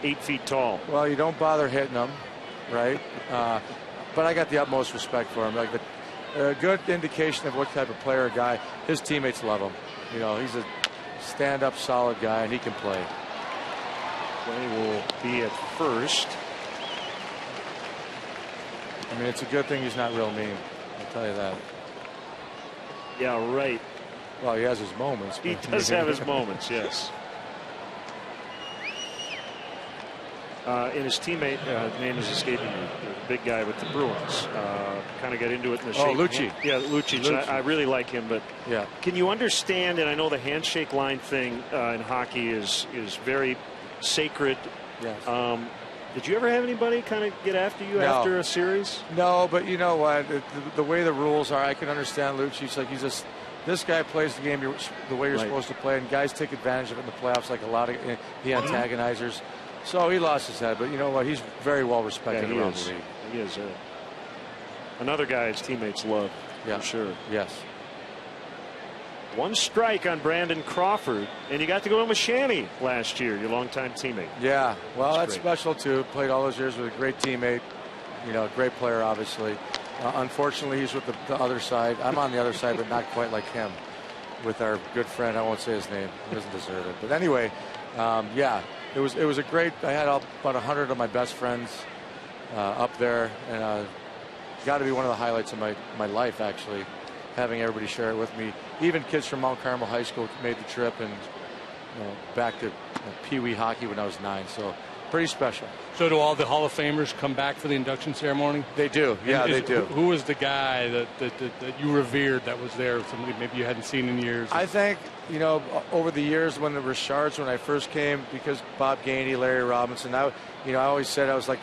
Speaker 1: 8 feet tall?
Speaker 6: Well, you don't bother hitting him, right? But I got the utmost respect for him. Like a good indication of what type of player, guy, his teammates love him. He's a stand-up, solid guy, and he can play.
Speaker 1: Play will be at first.
Speaker 6: I mean, it's a good thing he's not real mean. I'll tell you that.
Speaker 1: Yeah, right.
Speaker 6: Well, he has his moments.
Speaker 1: He does have his moments, yes. And his teammate, his name is escaping me, the big guy with the Bruins. Kind of got into it in the shape.
Speaker 6: Oh, Lucci.
Speaker 1: Yeah, Lucci. I really like him, but
Speaker 6: yeah.
Speaker 1: Can you understand, and I know the handshake line thing in hockey is very sacred.
Speaker 6: Yes.
Speaker 1: Did you ever have anybody kind of get after you after a series?
Speaker 6: No, but you know what? The way the rules are, I can understand Lucci. It's like this guy plays the game the way you're supposed to play, and guys take advantage of it in the playoffs, like a lot of the antagonizers. So he lost his head, but you know what? He's very well respected around the league.
Speaker 1: He is. Another guy his teammates love, for sure.
Speaker 6: Yes.
Speaker 1: One strike on Brandon Crawford, and you got to go in with Shanny last year, your longtime teammate.
Speaker 6: Yeah, well, that's special too. Played all those years with a great teammate, a great player, obviously. Unfortunately, he's with the other side. I'm on the other side, but not quite like him. With our good friend, I won't say his name. He doesn't deserve it. But anyway, it was a great. I had about 100 of my best friends up there, and got to be one of the highlights of my life, actually. Having everybody share it with me. Even kids from Mount Carmel High School made the trip, and back to Pee Wee hockey when I was 9. So pretty special.
Speaker 2: So do all the Hall of Famers come back for the induction ceremony?
Speaker 6: They do. Yeah, they do.
Speaker 2: Who was the guy that you revered that was there? Somebody maybe you hadn't seen in years.
Speaker 6: I think over the years when the Richards, when I first came, because Bob Gainey, Larry Robinson, I always said I was like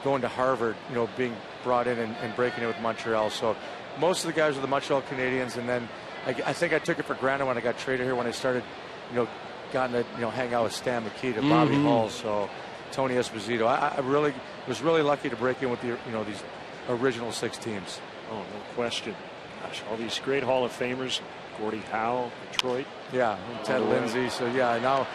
Speaker 6: going to Harvard, being brought in and breaking it with Montreal. So most of the guys were the Montreal Canadiens, and then I think I took it for granted when I got traded here, when I started, gotten to hang out with Stan Mikita, Bobby Hall, so Tony Esposito. I was really lucky to break in with these original 6 teams.
Speaker 1: Oh, no question. Gosh, all these great Hall of Famers, Gordie Howe, Detroit.
Speaker 6: Yeah, and Ted Lindsay. So yeah, now,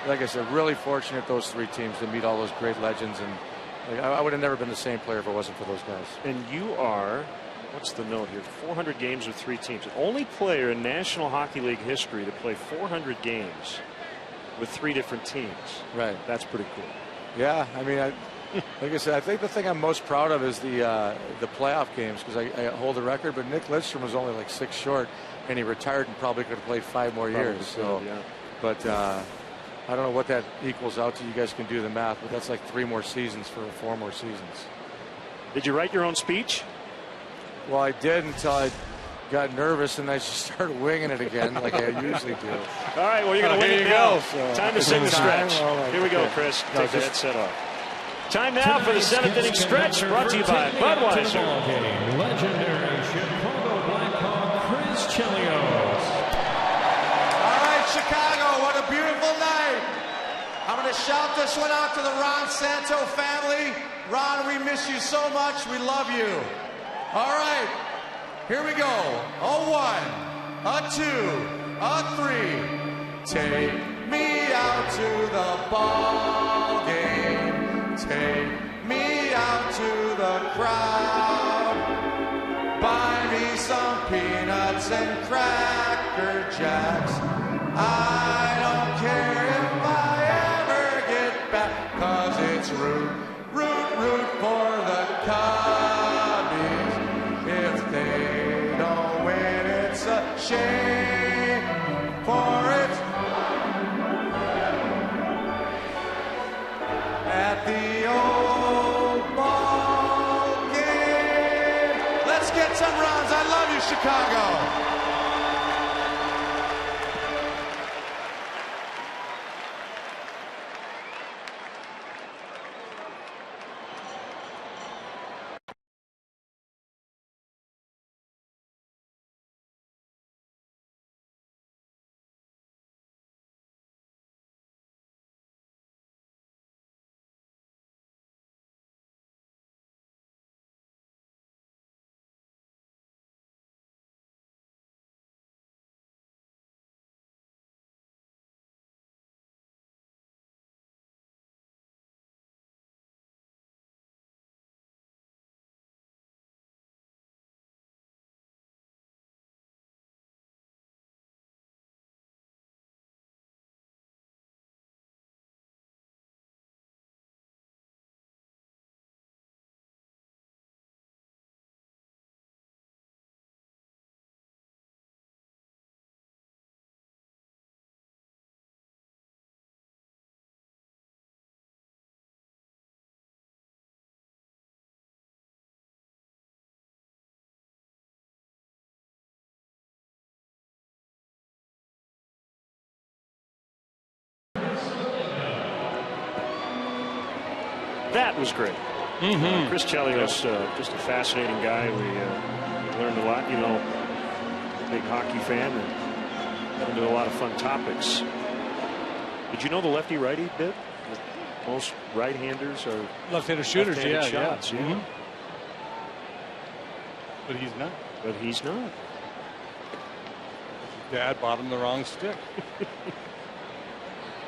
Speaker 6: like I said, really fortunate those 3 teams to meet all those great legends, and I would have never been the same player if it wasn't for those guys.
Speaker 1: And you are, what's the note here? 400 games with 3 teams. The only player in National Hockey League history to play 400 games with 3 different teams.
Speaker 6: Right.
Speaker 1: That's pretty cool.
Speaker 6: Yeah, I mean, like I said, I think the thing I'm most proud of is the playoff games, because I hold the record. But Nick Lidstrom was only like 6 short, and he retired and probably could have played 5 more years. So,
Speaker 1: yeah.
Speaker 6: But I don't know what that equals out to. You guys can do the math, but that's like 3 more seasons for 4 more seasons.
Speaker 1: Did you write your own speech?
Speaker 6: Well, I did until I got nervous and I just started winging it again, like I usually do.
Speaker 1: All right, well, you're going to wing it now. Time to sing the stretch.
Speaker 6: Right,
Speaker 1: Here we go,
Speaker 6: okay.
Speaker 1: Chris. Take the headset off. Time now for the 7th inning stretch, brought to you by Budweiser.
Speaker 5: Legendary Chicago Blackhawk Chris Chelios.
Speaker 7: All right, Chicago, what a beautiful night. I'm going to shout this one out to the Ron Santo family. Ron, we miss you so much. We love you. All right, here we go. A 1, a 2, a 3. Take me out to the ball game. Take me out to the crowd. Buy me some peanuts and Cracker Jacks. I don't care if I ever get back, 'cause it's root for the Cubbies. If they don't win, it's a shame, for it's at the old ball game. Let's get some runs. I love you, Chicago.
Speaker 1: That was great. Chris Chelios, just a fascinating guy. We learned a lot. You know, big hockey fan, and got into a lot of fun topics. Did you know the lefty-righty bit? Most right-handers are
Speaker 2: Left-handed shooters,
Speaker 1: left-handed
Speaker 2: yeah.
Speaker 1: shots. Yeah.
Speaker 2: Mm-hmm. But he's not.
Speaker 1: But he's not.
Speaker 2: Dad bought him the wrong stick.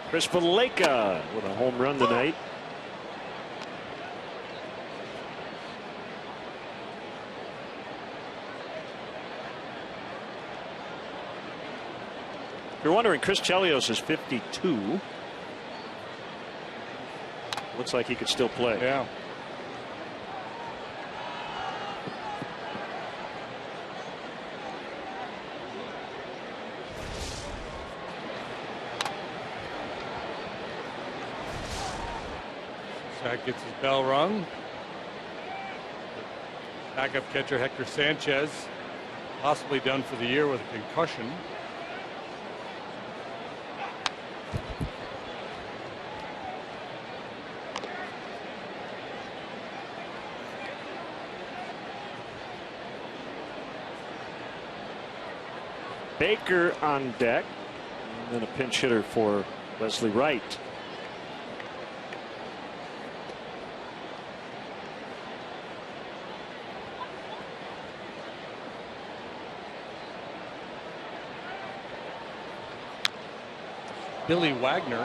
Speaker 1: Chris Valleca with a home run tonight. If you're wondering, Chris Chelios is 52. Looks like he could still play.
Speaker 2: Yeah. Zach gets his bell rung. Backup catcher Hector Sanchez, possibly done for the year with a concussion.
Speaker 1: Baker on deck, and then a pinch hitter for Wesley Wright.
Speaker 2: Billy Wagner,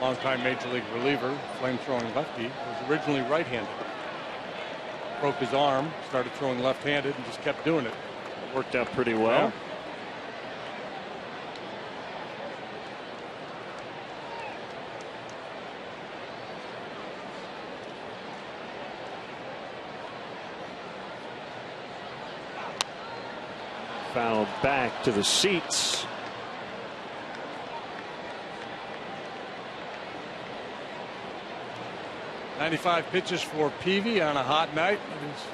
Speaker 2: longtime major league reliever, flame-throwing lefty, was originally right-handed. Broke his arm, started throwing left-handed, and just kept doing it.
Speaker 1: Worked out pretty well. fouled back to the seats.
Speaker 2: .95 pitches for Peavy on a hot night. He's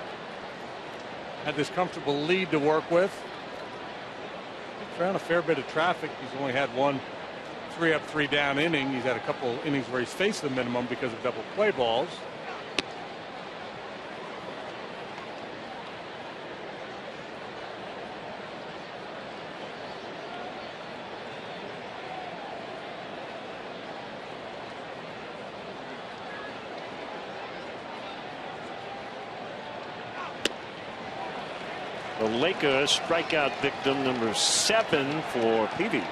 Speaker 2: had this comfortable lead to work with. He's found a fair bit of traffic. He's only had one 3-up, 3-down inning. He's had a couple innings where he's faced the minimum because of double play balls.
Speaker 1: The Lakers strikeout victim number 7 for Peavy.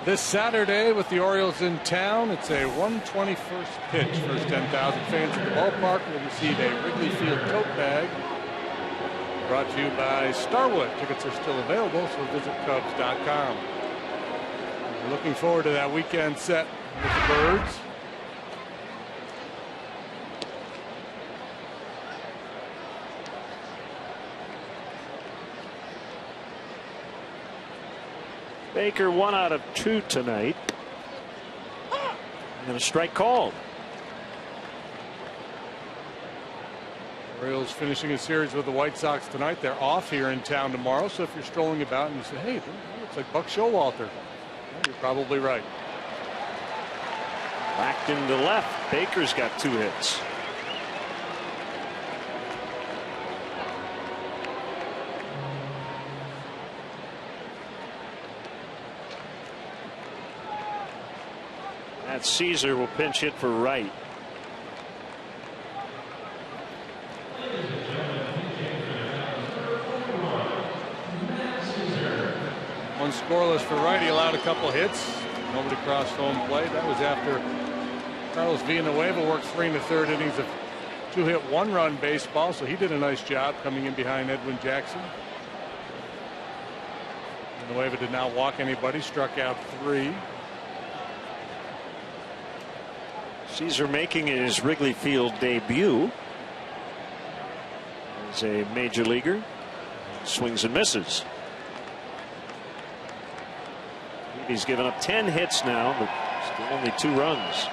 Speaker 2: This Saturday with the Orioles in town, it's a 121st pitch. First 10,000 fans at the ballpark will receive a Wrigley Field tote bag. Brought to you by Starwood. Tickets are still available, so visit Cubs.com. We're looking forward to that weekend set with the Birds.
Speaker 1: Baker 1 out of 2 tonight. And a strike called.
Speaker 2: Orioles finishing a series with the White Sox tonight. They're off here in town tomorrow. So if you're strolling about and you say, hey, it looks like Buck Showalter, well, you're probably right.
Speaker 1: Whacked into left. Baker's got 2 hits. Caesar will pinch hit for Wright.
Speaker 2: One scoreless for Wright. He allowed a couple hits. Nobody crossed home plate. That was after Carlos Villanueva worked 3 1/3 innings of 2-hit 1-run baseball. So he did a nice job coming in behind Edwin Jackson. Villanueva did not walk anybody. Struck out 3.
Speaker 1: Caesar making his Wrigley Field debut as a major leaguer. Swings and misses. He's given up 10 hits now, but still only 2 runs.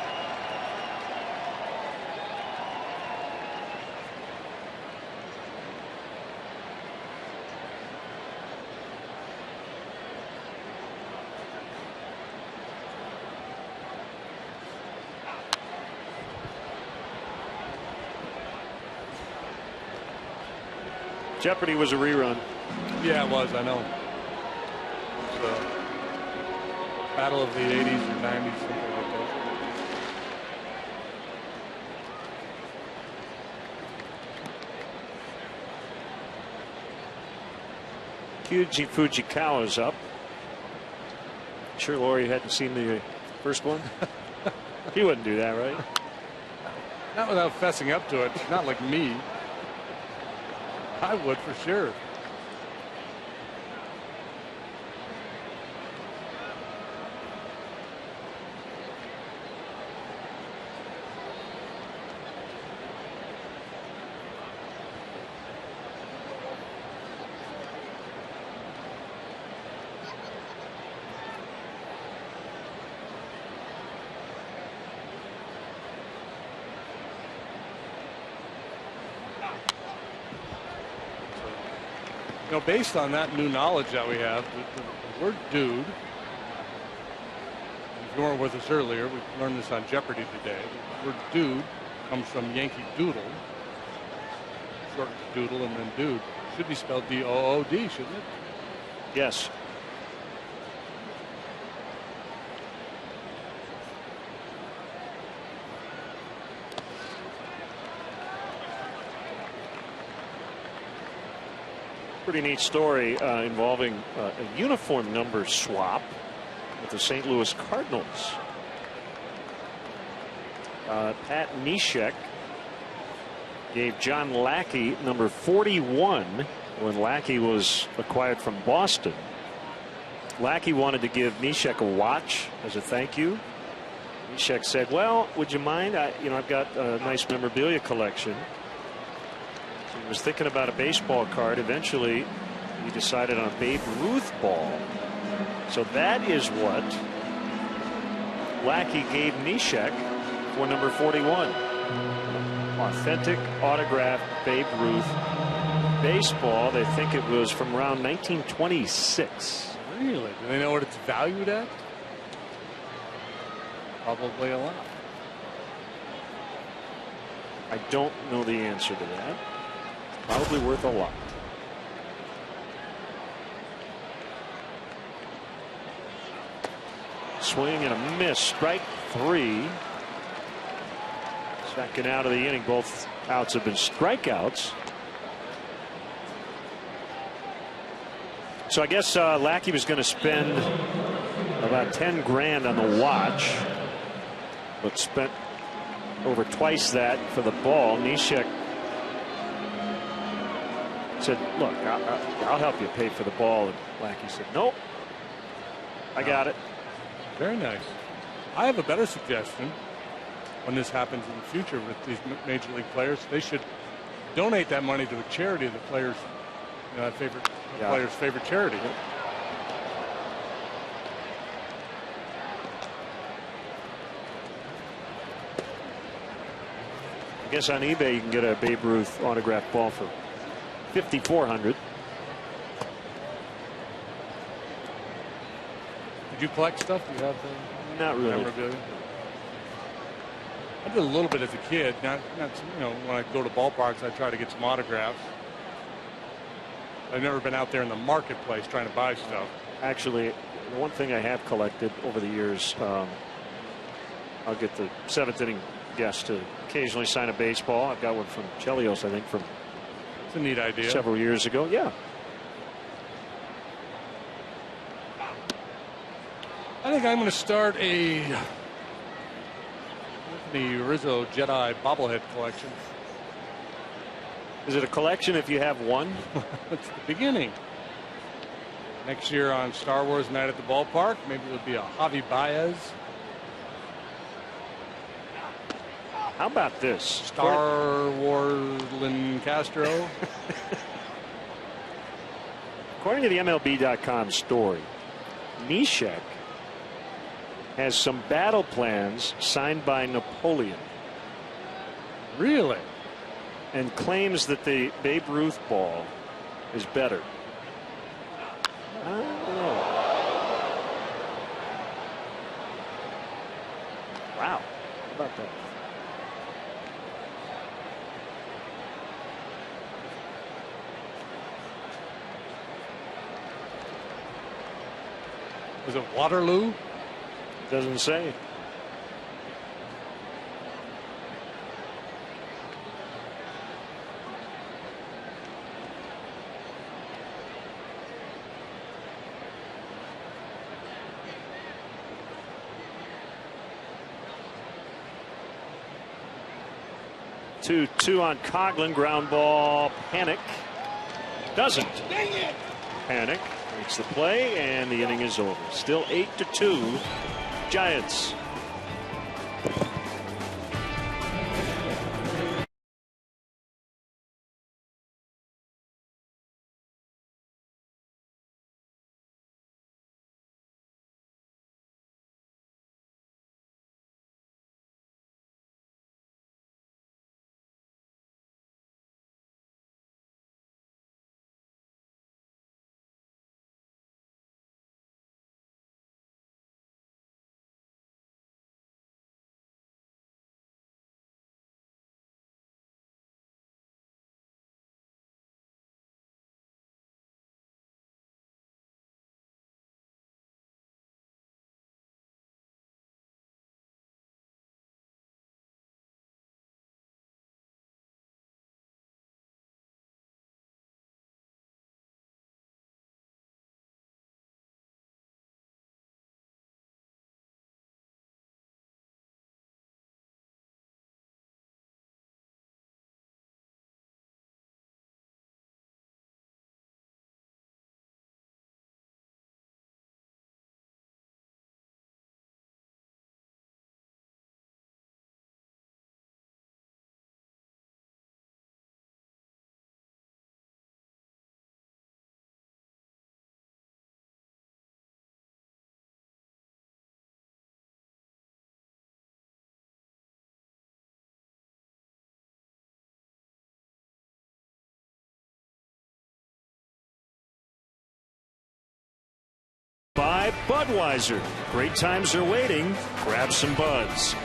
Speaker 1: Jeopardy was a rerun.
Speaker 2: Yeah, it was. I know. So, battle of the 80s or 90s, something like that.
Speaker 1: Kyuji Fujikawa's up. Sure, Laurie hadn't seen the first one. He wouldn't do that, right?
Speaker 2: Not without fessing up to it. Not like me. I would for sure. You know, based on that new knowledge that we have, the word dude, if you weren't with us earlier, we learned this on Jeopardy today. The word dude comes from Yankee Doodle, short doodle and then dude. Should be spelled D-O-O-D, shouldn't it?
Speaker 1: Yes. Pretty neat story involving a uniform number swap with the St. Louis Cardinals. Pat Neshek gave John Lackey number 41 when Lackey was acquired from Boston. Lackey wanted to give Neshek a watch as a thank you. Neshek said, well, would you mind? I've got a nice memorabilia collection. He was thinking about a baseball card. Eventually He decided on a Babe Ruth ball. So that is what Lackey gave Neshek for number 41. Authentic autographed Babe Ruth baseball. They think it was from around 1926.
Speaker 6: Really? Do they know what it's valued at? Probably a lot.
Speaker 1: I don't know the answer to that. Probably worth a lot. Swing and a miss. Strike 3. Second out of the inning. Both outs have been strikeouts. So I guess Lackey was going to spend about 10 grand on the watch, but spent over twice that for the ball. Neshek said, look, I'll help you pay for the ball. And Lackey said, nope, I got it.
Speaker 6: Very nice. I have a better suggestion. When this happens in the future with these major league players, they should donate that money to a charity, the players' players' favorite charity.
Speaker 1: I guess on eBay you can get a Babe Ruth autographed ball for $5,400.
Speaker 6: Did you collect stuff? Do you have
Speaker 1: not really
Speaker 6: memorabilia? I did a little bit as a kid. Not when I go to ballparks, I try to get some autographs. I've never been out there in the marketplace trying to buy stuff.
Speaker 1: Actually, the one thing I have collected over the years, I'll get the seventh inning guest to occasionally sign a baseball. I've got one from Chelios, I think, from
Speaker 6: it's a neat idea.
Speaker 1: Several years ago. Yeah.
Speaker 6: I think I'm going to start a the Rizzo Jedi bobblehead collection.
Speaker 1: Is it a collection if you have one?
Speaker 6: It's the beginning. Next year on Star Wars Night at the Ballpark, maybe it'll be a Javi Baez.
Speaker 1: How about this?
Speaker 6: Star Wars Lynn Castro.
Speaker 1: According to the MLB.com story, Neshek has some battle plans signed by Napoleon.
Speaker 6: Really?
Speaker 1: And claims that the Babe Ruth ball is better. I don't know. Wow. How about that?
Speaker 6: Was it Waterloo?
Speaker 1: Doesn't say. Two on Coughlin, ground ball. Panic doesn't. Dang it. Panic makes the play, and the inning is over. Still 8-2 Giants. Budweiser. Great times are waiting. Grab some buds.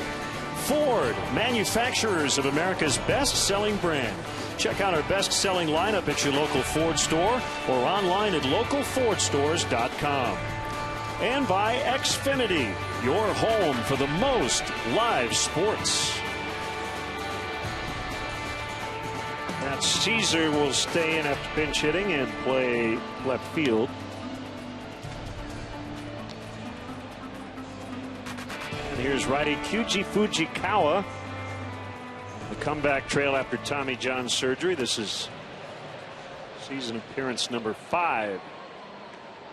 Speaker 1: Ford, manufacturers of America's best-selling brand. Check out our best-selling lineup at your local Ford store or online at localfordstores.com. And by Xfinity, your home for the most live sports. Matt Caesar will stay in after pinch hitting and play left field. And here's righty Kyuji Fujikawa. The comeback trail after Tommy John surgery. This is season appearance number 5.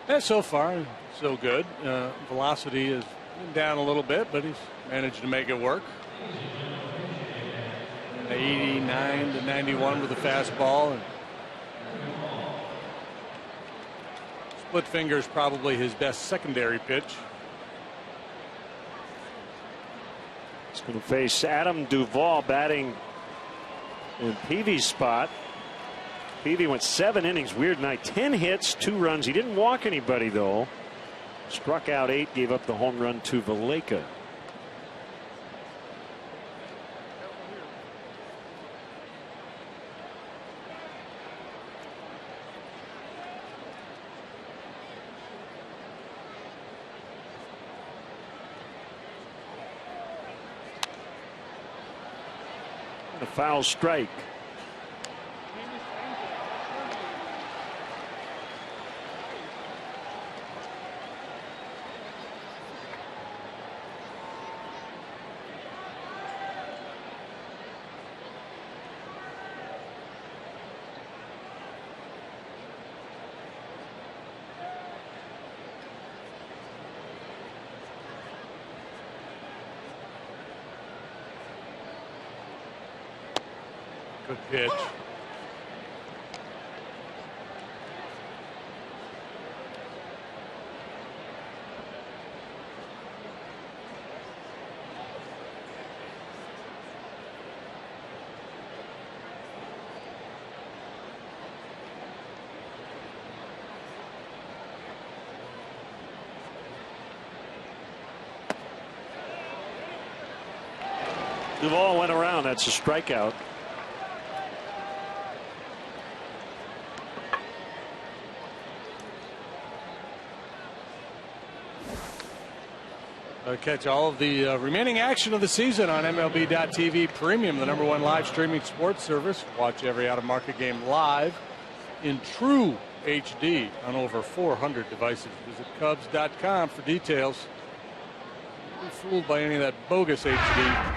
Speaker 2: Yeah, so far, so good. Velocity has been down a little bit, but he's managed to make it work. 89 to 91 with a fastball. And split finger is probably his best secondary pitch.
Speaker 1: He's going to face Adam Duvall batting in Peavy's spot. Peavy went 7 innings. Weird night. 10 hits, 2 runs. He didn't walk anybody, though. Struck out 8, gave up the home run to Valleca. A foul strike.
Speaker 2: Good pitch.
Speaker 1: Duvall went around. That's a strikeout.
Speaker 2: Catch all of the remaining action of the season on MLB.TV Premium, the #1 live streaming sports service. Watch every out-of-market game live in true HD on over 400 devices. Visit Cubs.com for details. Don't be fooled by any of that bogus HD.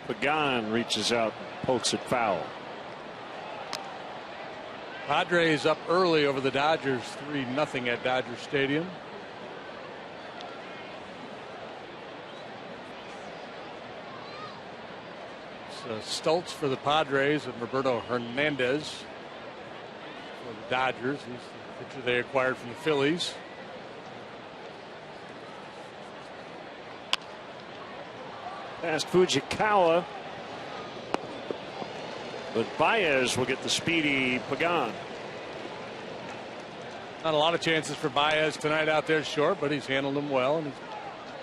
Speaker 1: Pagan reaches out, pokes it foul.
Speaker 2: Padres up early over the Dodgers, 3-0 at Dodger Stadium. It's Stultz for the Padres and Roberto Hernandez for the Dodgers. He's the pitcher they acquired from the Phillies.
Speaker 1: Past Fujikawa. But Baez will get the speedy Pagan.
Speaker 2: Not a lot of chances for Baez tonight out there short, but he's handled them well. And he's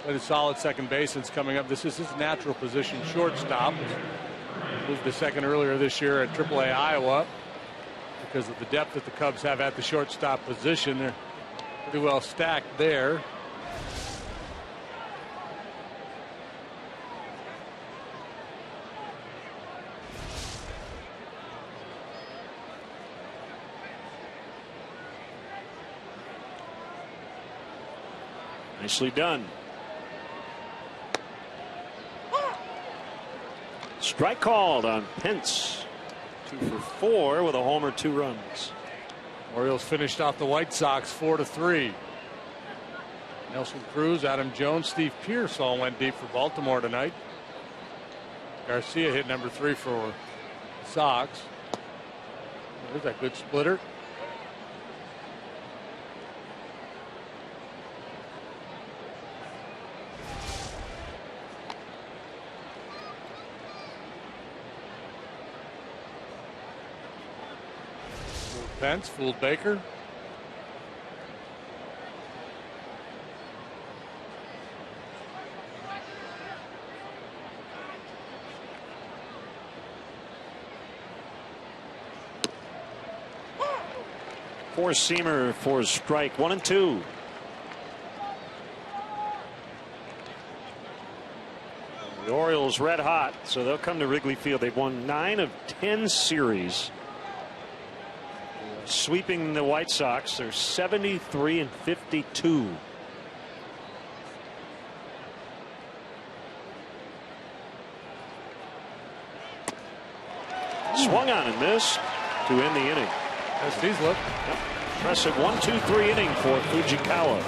Speaker 2: played a solid second base since coming up. This is his natural position, shortstop. Moved to second earlier this year at AAA Iowa. Because of the depth that the Cubs have at the shortstop position, they're pretty well stacked there.
Speaker 1: Nicely done. Strike called on Pence. 2 for 4 with a homer, 2 runs.
Speaker 2: Orioles finished off the White Sox 4-3. Nelson Cruz, Adam Jones, Steve Pearce all went deep for Baltimore tonight. Garcia hit number 3 for the Sox. There's that good splitter. Pence fooled Baker.
Speaker 1: Four-seamer for strike 1 and 2. The Orioles red hot, so they'll come to Wrigley Field. They've won 9 of 10 series, sweeping the White Sox. They're 73 and 52. Swung on and missed to end the inning.
Speaker 2: As these look.
Speaker 1: Yep. Impressive 1-2-3 inning for Fujikawa.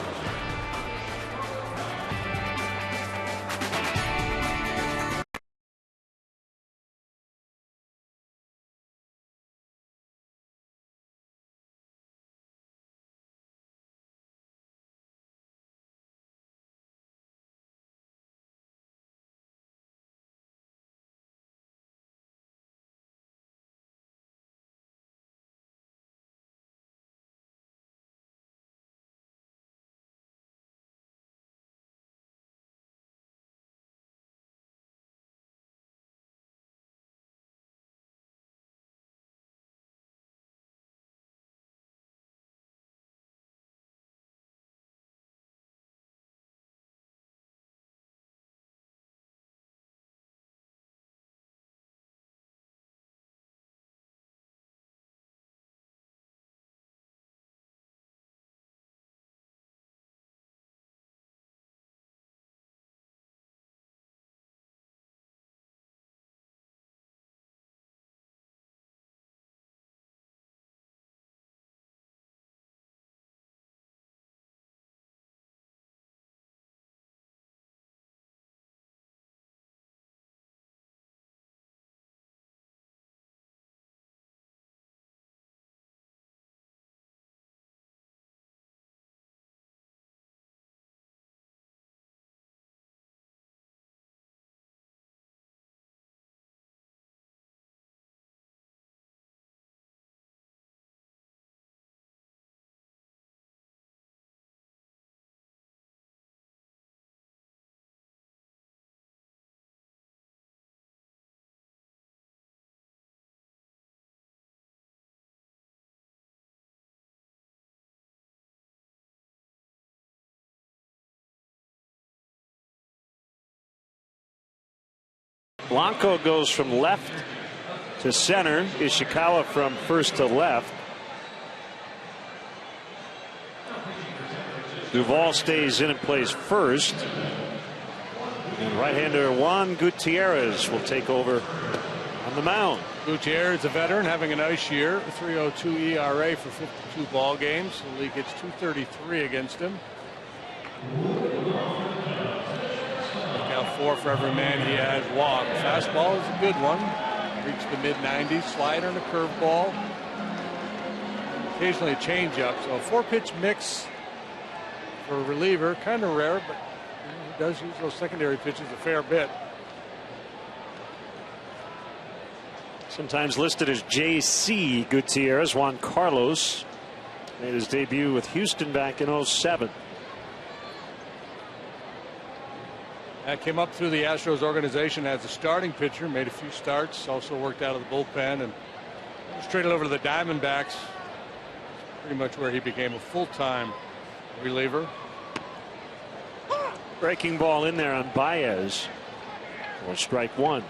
Speaker 1: Blanco goes from left to center. Ishikawa from first to left. Duvall stays in and plays first. And right-hander Juan Gutierrez will take over on the mound.
Speaker 2: Gutierrez, a veteran, having a nice year. 3.02 ERA for 52 ball games. The league gets 233 against him. Look out 4 for every man he has walked. Fastball is a good one. Reached the mid-90s. Slider and a curveball. Occasionally a changeup. So a 4-pitch mix for a reliever. Kind of rare, but he does use those secondary pitches a fair bit.
Speaker 1: Sometimes listed as J.C. Gutierrez. Juan Carlos made his debut with Houston back in 07.
Speaker 2: That came up through the Astros organization as a starting pitcher, made a few starts, also worked out of the bullpen, and was traded over to the Diamondbacks. Pretty much where he became a full-time reliever.
Speaker 1: Breaking ball in there on Baez for strike 1.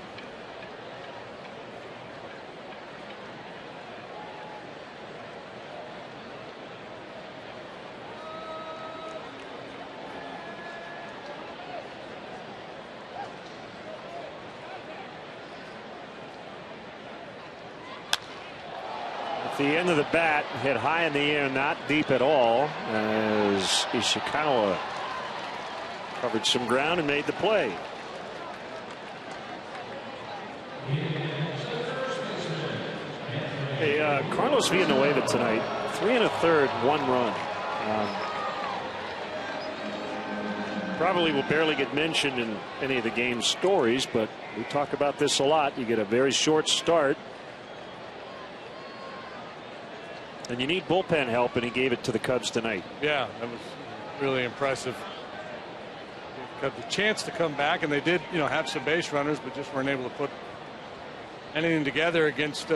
Speaker 1: The end of the bat hit high in the air, not deep at all, as Ishikawa covered some ground and made the play. Hey, Carlos Villanueva tonight, 3 1/3, 1 run. Probably will barely get mentioned in any of the game stories, but we talk about this a lot. You get a very short start. And you need bullpen help, and he gave it to the Cubs tonight.
Speaker 2: Yeah, that was really impressive. Gave the Cubs a chance to come back, and they did, have some base runners, but just weren't able to put anything together against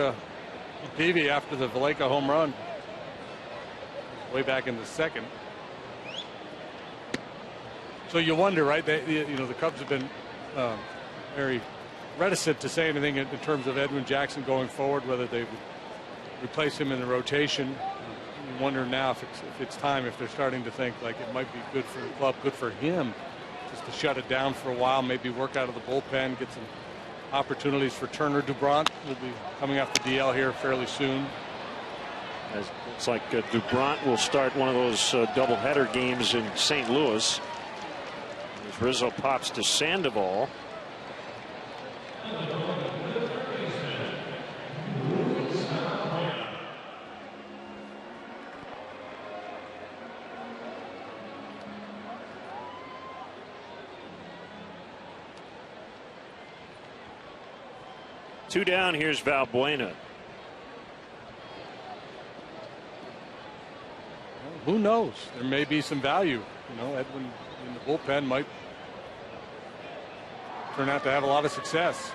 Speaker 2: Peavy after the Valleca home run. Way back in the second. So you wonder, right? The Cubs have been very reticent to say anything in terms of Edwin Jackson going forward, whether they would replace him in the rotation. You wonder now if it's time, if they're starting to think like it might be good for the club, good for him, just to shut it down for a while, maybe work out of the bullpen, get some opportunities for Turner. Dubront will be coming off the DL here fairly soon.
Speaker 1: It's like Dubront will start one of those doubleheader games in St. Louis. As Rizzo pops to Sandoval. Two down. Here's Valbuena.
Speaker 2: Who knows? There may be some value. Edwin in the bullpen might turn out to have a lot of success.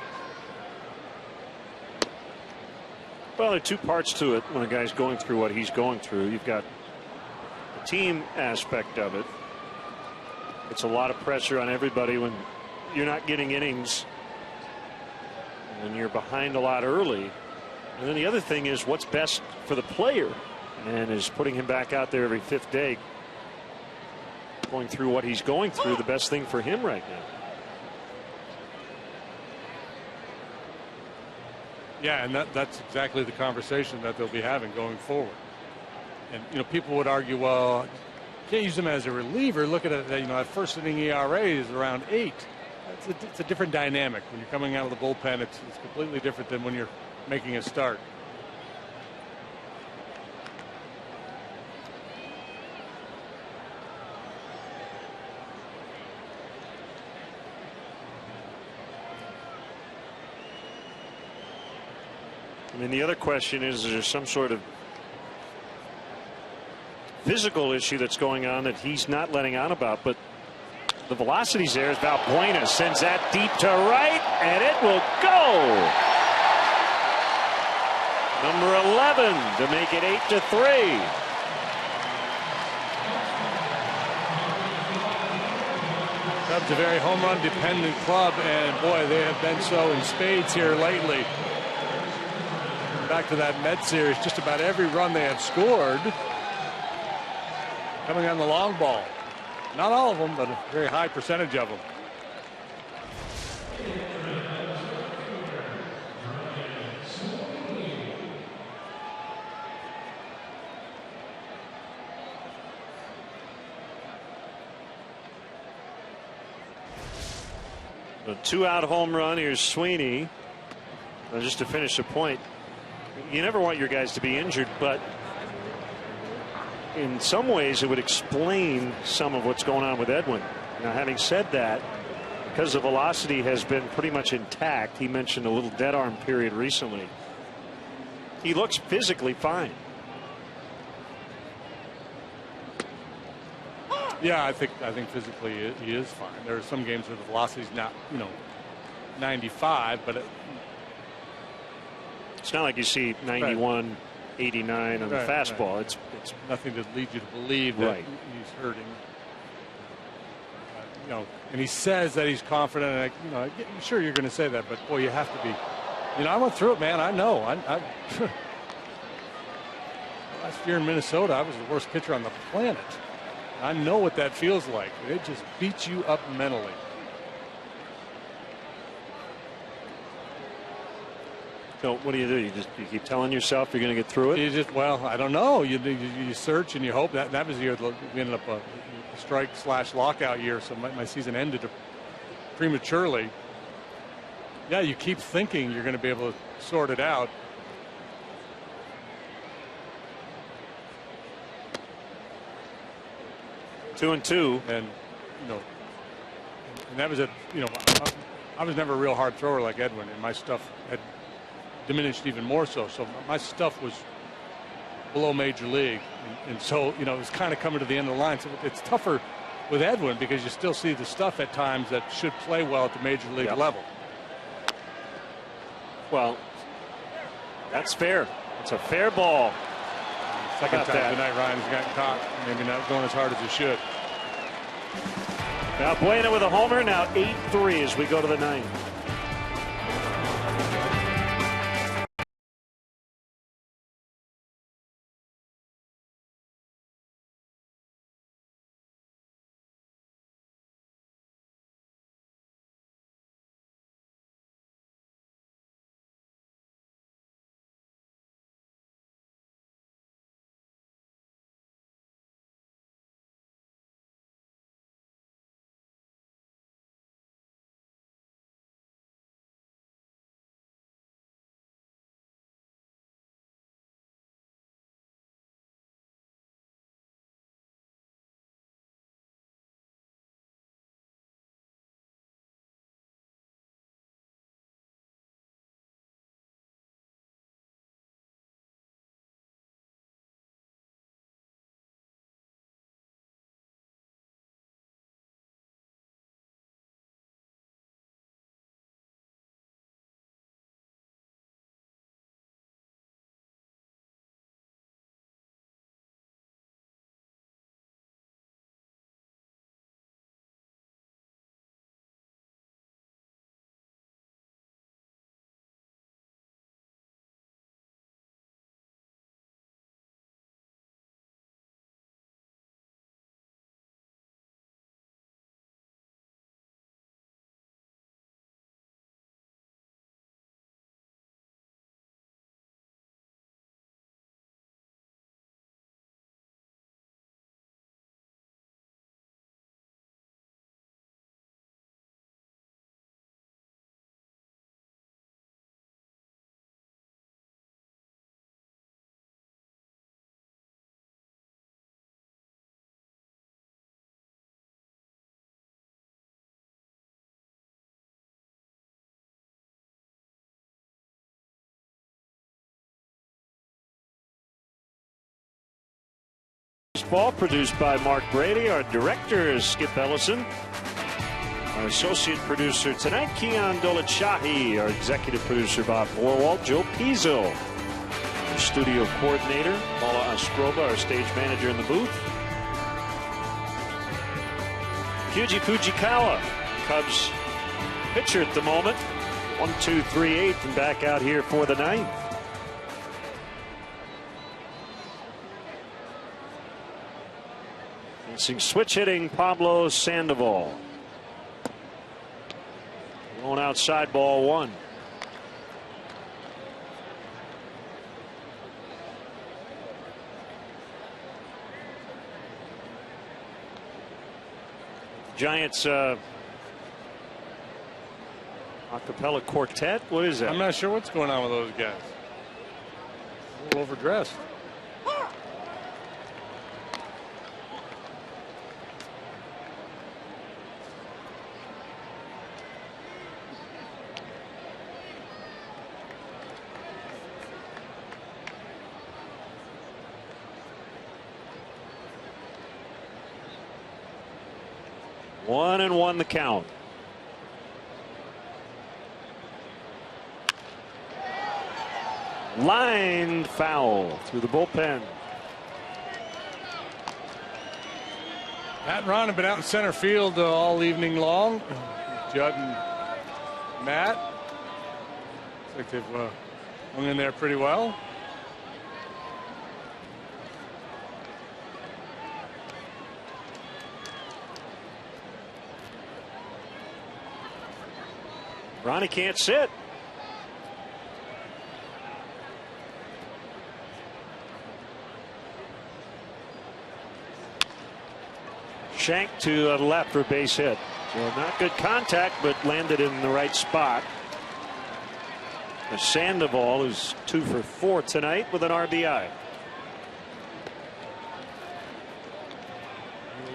Speaker 1: Well, there are two parts to it when a guy's going through what he's going through. You've got the team aspect of it. It's a lot of pressure on everybody when you're not getting innings and you're behind a lot early. And then the other thing is what's best for the player. And is putting him back out there every fifth day, going through what he's going through, the best thing for him right now.
Speaker 2: Yeah, and that's exactly the conversation that they'll be having going forward. And people would argue, well, you can't use him as a reliever. Look at it, that first inning ERA is around 8. It's a different dynamic when you're coming out of the bullpen. It's completely different than when you're making a start.
Speaker 1: I mean, the other question is there some sort of physical issue that's going on that he's not letting on about, but the velocity's there as Valbuena sends that deep to right, and it will go. Number 11 to make it 8-3.
Speaker 2: Cubs a very home run dependent club, and boy, they have been so in spades here lately. Back to that Met series, just about every run they have scored coming on the long ball. Not all of them, but a very high percentage of them.
Speaker 1: A 2-out home run. Here's Sweeney. Just to finish the point, you never want your guys to be injured, but in some ways it would explain some of what's going on with Edwin. Now, having said that, because the velocity has been pretty much intact, he mentioned a little dead arm period recently. He looks physically fine.
Speaker 2: Yeah, I think physically he is fine. There are some games where the velocity's not 95, but
Speaker 1: it's not like you see 91, right. 89 on the fastball.
Speaker 2: Right. It's nothing to lead you to believe that he's hurting. And he says that he's confident. And I'm sure you're going to say that, but boy, you have to be. I went through it, man. I know. Last year in Minnesota, I was the worst pitcher on the planet. I know what that feels like. It just beats you up mentally.
Speaker 1: So what do? You keep telling yourself you're going to get through it?
Speaker 2: You just, I don't know. You search and you hope. That was the year we ended up a strike/lockout year, so my season ended prematurely. Yeah, you keep thinking you're going to be able to sort it out.
Speaker 1: Two and two,
Speaker 2: and and that was I was never a real hard thrower like Edwin, and my stuff had diminished even more so. So my stuff was below Major League. And so, you know, it's kind of coming to the end of the line. So it's tougher with Edwin because you still see the stuff at times that should play well at the Major League level.
Speaker 1: Well, that's fair. It's a fair ball.
Speaker 2: Second time tonight Ryan's gotten caught. Maybe not going as hard as he should.
Speaker 1: Now Buena with a homer. Now 8-3 as we go to the ninth. Ball produced by Mark Brady. Our director is Skip Ellison. Our associate producer tonight, Keon Dolachahi. Our executive producer, Bob Borwald. Joe Pizzo. Our studio coordinator, Paula Astroba, our stage manager in the booth. Kyuji Fujikawa, Cubs pitcher at the moment. 1-2-3-8 and back out here for the ninth. Switch hitting Pablo Sandoval. Going outside, ball one. Giants a cappella quartet. What is that?
Speaker 2: I'm not sure what's going on with those guys. A little overdressed.
Speaker 1: One and one the count. Line foul through the bullpen.
Speaker 2: Matt and Ron have been out in center field all evening long. Judd and Matt. Looks like they've hung in there pretty well.
Speaker 1: Ronnie can't sit. Shank to the left for base hit. So not good contact, but landed in the right spot. The Sandoval is 2 for 4 tonight with an RBI.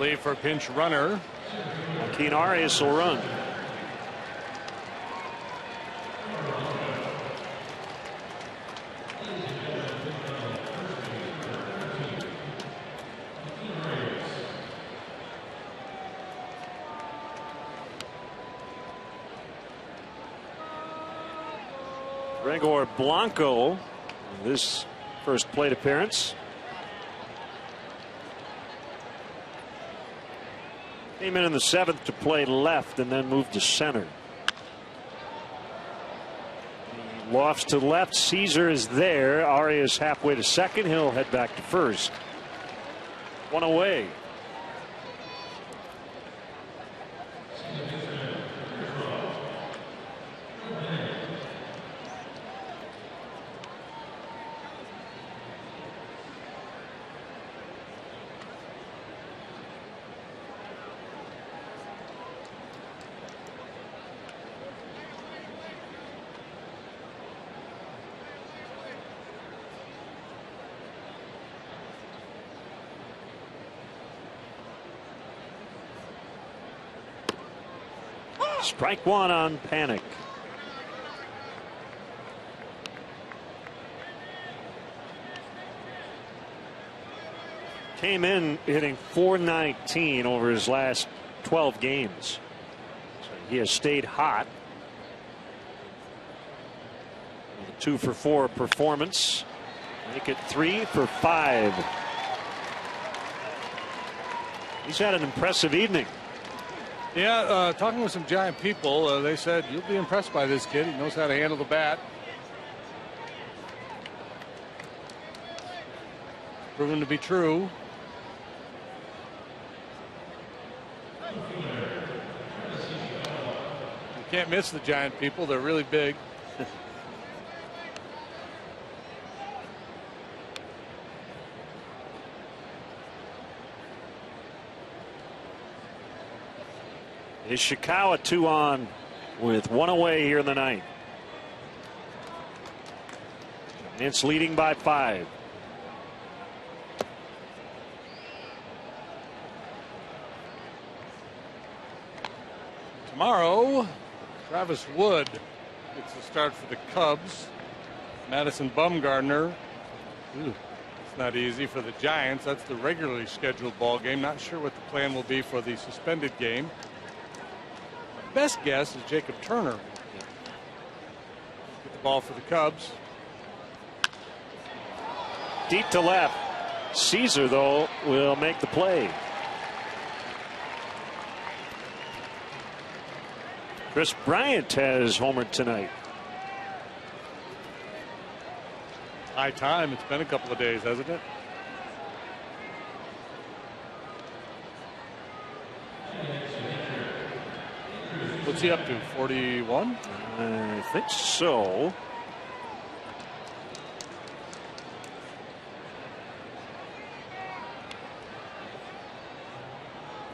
Speaker 2: Leave for a pinch runner.
Speaker 1: Joaquin Arias will run. Gregor Blanco, this first plate appearance. Came in the 7th to play left and then moved to center. He lofts to left. Caesar is there. Arias halfway to second. He'll head back to first. One away. Strike one on Panic. Came in hitting .419 over his last 12 games. So he has stayed hot. With a 2 for 4 performance. Make it 3 for 5. He's had an impressive evening.
Speaker 2: Yeah, talking with some Giant people, they said you'll be impressed by this kid. He knows how to handle the bat. Proven to be true. You can't miss the Giant people. They're really big.
Speaker 1: Ishikawa 2 on with 1 away here in the 9th. It's leading by 5.
Speaker 2: Tomorrow, Travis Wood gets the start for the Cubs. Madison Bumgarner. Ooh, it's not easy for the Giants. That's the regularly scheduled ball game. Not sure what the plan will be for the suspended game. Best guess is Jacob Turner. Get the ball for the Cubs.
Speaker 1: Deep to left. Caesar, though, will make the play. Chris Bryant has homered tonight.
Speaker 2: High time. It's been a couple of days, hasn't it? What's he up to? 41?
Speaker 1: I think so.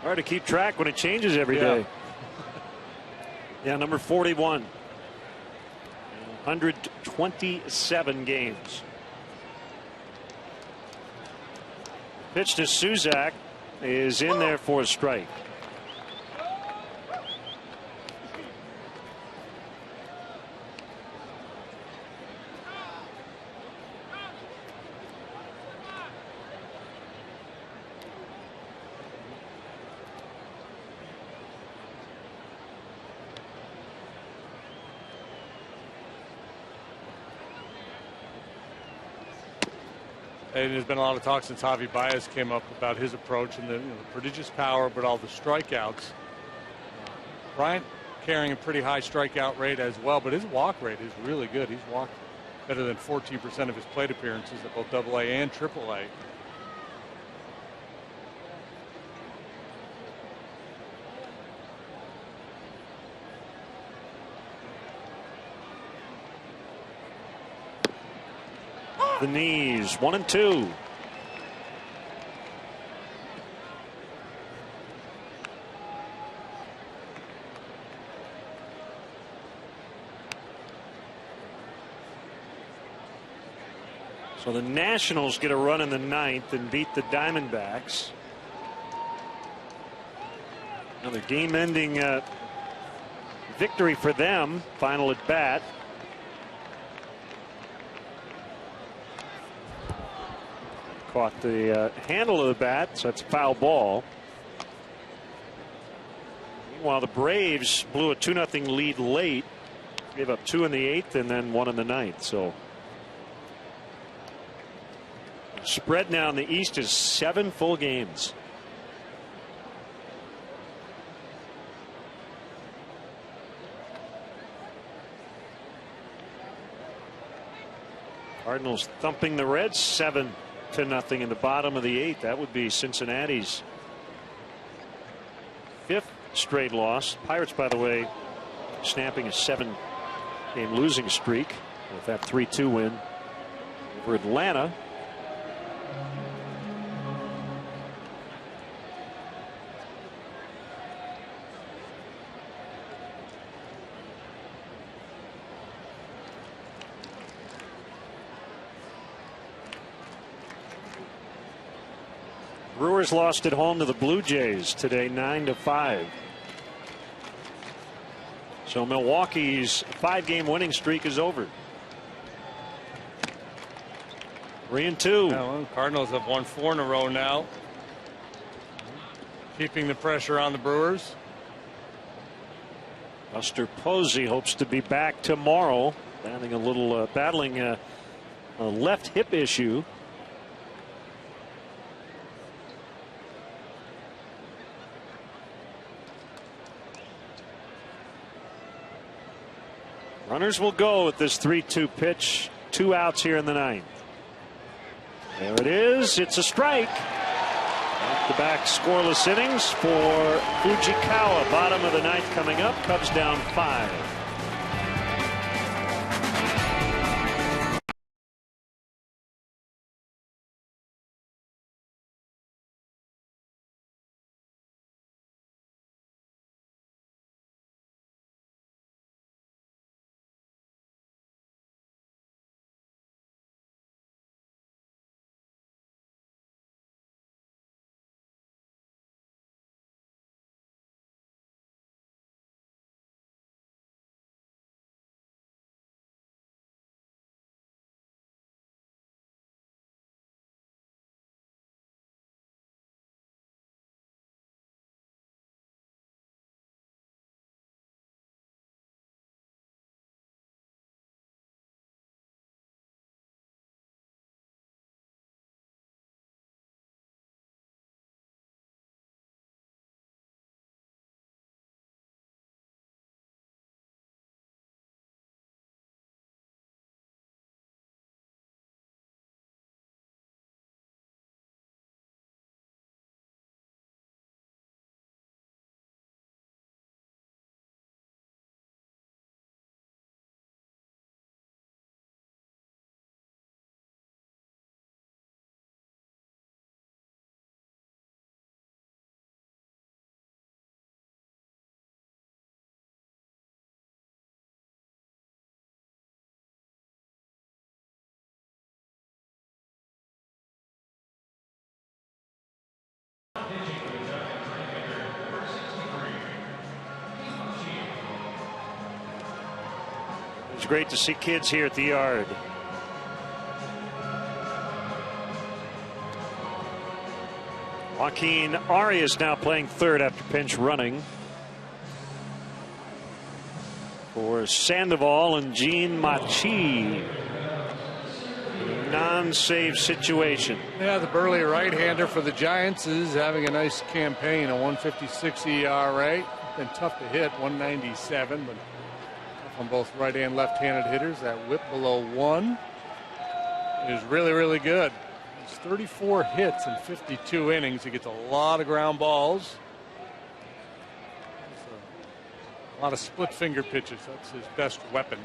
Speaker 1: Hard to keep track when it changes every day. Yeah, number 41. 127 games. Pitch to Suzak is in there for a strike.
Speaker 2: And there's been a lot of talk since Javi Baez came up about his approach and the prodigious power, but all the strikeouts. Bryant carrying a pretty high strikeout rate as well, but his walk rate is really good. He's walked better than 14% of his plate appearances at both AA and AAA.
Speaker 1: The knees, 1 and 2. So the Nationals get a run in the 9th and beat the Diamondbacks. Another game-ending victory for them. Final at bat. Caught the handle of the bat, so that's a foul ball. Meanwhile, the Braves blew a 2-0 lead late Gave up 2 in the 8th and then 1 in the 9th. So spread now in the East is 7 full games. Cardinals thumping the Reds 7-0 in the bottom of the 8th. That would be Cincinnati's 5th straight loss. Pirates, by the way, snapping a 7-game losing streak with that 3-2 win over Atlanta. Brewers lost at home to the Blue Jays today, 9-5. So Milwaukee's 5-game winning streak is over. 3-2.
Speaker 6: Yeah, well, Cardinals have won 4 in a row now, keeping the pressure on the Brewers.
Speaker 1: Buster Posey hopes to be back tomorrow, battling a left hip issue. Runners will go with this 3-2 pitch. 2 outs here in the 9th. There it is. It's a strike. Back-to-back scoreless innings for Fujikawa. Bottom of the 9th coming up. Cubs down 5. It's great to see kids here at the yard. Joaquin Arias now playing third after pinch running for Sandoval and Gene Machi. Non-save situation.
Speaker 6: Yeah, the burly right-hander for the Giants is having a nice campaign. A 156 ERA. Been tough to hit, 197, but on both right and left-handed hitters. That whip below 1 is really, really good. He's 34 hits in 52 innings. He gets a lot of ground balls. A lot of split-finger pitches. That's his best weapon.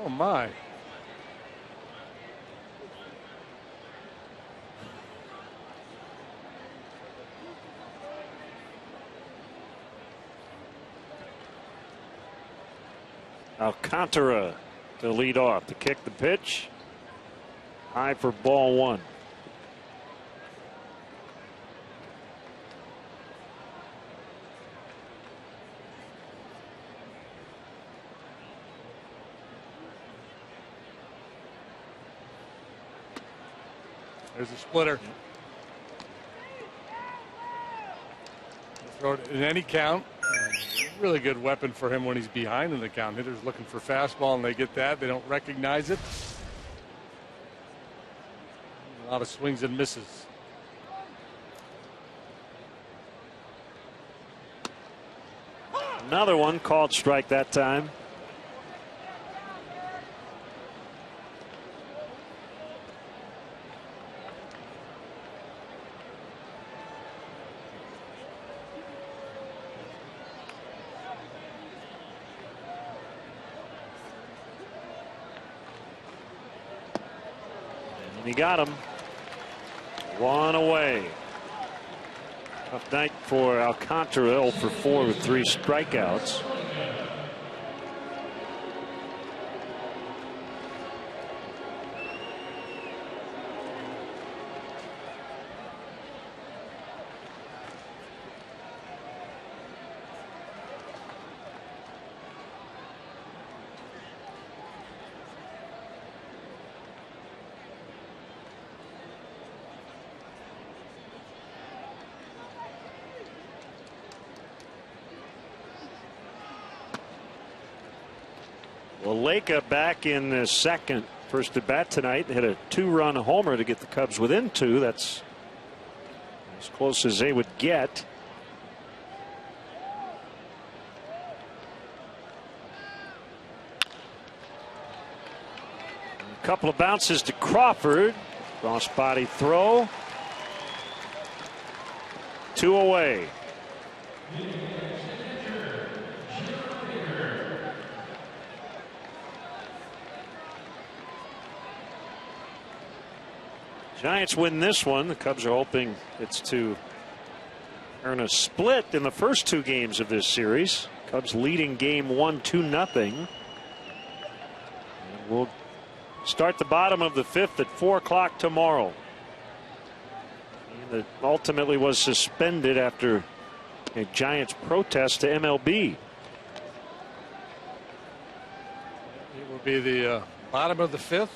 Speaker 6: Oh, my.
Speaker 1: Alcantara to lead off, to kick the pitch. High for ball 1.
Speaker 6: There's a splitter.
Speaker 2: throw it in any count. Really good weapon for him when he's behind in the count. Hitters looking for fastball and they get that. They don't recognize it. A lot of swings and misses.
Speaker 1: Another one called strike that time. And he got him. One away. Tough night for Alcantara, 0 for 4 with 3 strikeouts. Well, Leica back in the second. First at bat tonight. Hit a 2-run homer to get the Cubs within 2. That's as close as they would get. A couple of bounces to Crawford. Cross body throw. 2 away. Giants win this one. The Cubs are hoping it's to earn a split in the first 2 games of this series. Cubs leading game 1 2-0. We'll start the bottom of the 5th at 4 o'clock tomorrow. And it ultimately was suspended after a Giants protest to MLB.
Speaker 2: It will be the bottom of the 5th.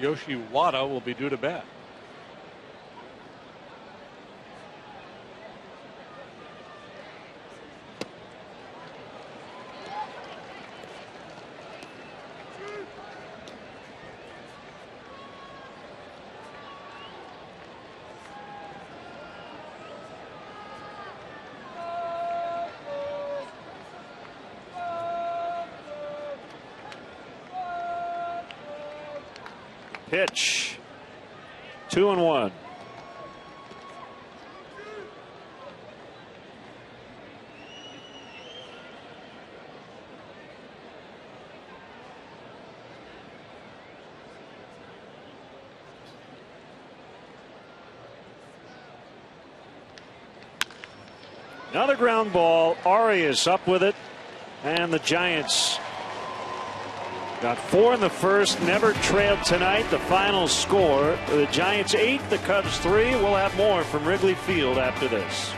Speaker 2: Yoshi Wada will be due to bat.
Speaker 1: Pitch. 2-1. Another ground ball. Arias up with it, and the Giants got 4 in the first, never trailed tonight. The final score, the Giants 8, the Cubs 3. We'll have more from Wrigley Field after this.